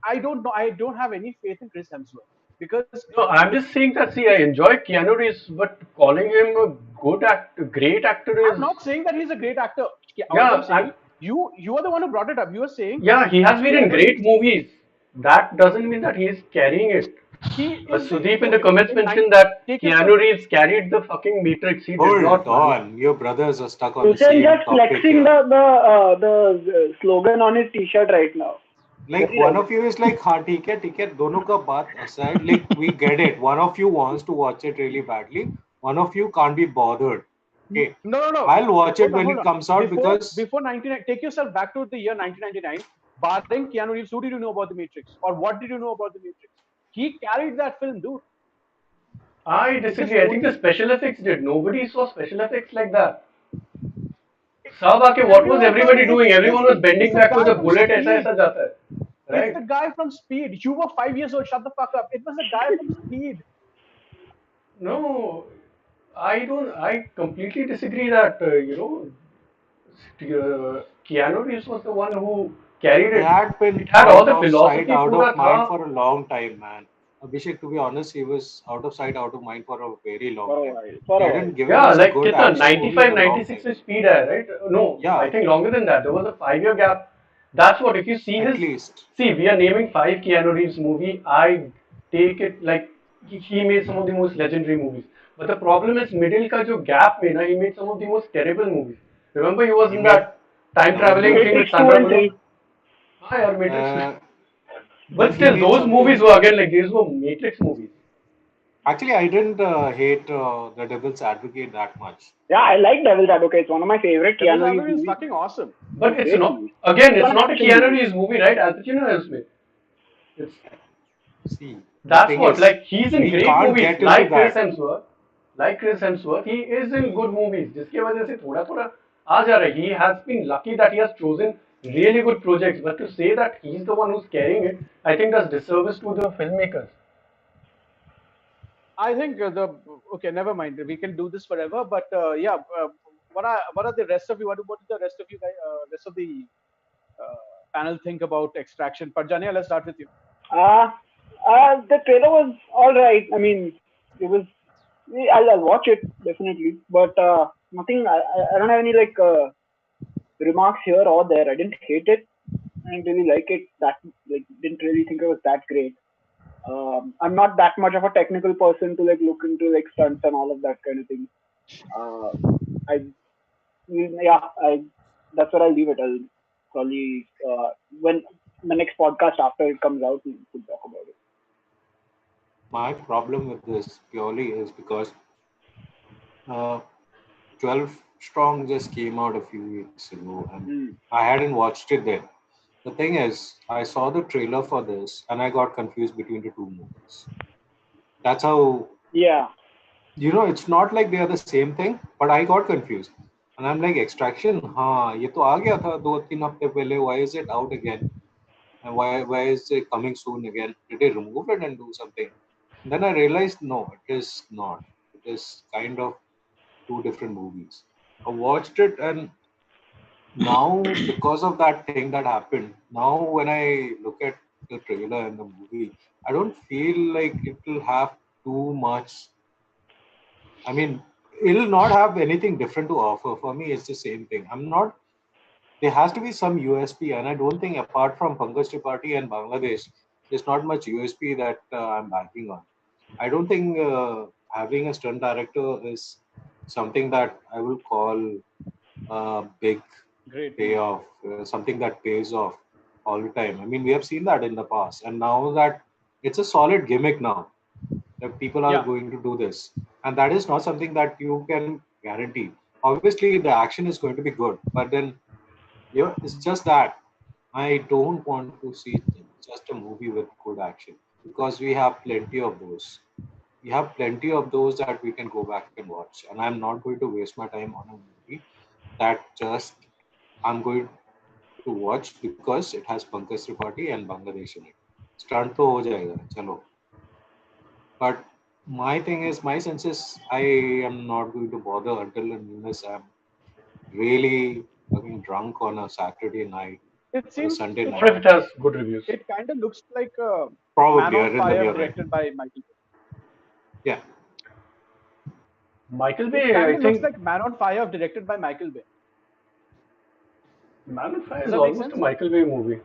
Speaker 1: I don't know. I don't have any faith in Chris Hemsworth because
Speaker 4: No, I'm
Speaker 1: if
Speaker 4: just saying that. See, I enjoy Keanu Reeves, but calling him a great actor
Speaker 1: I'm
Speaker 4: is
Speaker 1: not saying that he's a great actor. All I'm
Speaker 4: yeah,
Speaker 1: saying, you are the one who brought it up. You were saying
Speaker 4: yeah. He has been in
Speaker 1: Keanu
Speaker 4: great
Speaker 1: Reeves.
Speaker 4: movies. That doesn't mean that he is carrying it.
Speaker 1: He is the
Speaker 4: Sudeep in the
Speaker 1: okay.
Speaker 4: comments mentioned that
Speaker 1: Take yourself.
Speaker 4: Keanu Reeves carried the fucking Matrix. He did
Speaker 3: Hold
Speaker 4: not, man.
Speaker 3: on. Your brothers are stuck on the
Speaker 2: Hussein
Speaker 3: same
Speaker 2: just
Speaker 3: topic
Speaker 2: flexing
Speaker 3: here.
Speaker 2: the slogan on his T-shirt right now.
Speaker 3: Like
Speaker 2: Very
Speaker 3: one of
Speaker 2: relevant.
Speaker 3: you is like, हाँ ठीक है दोनों का बात aside, like we get it. One of you wants to watch it really badly. One of you can't be bothered. Okay,
Speaker 1: No.
Speaker 3: I'll watch it
Speaker 1: Hold on,
Speaker 3: when
Speaker 1: hold
Speaker 3: it
Speaker 1: on.
Speaker 3: comes out because
Speaker 1: Before 99, take yourself back to the year 1999. Barring Keanu Reeves, who did you know about the Matrix, or what did you know about the Matrix? He carried that film, dude.
Speaker 4: I
Speaker 1: It is
Speaker 4: disagree. I think the
Speaker 1: only
Speaker 4: special effects did. Nobody saw special effects like that. Saab aake, what was
Speaker 1: everyone thought
Speaker 4: everybody doing? Everyone was
Speaker 1: it's
Speaker 4: bending
Speaker 1: the
Speaker 4: backwards.
Speaker 1: guy
Speaker 4: A
Speaker 1: from
Speaker 4: bullet
Speaker 1: Speed.
Speaker 4: ऐसा जाता है,
Speaker 1: It's the
Speaker 4: right?
Speaker 1: guy from Speed. You were 5 years old. Shut the fuck up. It was the guy from Speed.
Speaker 4: No, I don't. I completely disagree that Keanu Reeves was the one who carried
Speaker 3: he
Speaker 4: it.
Speaker 3: had been
Speaker 4: It had all
Speaker 3: out
Speaker 4: the
Speaker 3: of sight,
Speaker 4: philosophy
Speaker 3: out
Speaker 4: पूरा
Speaker 3: of
Speaker 4: था.
Speaker 3: mind for a long time, man. Abhishek, to be honest, he was out of sight, out of mind for a very long
Speaker 2: For a
Speaker 3: time.
Speaker 2: while. For
Speaker 3: He
Speaker 2: a while.
Speaker 3: hadn't given
Speaker 4: Yeah,
Speaker 3: us a
Speaker 4: like
Speaker 3: good
Speaker 4: कितना
Speaker 3: action movie in
Speaker 4: 95,
Speaker 3: a long
Speaker 4: 96
Speaker 3: time.
Speaker 4: में speed है, right? No, I
Speaker 3: Yeah,
Speaker 4: think longer than that. There was a 5 year gap. That's what. If you see
Speaker 3: at
Speaker 4: his,
Speaker 3: least.
Speaker 4: see, we are naming five Keanu Reeves movie. I take it like he made some of the most legendary movies. But the problem is middle का जो gap में ना, he made some of the most terrible movies. Remember, he was
Speaker 3: He
Speaker 4: in
Speaker 3: made
Speaker 4: that time traveling
Speaker 3: number.
Speaker 4: thing with
Speaker 2: Matrix 2
Speaker 4: Sandra
Speaker 2: and
Speaker 4: Bullock.
Speaker 2: 3.
Speaker 4: हाँ यार, Matrix.
Speaker 3: Uh,
Speaker 4: But
Speaker 3: then he
Speaker 4: still,
Speaker 3: made
Speaker 4: those movies
Speaker 3: something.
Speaker 4: were again like these were Matrix movies.
Speaker 3: Actually, I didn't hate The Devil's Advocate that much.
Speaker 2: Yeah, I like Devil's Advocate. It's one of my favorite
Speaker 1: Devil's
Speaker 2: Keanu Reeves
Speaker 1: Advocate is
Speaker 2: movies.
Speaker 1: fucking awesome.
Speaker 4: But it's
Speaker 2: Great
Speaker 4: not.
Speaker 2: movie.
Speaker 4: Again,
Speaker 2: It's
Speaker 4: it's
Speaker 2: an
Speaker 4: not a
Speaker 2: action
Speaker 4: Keanu
Speaker 2: movie.
Speaker 4: Reeves movie, right? Al Pacino helps me. It's
Speaker 3: See, the
Speaker 4: That's
Speaker 3: thing
Speaker 4: what,
Speaker 3: is,
Speaker 4: like, he's in
Speaker 3: we
Speaker 4: great
Speaker 3: can't
Speaker 4: movies,
Speaker 3: get into that.
Speaker 4: Like Chris Hemsworth, he is in good movies, जिसकी वजह से थोड़ा थोड़ा आ जा रहा है. He has been lucky that he has chosen really good projects, but to say that he's the one who's carrying it, I think that's disservice to the filmmakers.
Speaker 1: I think okay, never mind. We can do this forever, but yeah. What are the rest of you? What do the rest of you guys, rest of the panel think about Extraction? Parjanya, let's start with you.
Speaker 2: Uh, the trailer was alright. I mean, it was. I'll watch it definitely, but nothing. I don't have any like remarks here or there. I didn't hate it. I didn't really like it. That like didn't really think it was that great. I'm not that much of a technical person to like look into like stunts and all of that kind of thing. Uh, I yeah, I that's where I'll leave it. I'll probably when the next podcast after it comes out, we could talk about it.
Speaker 3: My problem with this purely is because uh, 12 Strong just came out a few weeks ago and
Speaker 2: Hmm.
Speaker 3: I hadn't watched it then. The thing is, I saw the trailer for this and I got confused between the two movies. That's how,
Speaker 2: Yeah,
Speaker 3: it's not like they are the same thing, but I got confused. And I'm like, Extraction, हाँ, ये तो आ गया था 2-3 हफ्ते पहले. Why is it out again? And why is it coming soon again? Did they remove it and do something? Then I realized, no, it is not. It is kind of two different movies. I watched it, and now because of that thing that happened, now when I look at the trailer and the movie, I don't feel like it will have too much. I mean, it'll not have anything different to offer. For me, it's the same thing. I'm not. There has to be some USP, and I don't think apart from Pankaj Tripathi and Bangladesh, there's not much USP that I'm banking on. I don't think having a stunt director is something that I will call a big
Speaker 1: Great move.
Speaker 3: payoff, something that pays off all the time. I mean, we have seen that in the past, and now that it's a solid gimmick now that people are
Speaker 1: Yeah,
Speaker 3: going to do this, and that is not something that you can guarantee. Obviously, the action is going to be good, but then it's just that I don't want to see just a movie with good action because we have plenty of those. We have plenty of those that we can go back and watch, and I'm not going to waste my time on a movie that just I'm going to watch because it has Pankaj Tripathi and Bangladesh in it. Stunt to ho jayega, chalo. But my thing is, my sense is, I am not going to bother until and unless I'm really fucking drunk on a Saturday night
Speaker 1: it
Speaker 3: or a
Speaker 1: seems
Speaker 3: Sunday
Speaker 1: it
Speaker 4: What
Speaker 3: night.
Speaker 4: if it has good reviews?
Speaker 1: it kind of looks like Man
Speaker 3: Probably,
Speaker 1: on
Speaker 3: Arindam,
Speaker 1: Fire
Speaker 3: you're right.
Speaker 1: directed by Michael Bay.
Speaker 3: Yeah,
Speaker 4: Michael
Speaker 1: It
Speaker 4: Bay,
Speaker 1: kind
Speaker 4: I
Speaker 1: of looks
Speaker 4: think
Speaker 1: like Man on Fire directed by Michael Bay.
Speaker 4: Man on Fire
Speaker 1: Does
Speaker 4: is
Speaker 1: that make
Speaker 4: almost a
Speaker 1: sense?
Speaker 4: Michael Bay movie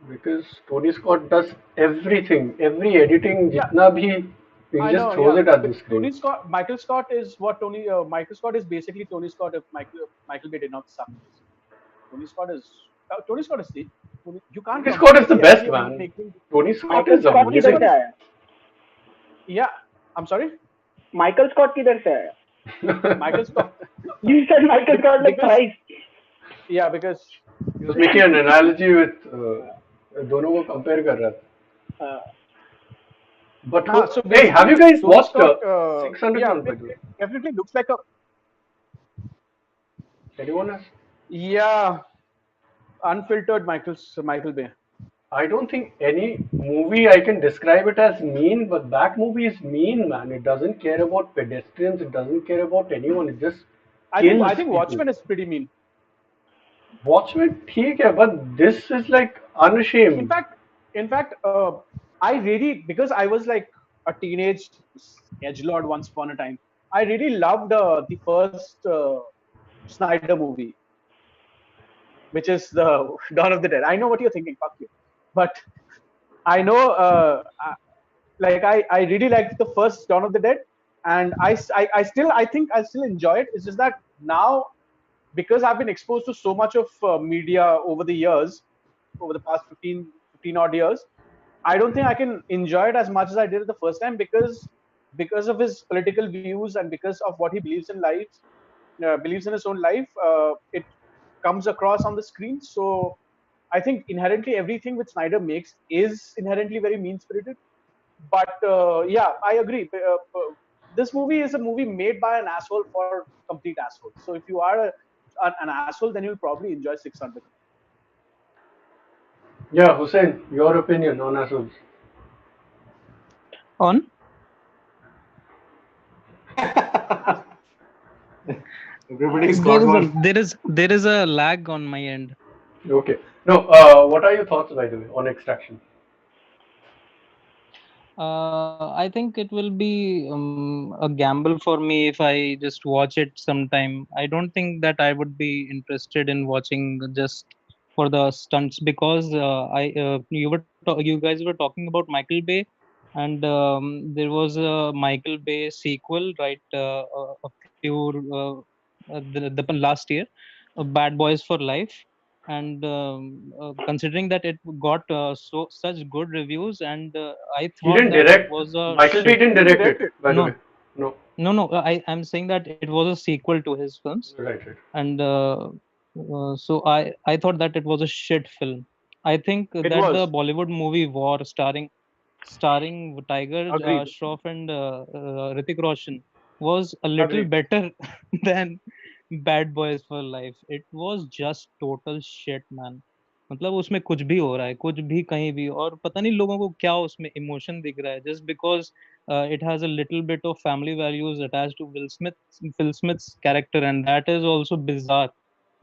Speaker 4: because Tony Scott does everything, every editing,
Speaker 1: Yeah,
Speaker 4: jitna bhi, he
Speaker 1: I
Speaker 4: just
Speaker 1: know.
Speaker 4: throws
Speaker 1: Yeah,
Speaker 4: it at the
Speaker 1: but
Speaker 4: screen.
Speaker 1: Michael Scott is what Michael Scott is basically Tony Scott if Michael Bay did not suck. Basically, Tony Scott is you can't
Speaker 4: Tony Scott is the
Speaker 1: completely agree
Speaker 4: best
Speaker 1: on him
Speaker 4: man.
Speaker 1: making.
Speaker 4: Tony Scott
Speaker 2: Michael
Speaker 4: is
Speaker 2: Scott
Speaker 1: Tony
Speaker 2: किधर
Speaker 1: Scott
Speaker 2: से
Speaker 4: amazing.
Speaker 1: is,
Speaker 2: आया?
Speaker 1: yeah. I'm sorry,
Speaker 2: Michael Scott किधर से आया?
Speaker 1: Michael Scott
Speaker 2: You said Michael Scott like
Speaker 1: because
Speaker 2: thrice.
Speaker 1: yeah because
Speaker 4: He was making an analogy with दोनों को compare कर रहा था.
Speaker 2: uh,
Speaker 4: But
Speaker 1: so
Speaker 4: hey, have you
Speaker 1: basically
Speaker 4: guys
Speaker 1: Tony
Speaker 4: watched
Speaker 1: Scott
Speaker 4: 600
Speaker 1: yeah
Speaker 4: Club by the way?
Speaker 1: it definitely looks like a
Speaker 4: Anyone has?
Speaker 1: yeah unfiltered Michael Bay.
Speaker 4: I don't think any movie I can describe it as mean, but that movie is mean, man. It doesn't care about pedestrians. It doesn't care about anyone. It just
Speaker 1: I
Speaker 4: kills
Speaker 1: think
Speaker 4: people.
Speaker 1: Watchmen is pretty mean.
Speaker 4: Watchmen, ठीक है, but this is like
Speaker 1: In
Speaker 4: unashamed.
Speaker 1: fact, in fact, I really because I was like a teenage edgelord once upon a time. I really loved the first Snyder movie, which is the Dawn of the Dead. I know what you're thinking, fuck you, but I know, like I really liked the first Dawn of the Dead, and I think I still enjoy it. It's just that now because I've been exposed to so much of media over the years, over the past 15 odd years, I don't think I can enjoy it as much as I did the first time because of his political views and because of what he believes in life, believes in his own life. It comes across on the screen. So I think inherently everything which Snyder makes is inherently very mean spirited. But yeah, I agree. This movie is a movie made by an asshole for complete assholes. So if you are an asshole, then you'll probably enjoy 600.
Speaker 4: Yeah, Hussein, your opinion on Assholes?
Speaker 5: On
Speaker 3: everybody's got
Speaker 5: there is a
Speaker 3: one.
Speaker 5: lag on my end.
Speaker 4: Okay. No, what are your thoughts, by the way, on Extraction?
Speaker 5: I think it will be a gamble for me if I just watch it sometime. I don't think that I would be interested in watching just for the stunts, because you guys were talking about Michael Bay, and there was a Michael Bay sequel, right? A few the last year, Bad Boys for Life, and considering that it got such good reviews, and I
Speaker 4: He
Speaker 5: thought
Speaker 4: didn't
Speaker 5: that it
Speaker 4: direct.
Speaker 5: was a
Speaker 4: Michael Bay
Speaker 5: shit.
Speaker 4: didn't
Speaker 1: He
Speaker 4: direct it,
Speaker 1: directed.
Speaker 4: by the way.
Speaker 5: No,
Speaker 4: No.
Speaker 5: no, no. I'm saying that it was a sequel to his films,
Speaker 4: Right, right.
Speaker 5: and so I thought that it was a shit film. I think
Speaker 1: It
Speaker 5: that the
Speaker 1: was.
Speaker 5: Bollywood movie War, starring Tiger
Speaker 1: Agreed.
Speaker 5: Shroff and Hrithik Roshan, was a little
Speaker 1: Agreed.
Speaker 5: better than Bad Boys for Life. It was just total shit, man. मतलब उसमें कुछ भी हो रहा है, कुछ भी कहीं भी, और पता नहीं लोगों को क्या उसमें इमोशन दिख रहा है, just because it has a little bit of family values attached to Will Smith's character, and that is also bizarre.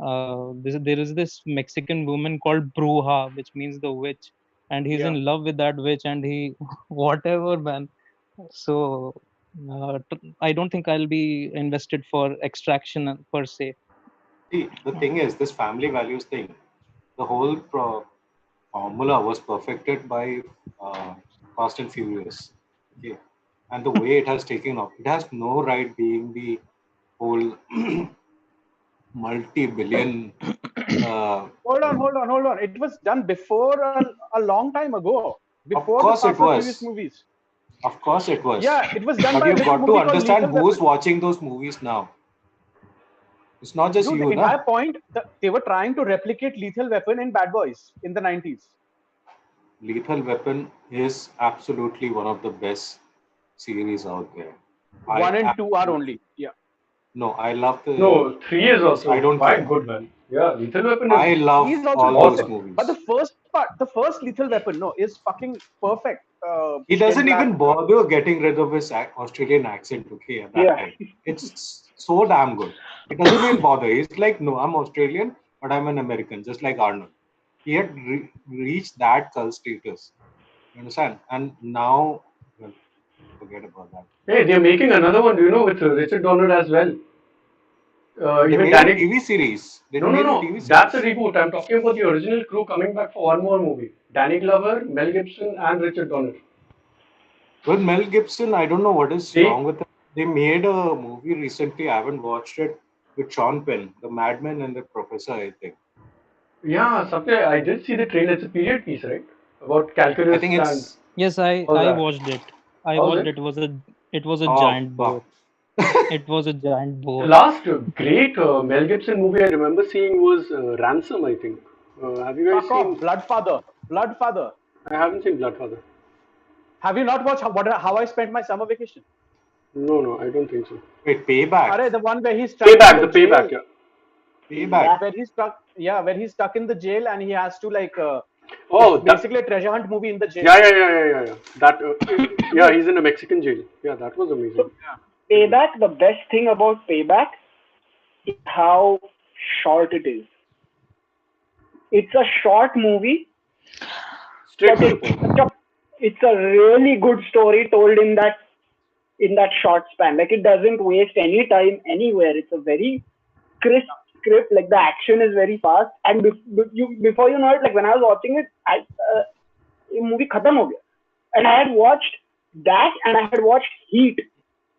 Speaker 5: There is this Mexican woman called Bruja, which means the witch, and he's
Speaker 1: Yeah.
Speaker 5: in love with that witch, and he whatever, man. So I don't think I'll be invested for Extraction per se.
Speaker 3: See, the thing is, this family values thing, the whole formula was perfected by uh, Fast and Furious. Okay. And the way it has taken off, it has no right being the whole multi-billion.
Speaker 1: Hold on. It was done before a long time ago,
Speaker 3: Of
Speaker 1: before the
Speaker 3: course, it
Speaker 1: Fast and Furious
Speaker 3: was.
Speaker 1: movies.
Speaker 3: Of course, it was.
Speaker 1: Yeah, it was done
Speaker 3: But
Speaker 1: by a
Speaker 3: you've
Speaker 1: little
Speaker 3: got to
Speaker 1: movie called
Speaker 3: understand
Speaker 1: Lethal
Speaker 3: who's
Speaker 1: Weapon.
Speaker 3: watching those movies now. It's not just
Speaker 1: Dude, the
Speaker 3: you, na.
Speaker 1: entire point, they were trying to replicate Lethal Weapon in Bad Boys in the 90s.
Speaker 3: Lethal Weapon is absolutely one of the best series out there. I
Speaker 1: 1 and 2 are
Speaker 3: absolutely
Speaker 1: only. Yeah.
Speaker 3: no. I love the
Speaker 4: No, 3 is
Speaker 3: series. I
Speaker 4: also
Speaker 3: don't
Speaker 4: quite
Speaker 3: care.
Speaker 4: good, man. Yeah, Lethal Weapon is
Speaker 3: I
Speaker 1: Three
Speaker 3: love
Speaker 1: is also
Speaker 3: all those
Speaker 1: decent.
Speaker 4: awesome.
Speaker 1: But the
Speaker 3: movies.
Speaker 1: first part, the first Lethal Weapon, no, is fucking perfect.
Speaker 3: He
Speaker 1: Shane
Speaker 3: doesn't
Speaker 1: Black.
Speaker 3: even bother getting rid of his Australian accent. Okay, at that
Speaker 2: Yeah.
Speaker 3: time, it's so damn good. He doesn't even bother. He's like, no, I'm Australian, but I'm an American, just like Arnold. He had reached that cult status. You understand? And now, well, forget about that.
Speaker 4: Hey, they're making another one, do you know, with Richard Donner as well.
Speaker 3: They
Speaker 4: Even
Speaker 3: made a
Speaker 4: Danny.
Speaker 3: TV series. They
Speaker 4: No, no,
Speaker 3: made a
Speaker 4: no.
Speaker 3: TV
Speaker 4: That's a
Speaker 3: series.
Speaker 4: reboot. I'm talking about the original crew coming back for one more movie. Danny Glover, Mel Gibson, and Richard Donner.
Speaker 3: With Mel Gibson, I don't know what is
Speaker 4: They,
Speaker 3: wrong with it. They made a movie recently. I haven't watched it with Sean Penn, the Madman and the Professor. I think.
Speaker 4: yeah, something. I did see the trailer. It's a period piece, right? About
Speaker 3: I
Speaker 4: calculus
Speaker 3: think
Speaker 4: and
Speaker 3: it's
Speaker 5: Yes,
Speaker 4: all
Speaker 5: I
Speaker 4: that.
Speaker 5: watched it. I
Speaker 4: How's
Speaker 5: watched
Speaker 4: it?
Speaker 5: it. It was a
Speaker 3: oh
Speaker 5: giant bore.
Speaker 3: fuck.
Speaker 5: It was a giant
Speaker 4: The
Speaker 5: bore.
Speaker 4: last great Mel Gibson movie I remember seeing was Ransom, I think. Have you guys
Speaker 1: Fuck off.
Speaker 4: seen?
Speaker 1: Bloodfather. Bloodfather.
Speaker 4: I haven't seen Bloodfather.
Speaker 1: Have you not watched How I Spent My Summer Vacation?
Speaker 4: No, no, I don't think so.
Speaker 3: Wait, Payback.
Speaker 1: Are the one where he's stuck in
Speaker 4: Payback,
Speaker 1: the
Speaker 4: the payback,
Speaker 1: jail,
Speaker 4: yeah.
Speaker 3: Payback.
Speaker 2: Payback.
Speaker 1: where he's stuck. Yeah, where he's stuck in the jail and he has to like. It's
Speaker 4: Oh, that.
Speaker 1: basically a treasure hunt movie in the jail.
Speaker 4: Yeah. That. Yeah, he's in a Mexican jail. Yeah, that was
Speaker 2: So
Speaker 4: amazing.
Speaker 1: Yeah.
Speaker 2: Payback, the best thing about Payback is how short it is. It's a short movie,
Speaker 4: Straight
Speaker 2: but
Speaker 4: to the
Speaker 2: it's
Speaker 4: point.
Speaker 2: such a it's a really good story told in that short span. Like it doesn't waste any time anywhere. It's a very crisp script. Like the action is very fast, and before you know it, like when I was watching it, ये movie खत्म हो गया. And I had watched that, and I had watched Heat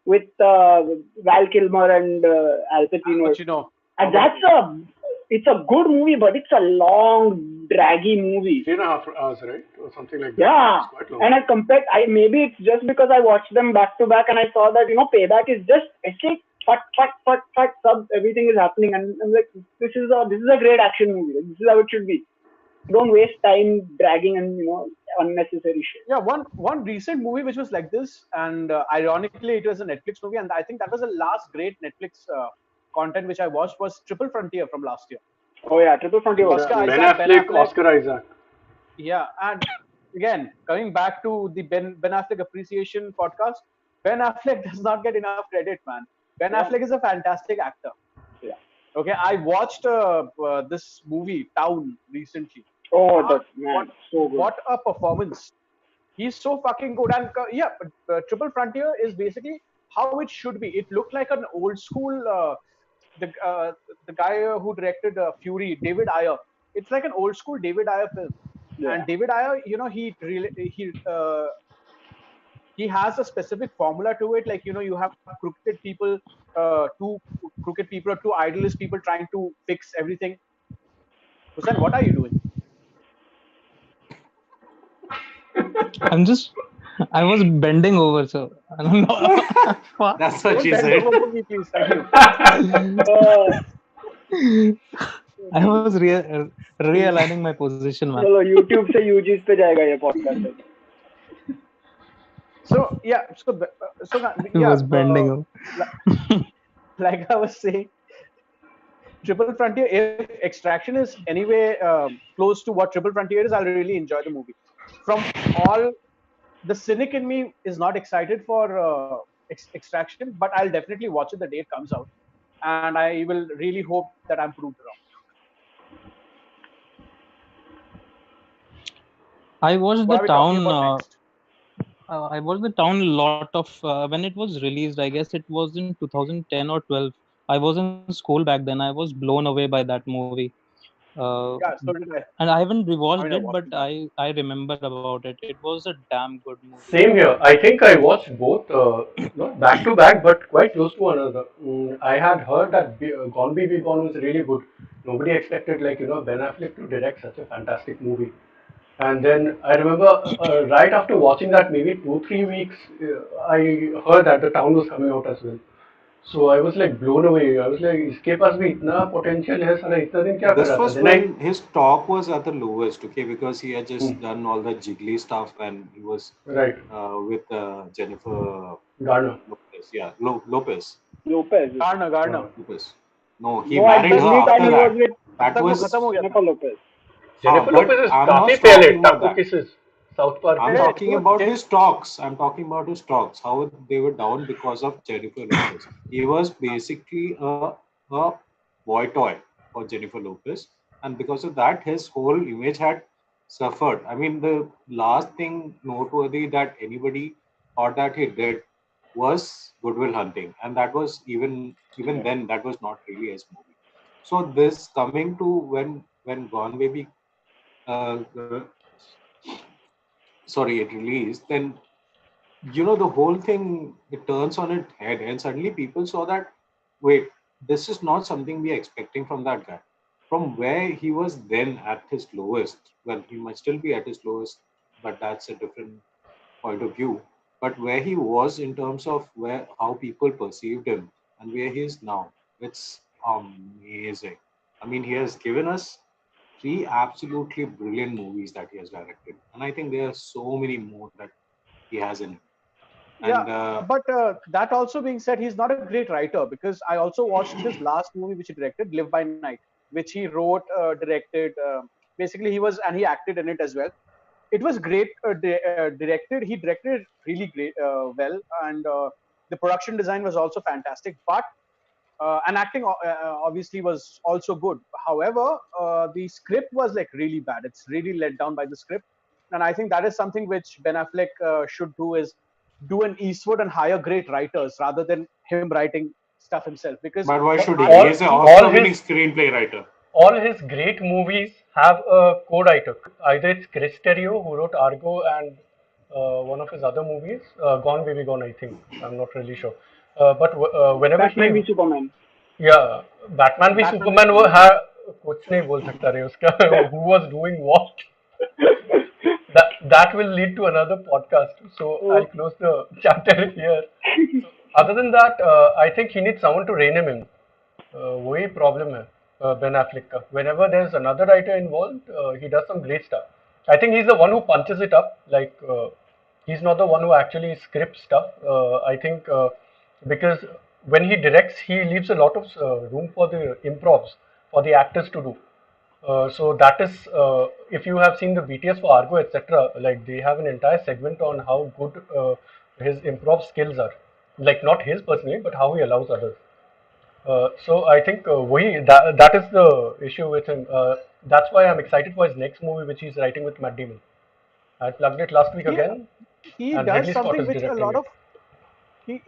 Speaker 2: with Val Kilmer and Al Pacino.
Speaker 1: But you know,
Speaker 2: And it's a good movie, but it's a long, draggy movie.
Speaker 4: 3.5 hours, right? Or something like that.
Speaker 2: Yeah.
Speaker 4: It's quite long.
Speaker 2: And maybe it's just because I watched them back to back and I saw that, Payback is just, it's like, fat, everything is happening. And I'm like, this is a great action movie. Like, this is how it should be. Don't waste time dragging and, unnecessary shit.
Speaker 1: yeah, one recent movie which was like this, and ironically, it was a Netflix movie, and I think that was the last great Netflix content which I watched was Triple Frontier from last year.
Speaker 2: Oh, yeah, Triple Frontier was
Speaker 1: Oscar
Speaker 4: Yeah,
Speaker 2: great.
Speaker 1: Isaac, Ben Affleck.
Speaker 4: Oscar Isaac.
Speaker 1: Yeah, and again, coming back to the Ben Affleck appreciation podcast, Ben Affleck does not get enough credit, man. Ben
Speaker 2: Yeah.
Speaker 1: Affleck is a fantastic actor.
Speaker 2: Yeah.
Speaker 1: Okay, I watched this movie Town recently.
Speaker 2: Oh,
Speaker 1: Ah,
Speaker 2: that's, man, so good.
Speaker 1: what a performance! He's so fucking good, and yeah, Triple Frontier is basically how it should be. It looked like an old school. The uh, the guy who directed Fury, David Ayer. it's like an old school David Ayer film.
Speaker 2: Yeah.
Speaker 1: And David Ayer, you know, he has a specific formula to it. Like, you know, you have crooked people, two crooked people or two idolist people trying to fix everything. Hussein, what are you doing?
Speaker 5: I'm just, I was bending over, so I don't know. Fuck.
Speaker 3: That's what
Speaker 1: Don't
Speaker 3: she
Speaker 1: bend
Speaker 3: said.
Speaker 1: over for me, please. Thank you.
Speaker 2: Uh,
Speaker 5: I was realigning my position, man.
Speaker 2: चलो YouTube से UGs पे जाएगा ये podcast है.
Speaker 1: So yeah,
Speaker 5: I
Speaker 1: yeah,
Speaker 5: was bending over.
Speaker 1: like I was saying, Triple Frontier. If Extraction is anyway close to what Triple Frontier is, I'll really enjoy the movie. From all, the cynic in me is not excited for Extraction, but I'll definitely watch it the day it comes out, and I will really hope that I'm proved wrong.
Speaker 5: I watched
Speaker 1: What
Speaker 5: the
Speaker 1: are we talking
Speaker 5: town.
Speaker 1: about next?
Speaker 5: I watched the town a lot of when it was released. I guess it was in 2010 or 12. I was in school back then. I was blown away by that movie. Uh,
Speaker 1: Yeah, so did I.
Speaker 5: and I haven't
Speaker 1: I
Speaker 5: rewatched
Speaker 1: mean, I
Speaker 5: it,
Speaker 1: watched
Speaker 5: but
Speaker 1: it back.
Speaker 5: I remember about it. It was a damn good movie.
Speaker 4: Same here. I think I watched both, not back to back, but quite close to one another. I had heard that Gone Baby Gone was really good. Nobody expected, like, Ben Affleck to direct such a fantastic movie. And then I remember right after watching that, maybe 2 3 weeks, I heard that the town was coming out as well. So I was like blown away. I was like, इसके पास भी इतना potential है साला इतना दिन क्या कर
Speaker 3: This
Speaker 4: रहा था?
Speaker 3: was
Speaker 4: Then I
Speaker 3: when his stock was at the lowest, okay, because he had
Speaker 4: hmm,
Speaker 3: just done all the jiggly stuff and he was
Speaker 4: right,
Speaker 3: with Jennifer
Speaker 4: Garner.
Speaker 3: Lopez. Yeah, Lopez.
Speaker 2: Lopez.
Speaker 1: Garner.
Speaker 3: Lopez. No, he
Speaker 2: No, at
Speaker 3: married
Speaker 2: the
Speaker 3: her
Speaker 2: only time
Speaker 3: after
Speaker 2: he was
Speaker 3: that.
Speaker 2: with
Speaker 3: That
Speaker 1: तब तक वो
Speaker 3: was,
Speaker 1: खत्म हो गया था.
Speaker 2: Jennifer Lopez.
Speaker 4: Jennifer
Speaker 3: but
Speaker 4: Lopez is
Speaker 3: I'm not
Speaker 4: काफी प्यारे
Speaker 3: talking about
Speaker 4: Taco
Speaker 3: that.
Speaker 4: Kisses, South Park
Speaker 3: I'm
Speaker 4: में.
Speaker 1: Hey,
Speaker 3: talking
Speaker 1: dude,
Speaker 3: about his stocks. I'm talking about his stocks. How they were down because of Jennifer Lopez. He was basically a boy toy for Jennifer Lopez, and because of that, his whole image had suffered. I mean, the last thing noteworthy that anybody thought that he did was Goodwill Hunting, and that was even
Speaker 2: Yeah.
Speaker 3: then that was not really his movie. So this coming to when Gone Baby sorry it released, then the whole thing it turns on its head, and suddenly people saw that wait, this is not something we are expecting from that guy. From where he was then at his lowest, well, he might still be at his lowest, but that's a different point of view. But where he was in terms of where how people perceived him and where he is now, it's amazing. I mean, he has given us three absolutely brilliant movies that he has directed, and I think there are so many more that he has in him.
Speaker 1: Yeah,
Speaker 3: And
Speaker 1: but that also being said, he's not a great writer, because I also watched his last movie which he directed, Live by Night, which he wrote, directed. Basically, he was and he acted in it as well. It was great directed. He directed really great, well, and the production design was also fantastic. But and acting obviously was also good. However, the script was like really bad. It's really let down by the script, and I think that is something which Ben Affleck should do, is do an Eastwood and hire great writers rather than him writing stuff himself. Because
Speaker 3: but why should he?
Speaker 1: I
Speaker 4: All
Speaker 3: He's an
Speaker 1: he
Speaker 4: all
Speaker 3: Oscar-winning
Speaker 4: his
Speaker 3: screenplay writer.
Speaker 4: all his great movies have a co-writer. Either it's Chris Terrio who wrote Argo and one of his other movies, Gone Baby Gone. I think I'm not really sure. But whenever
Speaker 2: Batman
Speaker 4: he
Speaker 2: v Superman.
Speaker 4: yeah, Batman v
Speaker 1: Batman v
Speaker 4: Superman वो
Speaker 1: Superman.
Speaker 4: है कुछ नहीं बोल सकता रे उसका who was doing what. That will lead to another podcast. So I'll
Speaker 2: So,
Speaker 4: close the chapter here. So other than that, I think he needs someone to rein him in. वही problem है Ben Affleck का. Whenever there's another writer involved, he does some great stuff. I think he's the one who punches it up. Like he's not the one who actually scripts stuff. I think because when he directs, he leaves a lot of room for the improvs for the actors to do. So that is, if you have seen the BTS for Argo, etc., like they have an entire segment on how good his improv skills are. Like not his personally, but how he allows others. So I think that is the issue with him. That's why I'm excited for his next movie, which he's writing with Matt Damon. I plugged it last week
Speaker 1: he
Speaker 4: again,
Speaker 1: he
Speaker 4: and
Speaker 1: does
Speaker 4: Ridley Scott
Speaker 1: something
Speaker 4: is
Speaker 1: which a
Speaker 4: directing
Speaker 1: lot
Speaker 4: it.
Speaker 1: of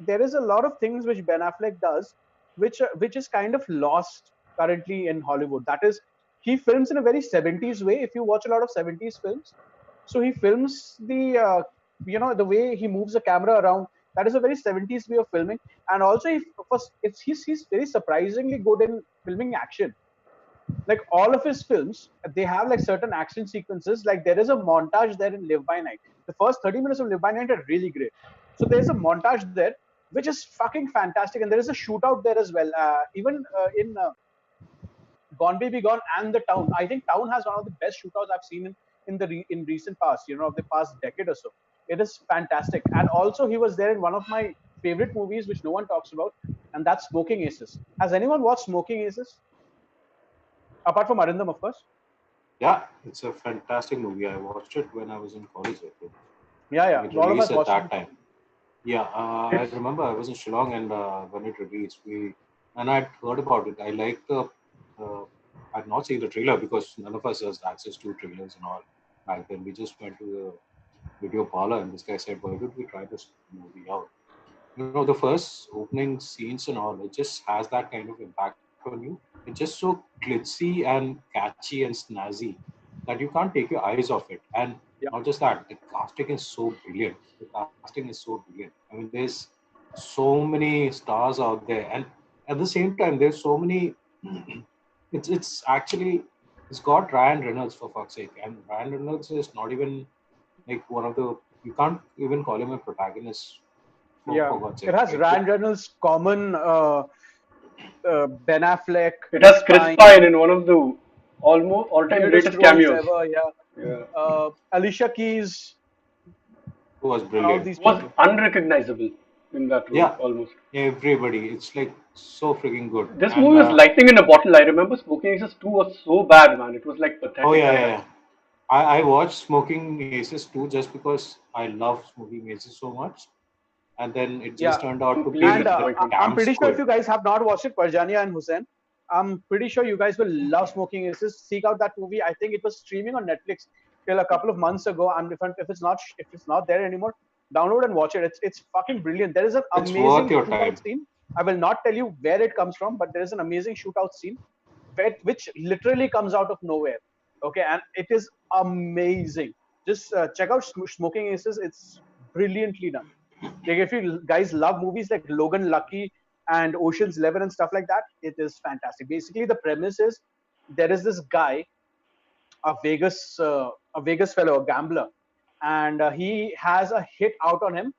Speaker 1: there is a lot of things which Ben Affleck does, which is kind of lost currently in Hollywood. That is, he films in a very 70s way. If you watch a lot of 70s films, so he films the the way he moves the camera around. That is a very 70s way of filming. And also, if first, he's very surprisingly good in filming action. Like all of his films, they have like certain action sequences. Like there is a montage there in Live by Night. The first 30 minutes of Live by Night are really great. So there's a montage there which is fucking fantastic, and there is a shootout there as well. Even in Gone Baby Gone and The Town. I think Town has one of the best shootouts I've seen in recent past, of the past decade or so. It is fantastic. And also he was there in one of my favorite movies which no one talks about, and that's Smoking Aces. Has anyone watched Smoking Aces? Apart from Arindam, of course.
Speaker 3: Yeah, it's a fantastic movie. I watched it when I was in college, I think.
Speaker 1: Yeah, yeah.
Speaker 3: It
Speaker 1: All of
Speaker 3: released
Speaker 1: us
Speaker 3: at
Speaker 1: watched
Speaker 3: that
Speaker 1: it.
Speaker 3: time. Yeah, I
Speaker 4: It's
Speaker 3: remember I was in Shillong, and when it released, and I'd heard about it. I liked uh, I'd not seen the trailer because none of us has access to trailers and all back then. We just went to the video parlor, and this guy said, "Why don't we try this movie out?" The first opening scenes and all, it just has that kind of impact on you. It's just so glitzy and catchy and snazzy that you can't take your eyes off it. And
Speaker 1: Yeah.
Speaker 3: not just that, the casting is so brilliant. The casting is so brilliant. I mean, there's so many stars out there, and at the same time, there's so many. It's actually it's got Ryan Reynolds, for fuck's sake, and Ryan Reynolds is not even like one of the, you can't even call him a protagonist,
Speaker 1: Yeah.
Speaker 3: for God's
Speaker 1: It
Speaker 3: sake,
Speaker 1: has
Speaker 3: right?
Speaker 1: Ryan Reynolds, Common, Ben Affleck,
Speaker 4: it has
Speaker 1: Chris
Speaker 4: Chris
Speaker 1: Pine,
Speaker 4: Pine in one of the almost all-time
Speaker 1: weirdest
Speaker 4: greatest
Speaker 1: roles
Speaker 4: cameos.
Speaker 1: ever. Yeah.
Speaker 4: Yeah,
Speaker 1: Alicia Keys,
Speaker 3: Who was
Speaker 1: and all
Speaker 3: brilliant.
Speaker 1: these
Speaker 4: was
Speaker 1: people.
Speaker 4: unrecognizable in that role
Speaker 3: Yeah,
Speaker 4: almost.
Speaker 3: everybody. It's like so freaking good.
Speaker 4: This
Speaker 3: And
Speaker 4: movie was lightning in a bottle. I remember Smoking Aces 2 was so bad, man. It was like
Speaker 3: oh
Speaker 4: pathetic.
Speaker 3: yeah, yeah, yeah. I watched Smoking Aces too just because I love Smoking Aces so much, and then it just
Speaker 1: Yeah.
Speaker 3: turned out
Speaker 4: Two
Speaker 3: to
Speaker 4: complete
Speaker 1: And
Speaker 3: be
Speaker 4: disappointment.
Speaker 1: I'm
Speaker 3: damn
Speaker 1: pretty sure if
Speaker 3: squid.
Speaker 1: you guys have not watched it, Parjania and Hussein, I'm pretty sure you guys will love Smoking Aces. Seek out that movie. I think it was streaming on Netflix till a couple of months ago. And if it's not there anymore, download and watch it. It's fucking brilliant. There is an
Speaker 3: It's worth
Speaker 1: amazing
Speaker 3: your
Speaker 1: shootout
Speaker 3: time.
Speaker 1: scene. I will not tell you where it comes from, but there is an amazing shootout scene which literally comes out of nowhere. Okay, and it is amazing. Just check out Smoking Aces. It's brilliantly done. Like if you guys love movies like Logan Lucky and Ocean's 11 and stuff like that, it is fantastic. Basically, the premise is there is this guy, a Vegas fellow, a gambler, and he has a hit out on him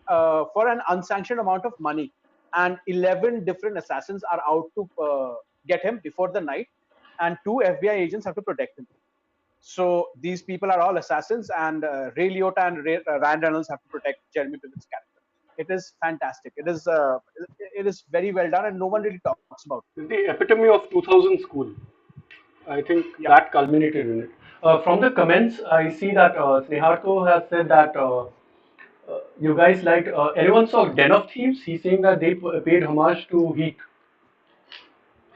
Speaker 1: for an unsanctioned amount of money, and 11 different assassins are out to get him before the night, and two FBI agents have to protect him. So these people are all assassins, and Ray Liotta and Ryan Reynolds have to protect Jeremy Piven's character. It is fantastic. It is very well done, and no one really talks about it.
Speaker 4: It's the epitome of 2000 school. I think
Speaker 1: Yeah,
Speaker 4: that culminated in it. From the comments, I see that Sneharko has said that you guys liked. Anyone saw Den of Thieves? He's saying that they paid homage to Heat.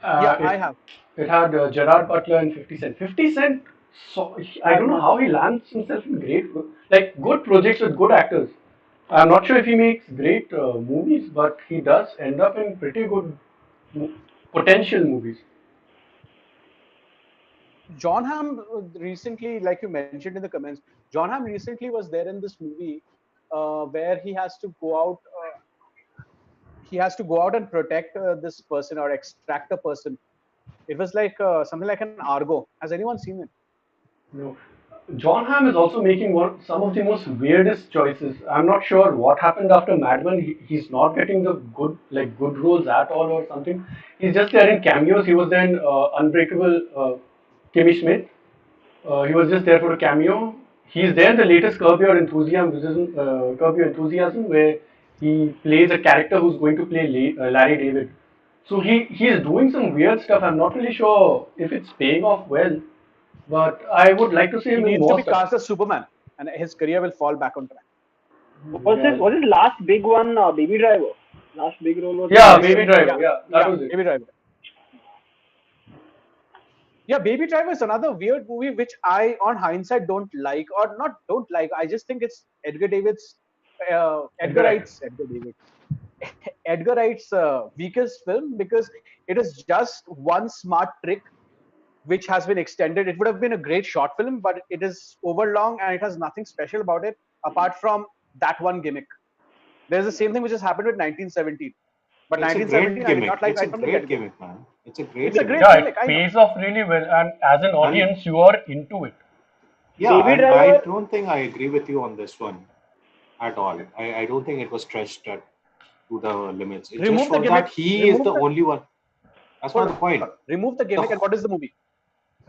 Speaker 1: yeah, I
Speaker 4: It
Speaker 1: have.
Speaker 4: it had Gerard Butler and 50 Cent. 50 Cent, so
Speaker 1: I
Speaker 4: I
Speaker 1: have
Speaker 4: don't know
Speaker 1: not
Speaker 4: how
Speaker 1: seen
Speaker 4: he
Speaker 1: it.
Speaker 4: lands himself in like good projects with good actors. I'm not sure if he makes great movies, but he does end up in pretty good mo- potential movies.
Speaker 1: John Hamm recently, like you mentioned in the comments, John Hamm recently was there in this movie where he has to go out. He has to go out and protect this person or extract a person. It was like something like an Argo. Has anyone seen it?
Speaker 4: You know, John Hamm is also making some of the most weirdest choices. I'm not sure what happened after Madman. He's not getting the good roles at all or something. He's just there in cameos. He was there in Unbreakable Kimmy Schmidt. He was just there for a cameo. He's there in the latest Curb Your Enthusiasm, where he plays a character who's going to play Larry David. So he is doing some weird stuff. I'm not really sure if it's paying off well, but I would like to see
Speaker 1: He
Speaker 4: him in
Speaker 1: needs to
Speaker 4: more
Speaker 1: be
Speaker 4: stuff.
Speaker 1: cast as Superman, and his career will fall back on track.
Speaker 2: Was
Speaker 4: Yeah,
Speaker 2: his last big one Baby Driver? Last big role was Baby
Speaker 4: yeah,
Speaker 1: Yes,
Speaker 4: Baby
Speaker 2: Driver.
Speaker 1: yeah,
Speaker 4: Driver. Yeah, that
Speaker 1: yeah,
Speaker 4: was it.
Speaker 1: Baby Driver. Yeah, Baby Driver is another weird movie which I, on hindsight, don't like or not don't like. I just think it's
Speaker 4: Edgar Wright.
Speaker 1: Edgar Wright's weakest film because it is just one smart trick which has been extended. It would have been a great short film, but it is overlong and it has nothing special about it apart from that one gimmick. There's the same thing which has happened with 1917. But
Speaker 3: It's a great
Speaker 1: 1917, I did
Speaker 3: gimmick.
Speaker 1: not like
Speaker 3: It's a
Speaker 1: right from the
Speaker 3: great
Speaker 1: get go.
Speaker 3: gimmick, man. It's a
Speaker 1: It's
Speaker 3: great
Speaker 1: a
Speaker 3: gimmick.
Speaker 1: great
Speaker 4: Yeah, it
Speaker 1: gimmick, I know.
Speaker 4: pays off really well, and as an
Speaker 3: And
Speaker 4: audience, you are into it.
Speaker 3: yeah,
Speaker 2: Baby
Speaker 3: and I
Speaker 2: Driver,
Speaker 3: don't think I agree with you on this one at all. I don't think it was stretched to the limits. It just
Speaker 1: Remove the
Speaker 3: shows
Speaker 1: gimmick.
Speaker 3: that he is
Speaker 1: Remove
Speaker 3: the
Speaker 1: the
Speaker 3: only one. That's
Speaker 1: hold
Speaker 3: not the
Speaker 1: on,
Speaker 3: point.
Speaker 1: hold on. Remove the
Speaker 3: The
Speaker 1: gimmick, and what is the movie?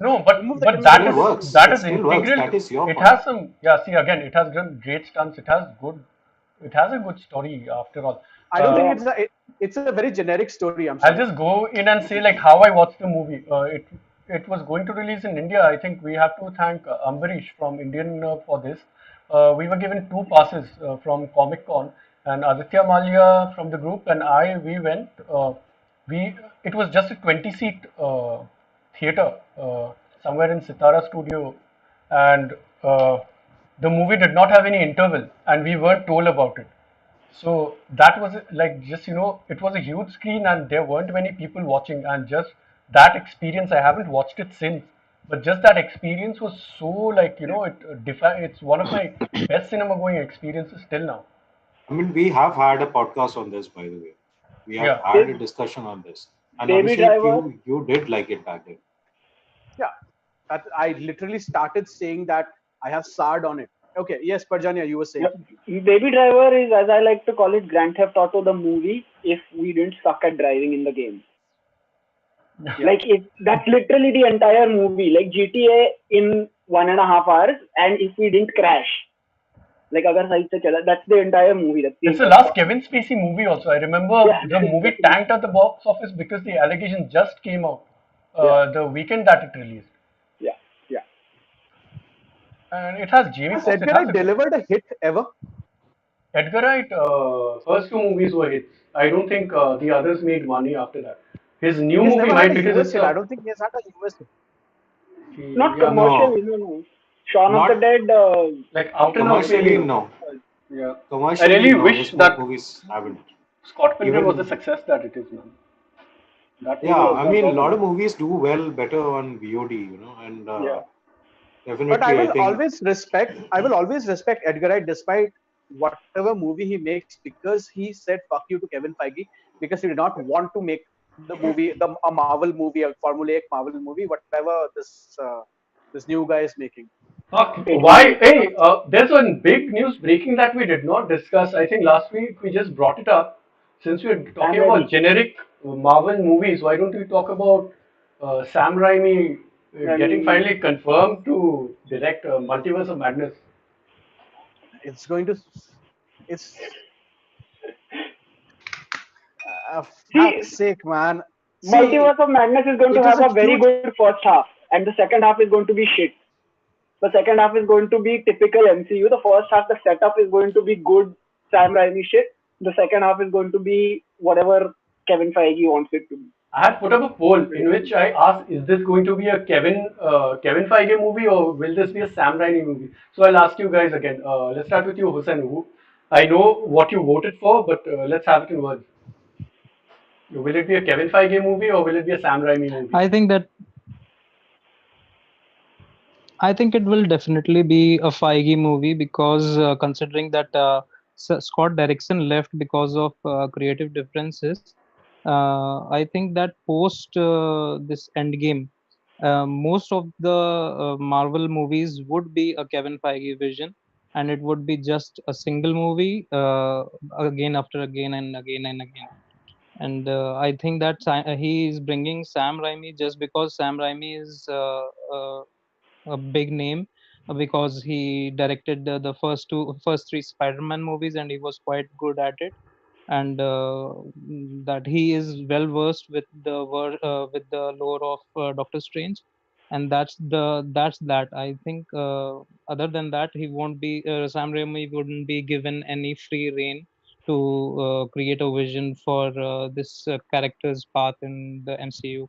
Speaker 4: No,
Speaker 1: Remove the
Speaker 4: but
Speaker 1: gimmick, and
Speaker 3: still
Speaker 1: what is the
Speaker 3: works.
Speaker 1: movie?
Speaker 4: that
Speaker 3: It
Speaker 4: is
Speaker 3: still works.
Speaker 4: integral.
Speaker 3: That is your
Speaker 4: It
Speaker 3: point.
Speaker 4: has some, yeah. See, again, it has great stunts. It has good. It has a good story after all.
Speaker 1: I don't think
Speaker 4: Uh,
Speaker 2: yeah.
Speaker 1: it's a very generic story. I'm
Speaker 4: I'll
Speaker 1: sorry.
Speaker 4: just go in and say like how I watched the movie. It was going to release in India. I think we have to thank Ambarish from Indian for this. We were given two passes from Comic Con, and Aditya Malia from the group and I we went. We It was just a 20-seat theater somewhere in Sitara Studio, and the movie did not have any interval, and we weren't told about it. So that was like just it was a huge screen and there weren't many people watching, and just that experience, I haven't watched it since, but just that experience was so like it's one of my best cinema going experiences till now.
Speaker 3: I mean, we have had a podcast on this, by the way. We have
Speaker 4: Yeah.
Speaker 3: had a discussion on this, and
Speaker 2: Baby
Speaker 3: Abhishek,
Speaker 2: Driver,
Speaker 3: you did like it back then.
Speaker 1: Yeah, that I literally started saying that I have SARD on it. Okay, yes, Parjanya, you were saying.
Speaker 2: yeah, Baby Driver is, as I like to call it, Grand Theft Auto the movie. If we didn't suck at driving in the game,
Speaker 1: Yeah,
Speaker 2: like that's literally the entire movie, like GTA in 1.5 hours, and if we didn't crash, like agar side se chala, that's the entire movie. That's the
Speaker 4: It's the
Speaker 2: entire
Speaker 4: last
Speaker 2: plot.
Speaker 4: Kevin Spacey movie also. I remember
Speaker 2: Yeah,
Speaker 4: the movie
Speaker 2: definitely.
Speaker 4: tanked at the box office because the allegation just came out
Speaker 2: Yeah,
Speaker 4: the weekend that it released,
Speaker 2: yeah, yeah.
Speaker 4: and it has Jamie
Speaker 1: has
Speaker 4: Foxx. It
Speaker 1: Edgar
Speaker 4: has
Speaker 1: Wright
Speaker 4: a good
Speaker 1: delivered a hit ever?
Speaker 4: Edgar Wright, first two movies were hits. I don't think the others made money after that. His new
Speaker 1: He has
Speaker 4: movie
Speaker 1: never had
Speaker 4: might
Speaker 1: a
Speaker 4: because
Speaker 1: US
Speaker 4: it's
Speaker 1: hit. I
Speaker 4: a
Speaker 1: don't think he has had a US hit.
Speaker 2: Not
Speaker 4: yeah,
Speaker 2: commercially,
Speaker 3: No,
Speaker 2: no, no. Shaun of the
Speaker 3: not
Speaker 2: Dead.
Speaker 4: like out and out maybe
Speaker 3: commercially,
Speaker 4: no.
Speaker 3: no.
Speaker 4: Yeah, I
Speaker 3: Commercially,
Speaker 4: really
Speaker 3: no.
Speaker 4: wish
Speaker 3: His
Speaker 4: that
Speaker 3: movies haven't.
Speaker 4: Scott Pilgrim was the
Speaker 3: Even
Speaker 4: success that it is now. That
Speaker 3: yeah,
Speaker 4: movie
Speaker 2: Oh,
Speaker 4: was
Speaker 3: I
Speaker 2: that
Speaker 3: mean, a
Speaker 2: was
Speaker 3: lot of
Speaker 2: amazing.
Speaker 3: movies do well better on VOD, and
Speaker 2: Yeah.
Speaker 1: But I
Speaker 3: definitely, I
Speaker 1: will
Speaker 3: think
Speaker 1: always respect. I will always respect Edgar Wright despite whatever movie he makes because he said "fuck you" to Kevin Feige because he did not want to make the movie, a Marvel movie, a formulaic Marvel movie, whatever this new guy is making.
Speaker 2: It
Speaker 4: Why?
Speaker 2: was
Speaker 4: Hey, there's one big news breaking that we did not discuss. I think last week we just brought it up. Since we're
Speaker 2: Sam
Speaker 4: talking about
Speaker 2: Raimi.
Speaker 4: generic Marvel movies, why don't we talk about Sam Raimi
Speaker 2: I
Speaker 4: getting
Speaker 2: mean,
Speaker 4: finally confirmed to direct Multiverse of Madness?
Speaker 1: It's going to. It's
Speaker 2: see,
Speaker 1: fuck's sake, man. See,
Speaker 2: Multiverse of Madness is going to
Speaker 1: it is
Speaker 2: have
Speaker 1: a
Speaker 2: a very
Speaker 1: huge.
Speaker 2: good first half, and the second half is going to be shit. The second half is going to be typical MCU. The first half, the setup is going to be good Sam Raimi shit. The second half is going to be whatever Kevin Feige wants it to be.
Speaker 4: I had put up a poll in which I asked, is this going to be a Kevin Feige movie or will this be a Sam Raimi movie? So I'll ask you guys again. Let's start with you, Hussein. I know what you voted for, but let's have it in words. Will it be a Kevin Feige movie or will it be a Sam Raimi movie?
Speaker 5: I think that I think it will definitely be a Feige movie because considering that Scott Derrickson left because of creative differences, I think that post this Endgame, most of the Marvel movies would be a Kevin Feige vision, and it would be just a single movie again after again and again and again. And I think that he is bringing Sam Raimi just because Sam Raimi is a big name because he directed the first three Spider-Man movies and he was quite good at it, and that he is well versed with with the lore of Doctor Strange, and that's that. I think other than that, he won't be Sam Raimi wouldn't be given any free reign to create a vision for this character's path in the MCU.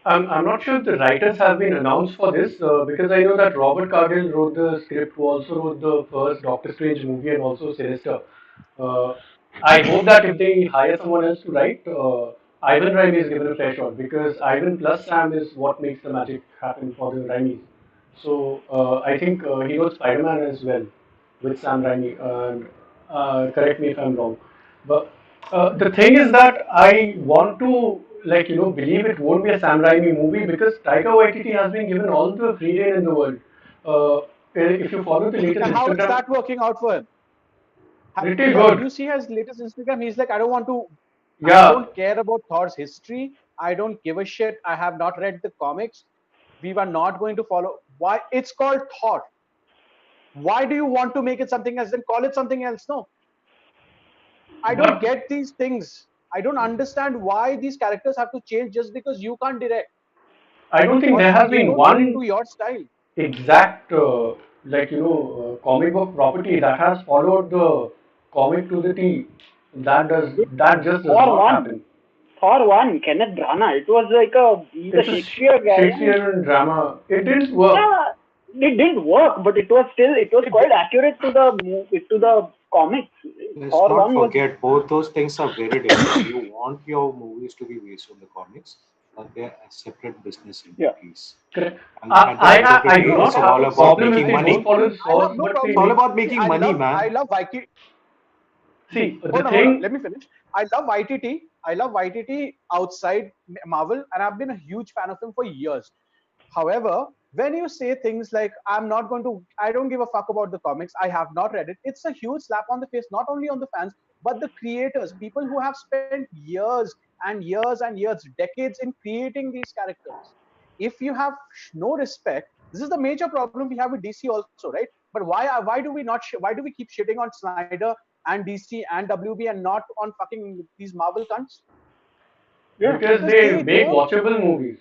Speaker 4: I'm not sure if the writers have been announced for this because I know that Robert Cargill wrote the script, who also wrote the first Doctor Strange movie and also Sinister. Uh, I hope that if they hire someone else to write, Ivan Raimi is given a fair shot because Ivan plus Sam is what makes the magic happen for the Raimis. So I think he got Spider-Man as well with Sam Raimi. And correct me if I'm wrong, but the thing is that I want to believe it won't be a Sam Raimi movie because Taika Waititi has been given all the free rein in the world. If you follow the latest
Speaker 1: And how is
Speaker 4: Instagram,
Speaker 1: that working out for him?
Speaker 4: pretty
Speaker 1: Did
Speaker 4: good.
Speaker 1: you see his latest Instagram? He's like, I don't want to, I
Speaker 4: Yeah,
Speaker 1: don't care about Thor's history. I don't give a shit. I have not read the comics. We were not going to follow. Why? It's called Thor. Why do you want to make it something else? Then call it something else. No, I don't
Speaker 4: but
Speaker 1: get these things. I don't understand why these characters have to change just because you can't direct
Speaker 4: I don't think
Speaker 1: or
Speaker 4: there has
Speaker 1: they
Speaker 4: been
Speaker 1: don't fit
Speaker 4: one
Speaker 1: into your style.
Speaker 4: exact comic book property that has followed the comic to the T. That just does
Speaker 2: Thor
Speaker 4: not
Speaker 2: one,
Speaker 4: happen.
Speaker 2: Thor one, Kenneth Branagh. It was like he's a
Speaker 4: It's a
Speaker 2: Shakespeare guy, and
Speaker 4: Shakespearean drama. It didn't work.
Speaker 2: yeah, it didn't work, but it was
Speaker 1: It
Speaker 2: quite
Speaker 1: did.
Speaker 2: accurate to the comics.
Speaker 3: Let's
Speaker 2: Thor
Speaker 3: not
Speaker 2: one was
Speaker 3: forget both those things are very different. You want your movies to be based on the comics, but they're a separate business
Speaker 2: yeah.
Speaker 3: entities.
Speaker 4: Correct.
Speaker 3: And at the end of the
Speaker 4: I
Speaker 3: day,
Speaker 4: do
Speaker 1: No,
Speaker 4: not
Speaker 3: it's
Speaker 1: no.
Speaker 4: have
Speaker 3: all
Speaker 4: a
Speaker 1: See,
Speaker 3: about
Speaker 4: problem if
Speaker 3: making
Speaker 4: they don't
Speaker 3: money.
Speaker 4: follow the
Speaker 1: I have
Speaker 4: source,
Speaker 1: no
Speaker 4: but
Speaker 3: It's
Speaker 4: they
Speaker 1: problem.
Speaker 3: all
Speaker 4: make.
Speaker 3: about
Speaker 1: See,
Speaker 3: making money,
Speaker 1: I
Speaker 3: man.
Speaker 1: love Waikiki.
Speaker 4: See,
Speaker 1: See,
Speaker 4: the
Speaker 1: hold on.
Speaker 4: thing.
Speaker 1: Let me finish. I love YTT. I love YTT outside Marvel, and I've been a huge fan of him for years. However, when you say things like, I'm not going to, I don't give a fuck about the comics, I have not read it, it's a huge slap on the face, not only on the fans, but the creators, people who have spent years and years and years, decades in creating these characters. If you have no respect, this is the major problem we have with DC also, right? But why do we not, why do we keep shitting on Snyder and DC and WB and not on fucking these Marvel cunts?
Speaker 2: Yeah.
Speaker 4: Because
Speaker 1: Because
Speaker 4: they
Speaker 1: they
Speaker 4: make
Speaker 1: don't,
Speaker 4: watchable movies.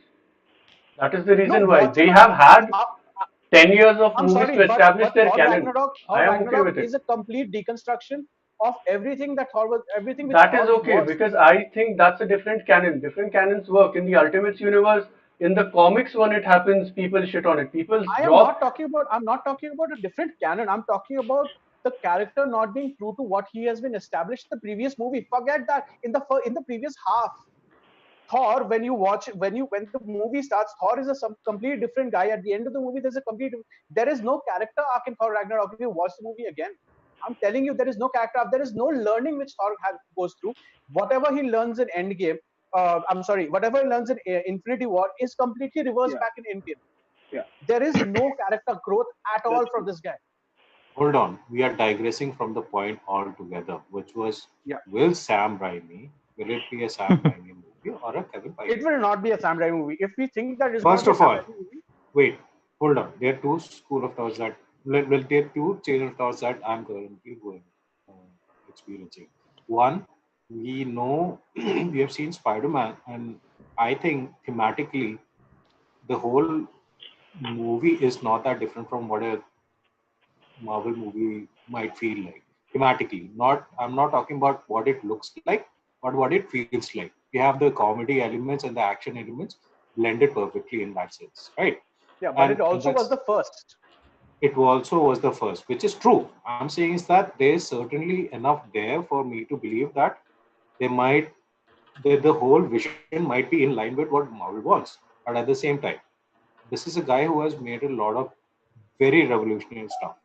Speaker 4: That is the
Speaker 1: no,
Speaker 4: reason why. They
Speaker 1: watchable
Speaker 4: have
Speaker 1: movies.
Speaker 4: had 10 years of
Speaker 1: I'm
Speaker 4: movies
Speaker 1: sorry,
Speaker 4: to establish
Speaker 1: but
Speaker 4: their canon.
Speaker 1: Thor
Speaker 4: I am okay
Speaker 1: Ragnarok
Speaker 4: with it.
Speaker 1: is a complete deconstruction of everything that Thor was, everything which
Speaker 4: That is
Speaker 1: Thor
Speaker 4: okay
Speaker 1: was.
Speaker 4: because I think that's a different canon. Different canons work. In the Ultimates universe, in the comics, when it happens, people shit on it. People's
Speaker 1: I am
Speaker 4: job.
Speaker 1: not talking about. I'm not talking about a different canon. I'm talking about the character not being true to what he has been established in the previous movie. Forget that in the previous half. Thor, when you watch, when the movie starts, Thor is a some completely different guy. At the end of the movie, there's a complete. There is no character arc in Thor Ragnarok. If you watch the movie again, I'm telling you, there is no character arc. There is no learning which Thor goes through. Whatever he learns in Endgame, I'm sorry, whatever he learns in Infinity War is completely reversed
Speaker 2: Yeah.
Speaker 1: back in Endgame.
Speaker 2: Yeah.
Speaker 1: There is no character growth at
Speaker 2: That's
Speaker 1: all from
Speaker 2: true.
Speaker 1: this guy.
Speaker 3: Hold on, we are digressing from the point altogether, which was,
Speaker 1: Yeah,
Speaker 3: will Sam Raimi, will it be a Sam Raimi movie or a Kevin
Speaker 1: it
Speaker 3: Feige
Speaker 1: will
Speaker 3: movie?
Speaker 1: not be a Sam Raimi movie. If we think that it's going to
Speaker 3: First
Speaker 1: be a
Speaker 3: of
Speaker 1: Sam
Speaker 3: all,
Speaker 1: Raimi movie,
Speaker 3: wait, hold on. There are two school of thoughts that, well, there are two chain of thoughts that I'm currently going experiencing. One, we know we have seen Spider-Man, and I think thematically the whole movie is not that different from what a Marvel movie might feel like thematically. Not, I'm not talking about what it looks like, but what it feels like. You have the comedy elements and the action elements blended perfectly in that sense, right?
Speaker 1: yeah, but it
Speaker 3: And
Speaker 1: also was
Speaker 3: that's,
Speaker 1: the first.
Speaker 3: it also was the first, which is true. I'm saying is that there is certainly enough there for me to believe that they might, the whole vision might be in line with what Marvel wants. But at the same time, this is a guy who has made a lot of very revolutionary stuff.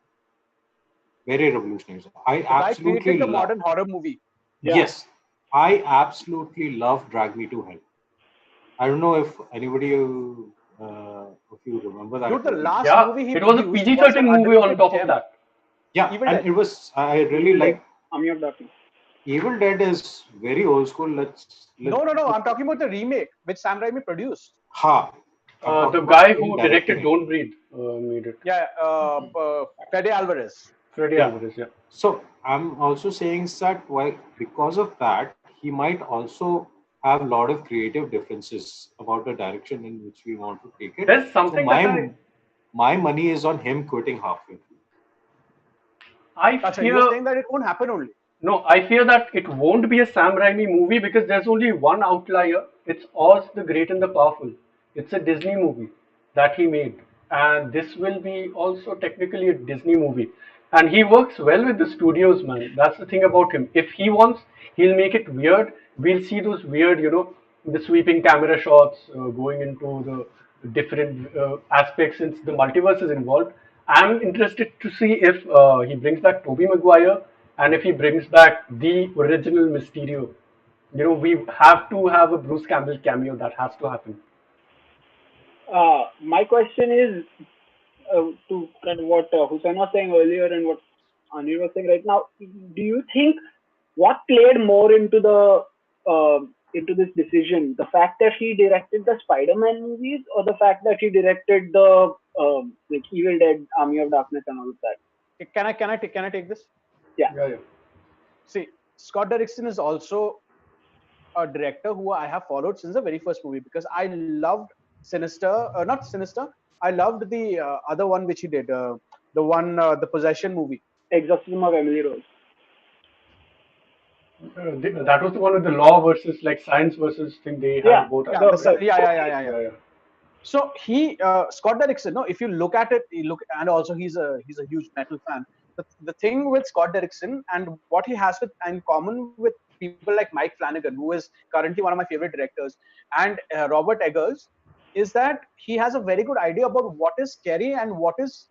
Speaker 3: Very revolutionary stuff. I
Speaker 1: The guy created
Speaker 3: absolutely
Speaker 1: the
Speaker 3: love.
Speaker 1: modern horror movie.
Speaker 2: Yeah.
Speaker 3: Yes, I absolutely love Drag Me to Hell. I don't know if anybody if you remember that
Speaker 1: Dude, the
Speaker 3: movie.
Speaker 1: last
Speaker 4: Yeah,
Speaker 1: movie he
Speaker 4: it was a
Speaker 1: produced was an
Speaker 4: PG-13 movie on
Speaker 1: underrated
Speaker 4: top of
Speaker 1: gem,
Speaker 4: that.
Speaker 3: Yeah,
Speaker 1: Evil
Speaker 3: and
Speaker 1: Dead.
Speaker 3: it was, I really
Speaker 2: Evil Dead.
Speaker 3: like
Speaker 2: Army of Darkness.
Speaker 3: Evil Dead is very old school. Let,
Speaker 1: No, no, no. I'm talking about the remake which Sam Raimi produced.
Speaker 3: ha. I'm
Speaker 4: The
Speaker 3: talking about
Speaker 4: guy
Speaker 3: him
Speaker 4: who
Speaker 3: directing
Speaker 4: directed
Speaker 3: it.
Speaker 4: Don't Breathe made it.
Speaker 1: Yeah, Fede Alvarez.
Speaker 4: Freddy
Speaker 3: Yeah.
Speaker 4: Alvarez, yeah.
Speaker 3: So I'm also saying that why, because of that he might also have a lot of creative differences about the direction in which we want to take it.
Speaker 4: There's
Speaker 3: So
Speaker 4: something that
Speaker 3: my money is on him quitting halfway through.
Speaker 4: I
Speaker 1: Acha,
Speaker 4: fear.
Speaker 1: you're saying that it won't happen only.
Speaker 4: No, I fear that it won't be a Sam Raimi movie because there's only one outlier. It's Oz the Great and the Powerful. It's a Disney movie that he made. And this will be also technically a Disney movie. And he works well with the studios, man. That's the thing about him. If he wants, he'll make it weird. We'll see those weird, the sweeping camera shots, going into the different aspects since the multiverse is involved. I'm interested to see if he brings back Tobey Maguire and if he brings back the original Mysterio. We have to have a Bruce Campbell cameo. That has to happen.
Speaker 2: My question is to kind of what Hussain was saying earlier and what Anil was saying right now. Do you think what played more into this decision, the fact that he directed the Spider-Man movies, or the fact that he directed the like Evil Dead, Army of Darkness, and all of that?
Speaker 1: Can I take this?
Speaker 2: Yeah,
Speaker 4: Yeah, yeah.
Speaker 1: See, Scott Derrickson is also a director who I have followed since the very first movie because I loved Sinister, not Sinister. I loved the other one which he did, the Possession movie.
Speaker 2: Exorcism of Emily Rose.
Speaker 4: That was the one with the law versus like science versus thing. They
Speaker 2: Yeah,
Speaker 4: had both, I
Speaker 1: Yeah,
Speaker 4: think.
Speaker 2: the
Speaker 1: yeah.
Speaker 4: Yeah, yeah.
Speaker 1: So Scott Derrickson. No, if you look at it, and also he's a huge metal fan. The thing with Scott Derrickson and what he has in common with people like Mike Flanagan, who is currently one of my favorite directors, and Robert Eggers, is that he has a very good idea about what is scary and what is,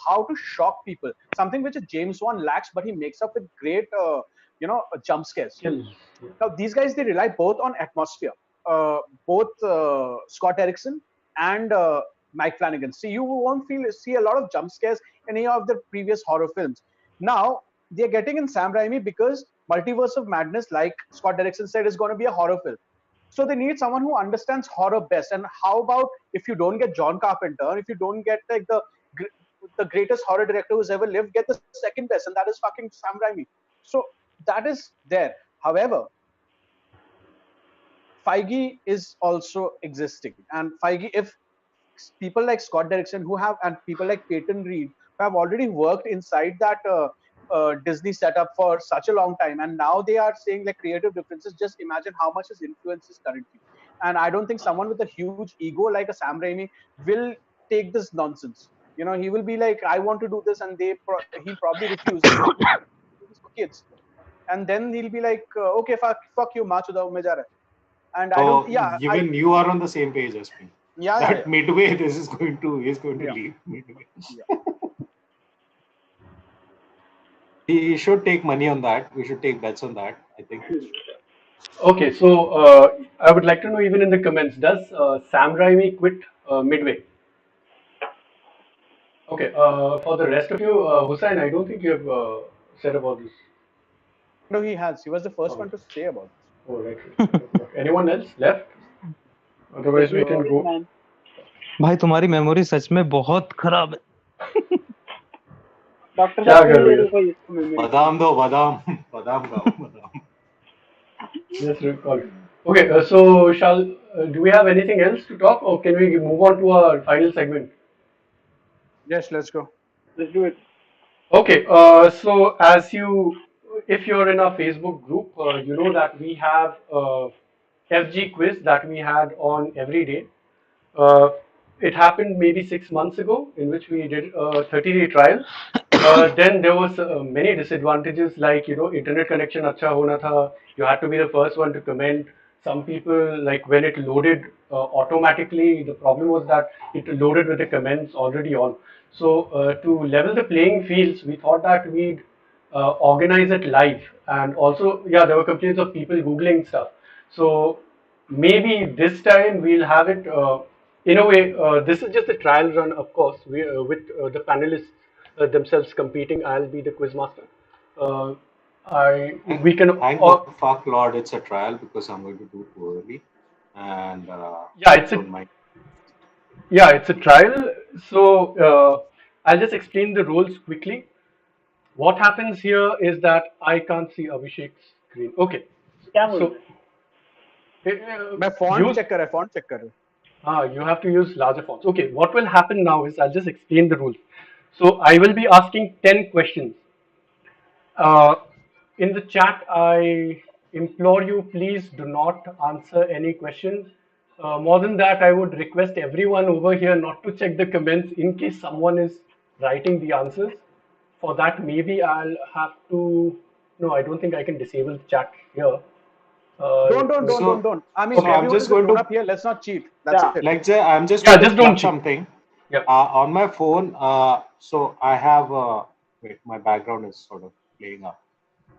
Speaker 1: how to shock people. Something which James Wan lacks, but he makes up with great, jump scares.
Speaker 4: Kills. Yeah.
Speaker 1: Now, these guys, they rely both on atmosphere. Both Scott Derrickson and Mike Flanagan. See, you won't see a lot of jump scares in any of the previous horror films. Now they're getting in Sam Raimi because Multiverse of Madness, like Scott Derrickson said, is going to be a horror film. So they need someone who understands horror best. And how about if you don't get John Carpenter, if you don't get like the greatest horror director who's ever lived, get the second best, and that is fucking Sam Raimi. So that is there. However, Feige is also existing, and Feige, if people like Scott Derrickson who have and people like Peyton Reed who have already worked inside that Disney setup for such a long time, and now they are saying like creative differences. Just imagine how much his influence is currently. And I don't think someone with a huge ego like a Sam Raimi will take this nonsense. He will be like, I want to do this, and he'll probably refuse and say, do this for kids. And then he'll be like, okay, fuck you, march mein ja raha hai. And I don't,
Speaker 3: So
Speaker 1: yeah,
Speaker 3: even you are on the same page as me.
Speaker 1: yeah.
Speaker 3: That midway, this is going to he's going to
Speaker 1: Yeah.
Speaker 3: leave midway.
Speaker 1: Yeah.
Speaker 3: He should take money on that. We should take bets on that, I think.
Speaker 4: Okay, so I would like to know even in the comments, does Sam Raimi quit midway? Okay, for the rest of you, Hussain, I don't think you have said about this.
Speaker 1: No, he has. He was the first
Speaker 4: Oh,
Speaker 1: one to say about this.
Speaker 4: oh right, right. Okay, okay. Anyone else left?
Speaker 2: let
Speaker 4: Otherwise, we
Speaker 2: me
Speaker 4: can
Speaker 1: So
Speaker 2: think,
Speaker 4: go.
Speaker 2: man.
Speaker 5: भाई तुम्हारी memory सच में बहुत खराब है.
Speaker 2: Doctor
Speaker 4: क्या
Speaker 2: साहब को
Speaker 4: कर
Speaker 2: नहीं
Speaker 4: रहे
Speaker 2: दे
Speaker 4: हो?
Speaker 2: दो कोई इसको memory
Speaker 3: Badam do badam. Badam gao. Badam.
Speaker 4: Just recall. Okay, so do we have anything else to talk, or can we move on to our final segment?
Speaker 1: yes, let's go.
Speaker 2: Let's do it
Speaker 4: Okay, so if you're in our Facebook group, you know that we have a FG quiz that we had on every day. Uh, it happened maybe 6 months ago, in which we did a 30-day trial. Then there was many disadvantages, like internet connection acha hona tha. You had to be the first one to comment. Some people, like when it loaded automatically, the problem was that it loaded with the comments already on. So to level the playing fields, we thought that we'd organize it live, and also yeah, there were complaints of people googling stuff. So maybe this time we'll have it in a way. This is just a trial run, of course, with the panelists themselves competing. I'll be the quiz master. Uh, I
Speaker 3: Thank,
Speaker 4: we can
Speaker 3: thank the fuck Lord it's a trial because I'm going to do it too early. And
Speaker 4: yeah, it's a
Speaker 3: don't mind.
Speaker 4: yeah, it's a trial. So I'll just explain the rules quickly. What happens here is that I can't see Abhishek's screen. Okay,
Speaker 2: क्या बोल
Speaker 4: so
Speaker 2: रहे
Speaker 1: मैं font
Speaker 4: use
Speaker 1: check कर रहा है, font check कर रहा है.
Speaker 4: you have to use larger fonts. Okay, what will happen now is I'll just explain the rules. So I will be asking 10 questions. Uh, in the chat, I implore you, please do not answer any questions. More than that, I would request everyone over here not to check the comments in case someone is writing the answers. For that, maybe I'll have to. No, I don't think I can disable the chat here.
Speaker 1: Don't. I mean,
Speaker 3: so I'm
Speaker 1: everyone
Speaker 3: just
Speaker 1: is a
Speaker 3: going
Speaker 1: grown
Speaker 3: to
Speaker 1: up here. Let's not cheat. That's
Speaker 2: Yeah.
Speaker 1: it.
Speaker 3: like say I'm just
Speaker 4: Yeah,
Speaker 3: going to
Speaker 4: just don't
Speaker 3: plug
Speaker 4: cheat.
Speaker 3: something
Speaker 4: Yeah.
Speaker 3: on my phone. So I have wait, my background is sort of playing up.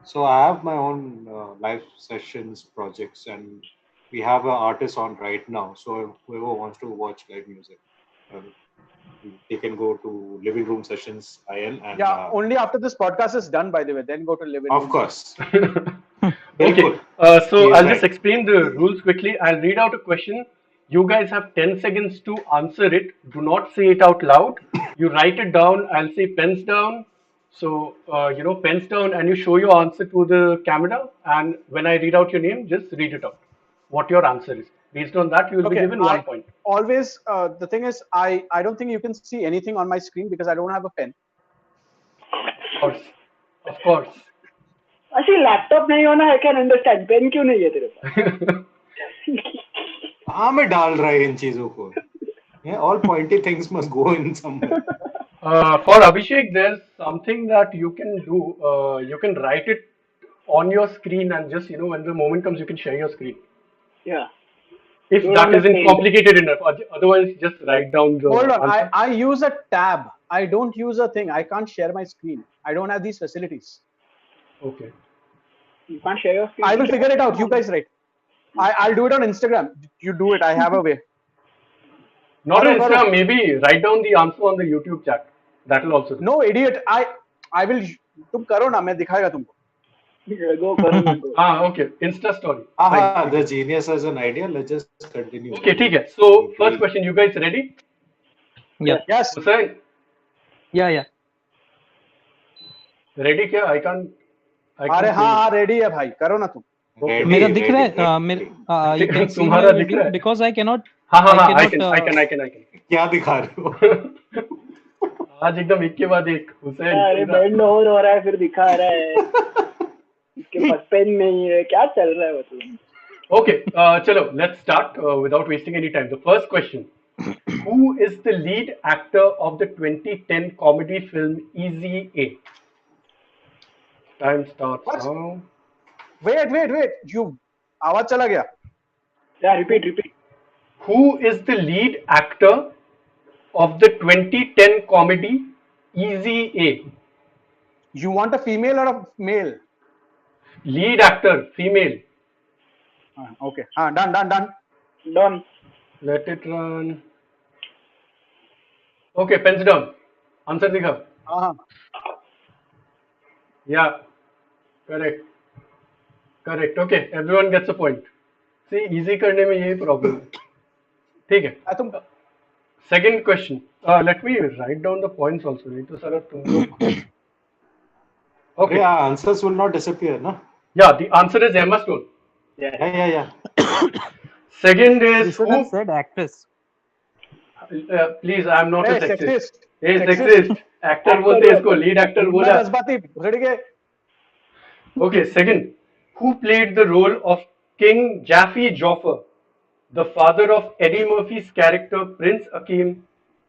Speaker 3: So I have my own live sessions projects, and we have an artist on right now. So whoever wants to watch live music, uh, they can go to Living Room Sessions IL, and
Speaker 1: Yeah, only after this podcast is done, by the way, then go to living
Speaker 3: of
Speaker 1: room.
Speaker 3: course,
Speaker 4: Okay,
Speaker 3: Bilkul,
Speaker 4: so
Speaker 3: he is
Speaker 4: I'll just
Speaker 3: right.
Speaker 4: explain the rules quickly. I'll read out a question. You guys have 10 seconds to answer it. Do not say it out loud. You write it down. I'll say pens down. So, pens down, and you show your answer to the camera. And when I read out your name, just read it out. What your answer is. Based on that, you will be
Speaker 1: Okay,
Speaker 4: given
Speaker 1: I
Speaker 4: 1 point.
Speaker 1: always the thing is I don't think you can see anything on my screen because I don't have a pen.
Speaker 4: Of course. Of course.
Speaker 2: actually laptop नहीं होना I can understand. Pen क्यों नहीं है तेरे पास?
Speaker 3: कहाँ में डाल रहा है इन चीजों को? Yeah, all pointy things must go in somewhere.
Speaker 4: For Abhishek, there's something that you can do. You can write it on your screen, and just when the moment comes, you can share your screen.
Speaker 2: Yeah.
Speaker 4: If
Speaker 2: Do it on
Speaker 4: that
Speaker 2: the
Speaker 4: isn't
Speaker 2: screen.
Speaker 4: complicated enough, otherwise just write down the
Speaker 1: Hold on,
Speaker 4: answer.
Speaker 1: I use a tab. I don't use a thing. I can't share my screen. I don't have these facilities.
Speaker 4: Okay.
Speaker 2: You can't share your screen.
Speaker 1: I will figure it out. You guys write. I'll do it on Instagram. You do it. I have a way.
Speaker 4: Not on
Speaker 1: Karo, karo.
Speaker 4: Instagram. Maybe write down the answer on the YouTube chat. That will also do.
Speaker 1: No, idiot. I will. तुम करो ना मैं दिखाएगा तुमको.
Speaker 2: Go करो go.
Speaker 4: Okay. Insta story.
Speaker 3: Aha,
Speaker 4: Fine.
Speaker 3: the genius has an idea. Let's just continue.
Speaker 4: Okay, ठीक है. So first question, you guys ready?
Speaker 5: Yeah.
Speaker 1: Yes.
Speaker 4: Hussain,
Speaker 5: Yeah.
Speaker 4: ready क्या? I can't.
Speaker 1: अरे
Speaker 4: hear you.
Speaker 1: हाँ ready है भाई करो ना तुम.
Speaker 3: Ready,
Speaker 5: मेरा दिख रहा
Speaker 3: ready,
Speaker 5: है
Speaker 3: ready.
Speaker 5: you can see
Speaker 4: तुम्हारा
Speaker 5: my
Speaker 4: दिख रहा
Speaker 5: video
Speaker 4: है?
Speaker 5: because I cannot
Speaker 4: हाँ हाँ हाँ. I
Speaker 5: cannot
Speaker 4: can.
Speaker 3: क्या दिखा रहे हो?
Speaker 4: आज एकदम एक के बाद एक. हुसैन.
Speaker 2: अरे बैंड ओवर हो रहा है फिर दिखा रहा है. इसके पास पेन नहीं है. क्या चल रहा है मतलब?
Speaker 4: Okay, chalo, let's start without wasting any time. The first question. Who is the lead actor of the 2010 comedy film Easy A? Time starts
Speaker 1: What?
Speaker 4: now.
Speaker 1: Wait. You आवाज चला गया.
Speaker 2: Yeah, repeat.
Speaker 4: Who is the lead actor of the 2010 comedy Easy A?
Speaker 1: You want a female or a male?
Speaker 4: Lead actor, female.
Speaker 1: Okay. Done.
Speaker 2: Done.
Speaker 4: Let it run. Okay, pens down. Answer दिखा. Yeah, correct. Okay, everyone gets a point. See, easy करने में यही problem है. ठीक है.
Speaker 1: तुम
Speaker 4: Second question. Let me write down the points also. नहीं तो सारा तुम लोग. Okay.
Speaker 3: Yeah, answers will not disappear, no?
Speaker 4: Yeah, the answer is Emma Stone.
Speaker 3: Yeah.
Speaker 4: Second
Speaker 5: you
Speaker 4: is
Speaker 5: should
Speaker 4: who?
Speaker 5: have said actress.
Speaker 4: Please, I'm not a sexist. Hey,
Speaker 1: Sexist.
Speaker 4: sexist. Actor बोलते हैं इसको. Lead actor
Speaker 1: मैं
Speaker 4: बोला.
Speaker 1: जज्बाती भुगड़ गए.
Speaker 4: Okay, second. Who played the role of King Jaffe Joffer, the father of Eddie Murphy's character Prince Akeem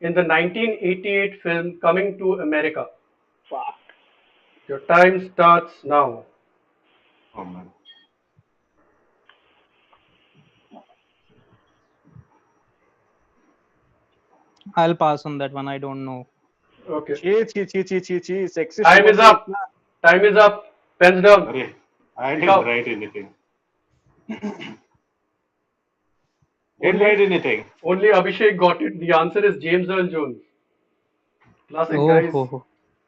Speaker 4: in the 1988 film Coming to America?
Speaker 2: Fuck.
Speaker 4: Your time starts now.
Speaker 3: Oh man.
Speaker 5: I'll pass on that one. I don't know.
Speaker 4: Okay.
Speaker 1: छी sexist.
Speaker 4: Time is up. Time is up. Pens down.
Speaker 3: Arey, I
Speaker 4: Dikhao.
Speaker 3: didn't write anything. Didn't write anything.
Speaker 4: Only Abhishek got it. The answer is James Earl Jones. Classic, guys.
Speaker 5: हो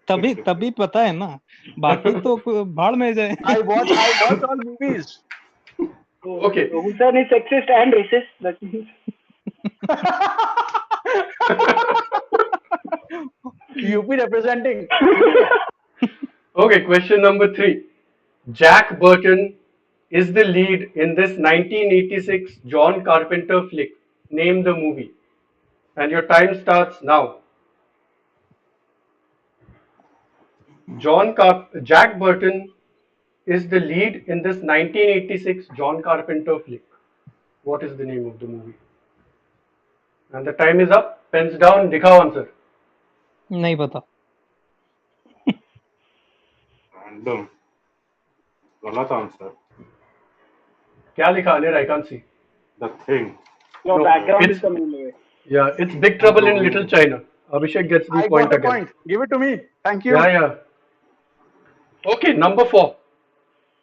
Speaker 5: तभी पता है ना. बाकी तो भाड़ में जाए.
Speaker 1: I watch all movies.
Speaker 4: Okay.
Speaker 2: So Hussain is sexist and racist. That means
Speaker 1: UP representing.
Speaker 4: Okay, question number 3. Jack Burton is the lead in this 1986 John Carpenter flick. Name the movie. And your time starts now. Jack Burton is the lead in this 1986 John Carpenter flick. What is the name of the movie? And the time is up. Pens down. दिखाओ answer.
Speaker 5: नहीं पता.
Speaker 3: Random. गलत answer.
Speaker 4: क्या लिखा Anil? I can't see.
Speaker 3: The Thing.
Speaker 2: Your
Speaker 4: No,
Speaker 2: background
Speaker 4: it's
Speaker 2: is coming away.
Speaker 4: yeah, it's Big Trouble in Little China. Abhishek gets the
Speaker 1: I
Speaker 4: point
Speaker 1: got a
Speaker 4: again.
Speaker 1: point. Give it to me. Thank you.
Speaker 4: Yeah, yeah. Okay, number 4.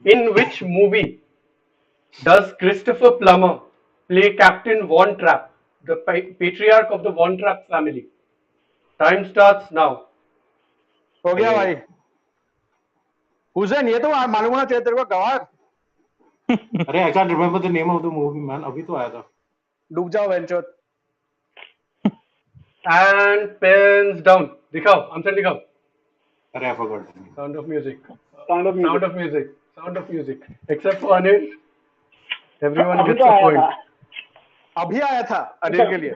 Speaker 4: In which movie does Christopher Plummer play Captain Von Trapp, the patriarch of the Von Trapp family? Time starts now.
Speaker 1: हो गया
Speaker 3: Hey.
Speaker 1: भाई. हुसैन ये तो मालूम होना चाहिए तेरे को गवार.
Speaker 3: अरे I can't remember the name of the movie, man. अभी तो आया था.
Speaker 1: डूब जाओ वेंचर.
Speaker 4: And pens down. दिखाओ, आंसर दिखाओ.
Speaker 3: अरे I forgot.
Speaker 4: Sound of music.
Speaker 2: Sound of music.
Speaker 4: Sound of music. Sound of music. Except for Anil. Everyone
Speaker 2: अभी
Speaker 4: gets
Speaker 2: तो
Speaker 4: a
Speaker 2: आया
Speaker 4: point.
Speaker 2: था.
Speaker 1: अभी आया था अनिल के लिए.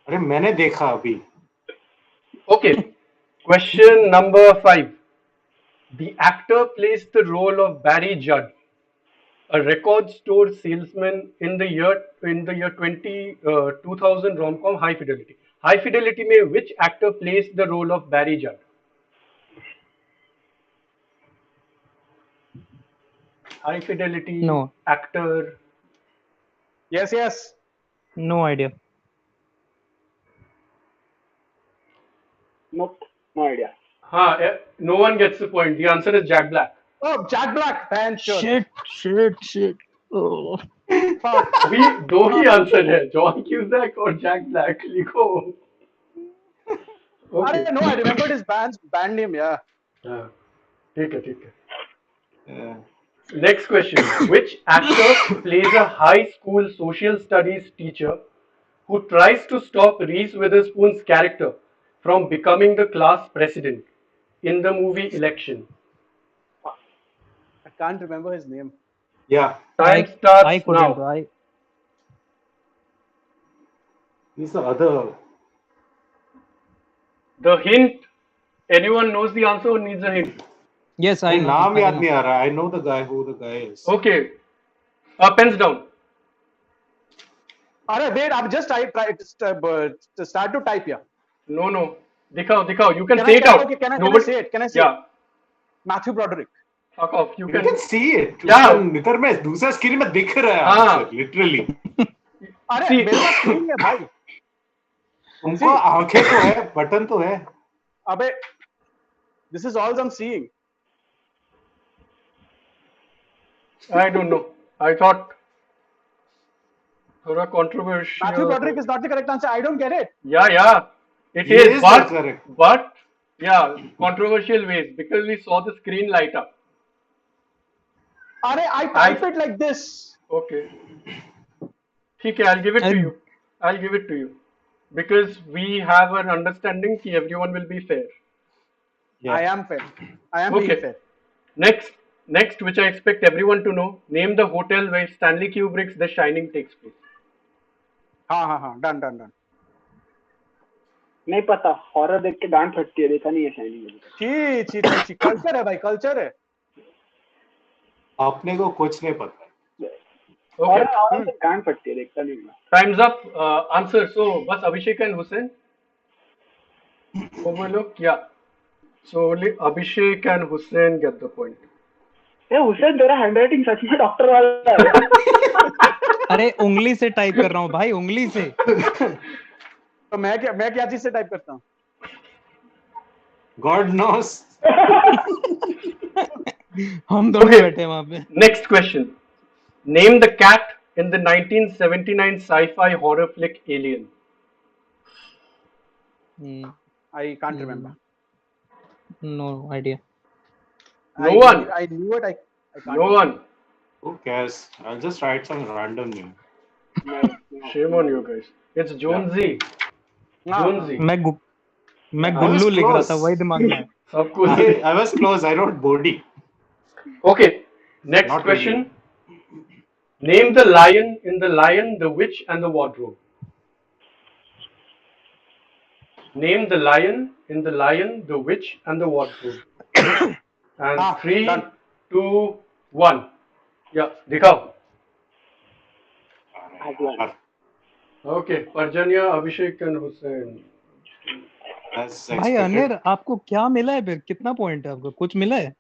Speaker 3: अरे मैंने देखा अभी.
Speaker 4: Okay. Question number 5. The actor plays the role of Barry Judd, a record store salesman in the year 2000 rom-com High Fidelity. High Fidelity में which actor plays the role of Barry Judd? High Fidelity
Speaker 5: No.
Speaker 4: actor.
Speaker 1: Yes, yes.
Speaker 5: No idea.
Speaker 2: Nope. No idea.
Speaker 4: No one gets the point. The answer is Jack Black.
Speaker 1: Oh, Jack Black. Venture.
Speaker 5: Shit. Oh.
Speaker 1: Fuck.
Speaker 4: अभी दो ही answer है, John Cusack और Jack black. लिखो.
Speaker 1: अरे no, I remembered his band name. Yeah.
Speaker 4: हाँ, ठीक है.
Speaker 3: Yeah.
Speaker 4: Next question. Which actor plays a high school social studies teacher who tries to stop Reese Witherspoon's character from becoming the class president in the movie Election?
Speaker 1: I can't remember his name.
Speaker 3: Yeah.
Speaker 4: Time starts
Speaker 5: I couldn't.
Speaker 4: now.
Speaker 3: He's the other.
Speaker 4: The hint. Anyone knows the answer or needs a hint?
Speaker 5: Yes, I
Speaker 3: अरे
Speaker 5: know.
Speaker 3: नाम
Speaker 5: I
Speaker 3: याद
Speaker 5: know.
Speaker 3: नहीं आ रहा. I know the guy who the guy is.
Speaker 4: Okay. Pens down.
Speaker 1: अरे wait, I'm just start to type here.
Speaker 4: No. दिखाओ. You can
Speaker 1: Can
Speaker 4: say
Speaker 1: I-
Speaker 4: it out.
Speaker 1: okay, can I
Speaker 4: Nobody-
Speaker 1: say it? Can I say
Speaker 4: Yeah.
Speaker 1: it? Matthew Broderick.
Speaker 4: Fuck off. You
Speaker 3: You
Speaker 4: can.
Speaker 3: can see it.
Speaker 4: Yeah.
Speaker 3: इधर में दूसरा screen में दिख रहा है
Speaker 4: हाँ.
Speaker 3: answer, literally.
Speaker 1: अरे
Speaker 4: See-
Speaker 1: मेरे पास स्क्रीन है भाई.
Speaker 3: उनको आंखें तो है, बटन तो है.
Speaker 1: अबे this is all I'm seeing.
Speaker 4: I don't know. I thought थोड़ा controversial.
Speaker 1: Matthew Broderick is not the correct answer. I don't get it.
Speaker 4: Yeah. It
Speaker 3: He
Speaker 4: is,
Speaker 3: is
Speaker 4: but
Speaker 3: the correct.
Speaker 4: yeah, controversial ways because we saw the screen light up.
Speaker 1: अरे I type it like this.
Speaker 4: Okay. ठीक है, I'll give it to you. Because we have an understanding that everyone will be fair.
Speaker 3: Yeah.
Speaker 1: I am fair. I am
Speaker 4: Okay.
Speaker 1: being fair.
Speaker 4: Next, which I expect everyone to know, name the hotel where Stanley Kubrick's The Shining takes place.
Speaker 1: हाँ. Done.
Speaker 2: नहीं पता. Horror देख के डांट फटती है. देखा नहीं है शाइनिंग.
Speaker 1: छी. कल्चर है भाई, कल्चर है.
Speaker 3: अपने को कुछ नहीं पता.
Speaker 4: Okay.
Speaker 2: हॉरर देख डांट फटती है. देखता नहीं मैं.
Speaker 4: Time's up. Answer. So, bas Abhishek and Hussain. Overlook. Yeah. So only Abhishek and Hussain get the point.
Speaker 2: ए हुसैन तेरा हैंडराइटिंग सच में डॉक्टर वाला है.
Speaker 5: अरे उंगली से टाइप कर रहा हूँ भाई, उंगली से.
Speaker 1: तो मैं क्या चीज से टाइप करता हूँ?
Speaker 3: God knows.
Speaker 5: हम दोनों
Speaker 4: Okay.
Speaker 5: बैठे हैं वहाँ पे.
Speaker 4: Next question. Name the cat in the 1979 sci-fi horror flick Alien.
Speaker 1: I can't remember.
Speaker 5: No idea.
Speaker 4: No one.
Speaker 1: I knew it. I can't.
Speaker 4: No one.
Speaker 3: Who cares? I'll just write some random name.
Speaker 4: Shame on you guys. It's Jonesy. Jonesy.
Speaker 5: मैं
Speaker 3: I was
Speaker 5: गुल्लू लिख रहा
Speaker 3: close.
Speaker 5: था, वही दिमाग में है.
Speaker 4: सबको
Speaker 3: I was close. I wrote body.
Speaker 4: Okay. Next
Speaker 3: Not
Speaker 4: question. Name the lion in The Lion, the Witch, and the Wardrobe. Name the lion in The Lion, the Witch, and the Wardrobe. And 3,
Speaker 1: done.
Speaker 4: 2, 1. Yeah, दिखाओ. Okay, Parjanya, Abhishek, and Hussain.
Speaker 3: That's
Speaker 5: भाई
Speaker 3: expected.
Speaker 5: Anil, आपको क्या मिला है फिर? कितना point है आपको? कुछ मिला है?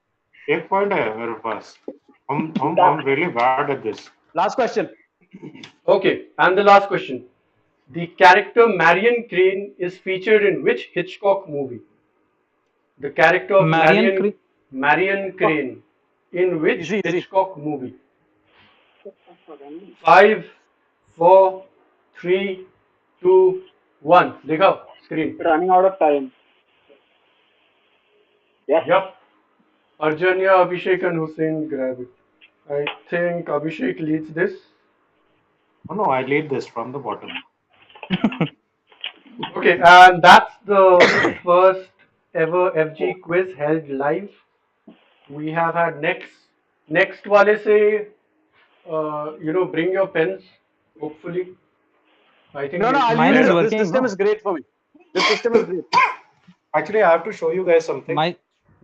Speaker 3: एक पॉइंट है मेरे पास. I'm really bad at this.
Speaker 1: Last question.
Speaker 4: Okay, and the last question. The character Marion Crane is featured in which Hitchcock movie? The character of
Speaker 5: Marion Cre-
Speaker 4: Marion
Speaker 1: Oh,
Speaker 4: Crane in which
Speaker 1: easy, easy.
Speaker 4: Hitchcock movie? 5, 4, 3, 2, 1. देखो screen.
Speaker 2: Running out of time. Yes.
Speaker 4: Yep. Arjanya, Abhishek, and Hussein grab it. I think Abhishek leads this.
Speaker 3: Oh no, I lead this from the bottom.
Speaker 4: Okay, and that's the first ever FG quiz held live. We have had next wale se, bring your pens. Hopefully, I think
Speaker 1: No, no,
Speaker 4: we
Speaker 1: I'll
Speaker 5: Mine
Speaker 1: use
Speaker 5: is
Speaker 1: it.
Speaker 4: prepare.
Speaker 1: This
Speaker 5: working,
Speaker 1: system
Speaker 5: no?
Speaker 1: is great for me. This system is great.
Speaker 3: Actually, I have to show you guys something.
Speaker 5: My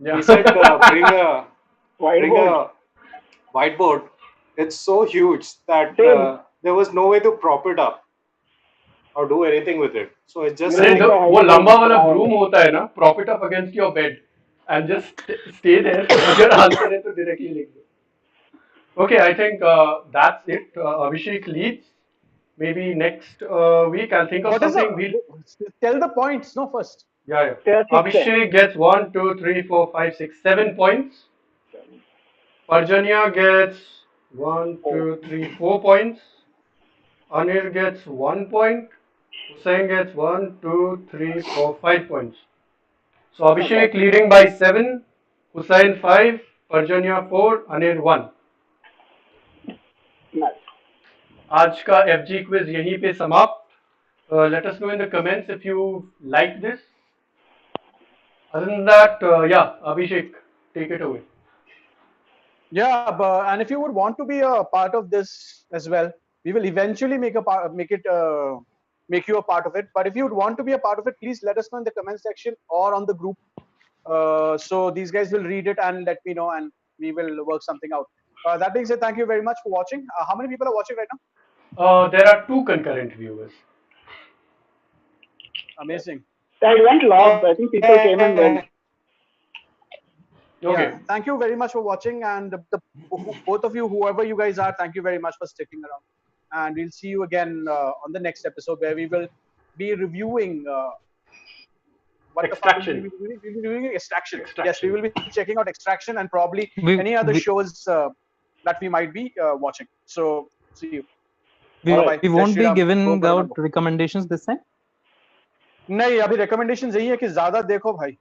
Speaker 4: Yeah.
Speaker 3: He said bring
Speaker 2: Whiteboard.
Speaker 3: a whiteboard. It's so huge that
Speaker 2: Same.
Speaker 3: there was no way to prop it up or do anything with it. So it's just
Speaker 2: We'll
Speaker 4: अरे
Speaker 2: make
Speaker 3: sitting
Speaker 4: जो
Speaker 2: a
Speaker 3: there.
Speaker 4: वो
Speaker 2: hybrid
Speaker 4: लंबा वाला
Speaker 2: round.
Speaker 4: Broom होता है ना, prop it up against your bed and just stay there. अगर answer है तो directly लिख दो. Okay, I think that's it. Abhishek leads. Maybe next week I'll think of
Speaker 1: What is
Speaker 4: something.
Speaker 1: the?
Speaker 4: We'll
Speaker 1: Tell the points. No, first.
Speaker 4: yeah.
Speaker 2: There are 6.
Speaker 4: Abhishek gets 1, 2, 3, 4, 5, 6, 7 points. Parjanya gets 1, 2, 3, 4 points. Anir gets 1 point. Hussein gets 1, 2, 3, 4, 5 points. So Abhishek leading by 7, Hussein 5, Parjanya 4, Anir 1.
Speaker 2: Nice.
Speaker 4: आज का FG quiz यहीं पे समाप्त. Let us know in the comments if you liked this. Other than that, Abhishek, take it away.
Speaker 1: Yeah, and if you would want to be a part of this as well, we will eventually make you a part of it. But if you would want to be a part of it, please let us know in the comment section or on the group. So these guys will read it and let me know, and we will work something out. That being said, thank you very much for watching. How many people are watching right now?
Speaker 4: There are 2 concurrent viewers.
Speaker 1: Amazing.
Speaker 2: That went lost. I think people came and went.
Speaker 4: Okay.
Speaker 1: Yeah, thank you very much for watching, and both of you, whoever you guys are, thank you very much for sticking around. And we'll see you again on the next episode where we will be reviewing what
Speaker 4: Extraction.
Speaker 1: the fuck will we be doing? Extraction. Yes,
Speaker 4: Extraction.
Speaker 1: we will be checking out Extraction and probably
Speaker 5: we
Speaker 1: any other
Speaker 5: we,
Speaker 1: shows that we might be watching. So see you.
Speaker 5: we,
Speaker 1: Bye-bye.
Speaker 5: we
Speaker 1: Jai
Speaker 5: won't
Speaker 1: Shri
Speaker 5: be
Speaker 1: Ram. Go
Speaker 5: giving
Speaker 1: करो
Speaker 5: out
Speaker 1: ना.
Speaker 5: recommendations this time.
Speaker 1: नहीं अभी recommendations यही है कि ज़्यादा देखो भाई.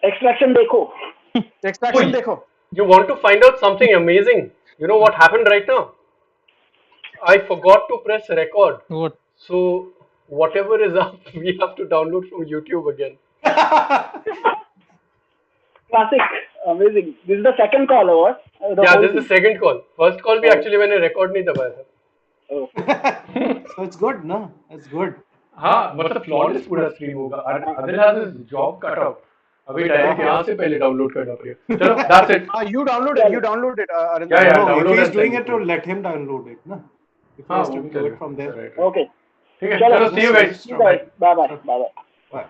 Speaker 2: Extraction dekho.
Speaker 1: Extraction
Speaker 4: Oi.
Speaker 1: देखो.
Speaker 4: You want to find out something amazing? You know what happened right now? I forgot to press record.
Speaker 5: What?
Speaker 4: So whatever is up, we have to download from YouTube again.
Speaker 2: Classic. Amazing. This is the second call or what?
Speaker 4: Yeah,
Speaker 2: whole
Speaker 4: this is the
Speaker 2: thing.
Speaker 4: second call. First call भी
Speaker 2: Oh.
Speaker 4: actually मैंने record नहीं दबाया था.
Speaker 2: Oh.
Speaker 3: So it's good, no? It's good.
Speaker 4: हाँ, मतलब flawless पूरा stream होगा. Adil has his job cut out. अभी direct यहाँ से पहले download करना पड़ेगा. चलो, that's it.
Speaker 1: You download it. You download it. Arindam.
Speaker 4: Yeah,
Speaker 3: No,
Speaker 4: download
Speaker 3: if he's
Speaker 4: and
Speaker 3: doing
Speaker 4: send
Speaker 3: it, to let him download it, no? If he
Speaker 4: हाँ,
Speaker 3: has
Speaker 4: वो
Speaker 3: to
Speaker 4: भी
Speaker 3: do
Speaker 4: चलेगा.
Speaker 3: it from there.
Speaker 4: Right.
Speaker 2: Okay.
Speaker 4: ठीक है,
Speaker 2: चलो.
Speaker 4: चलो, see you guys.
Speaker 2: See you guys. Bye bye. Bye bye.
Speaker 3: Bye.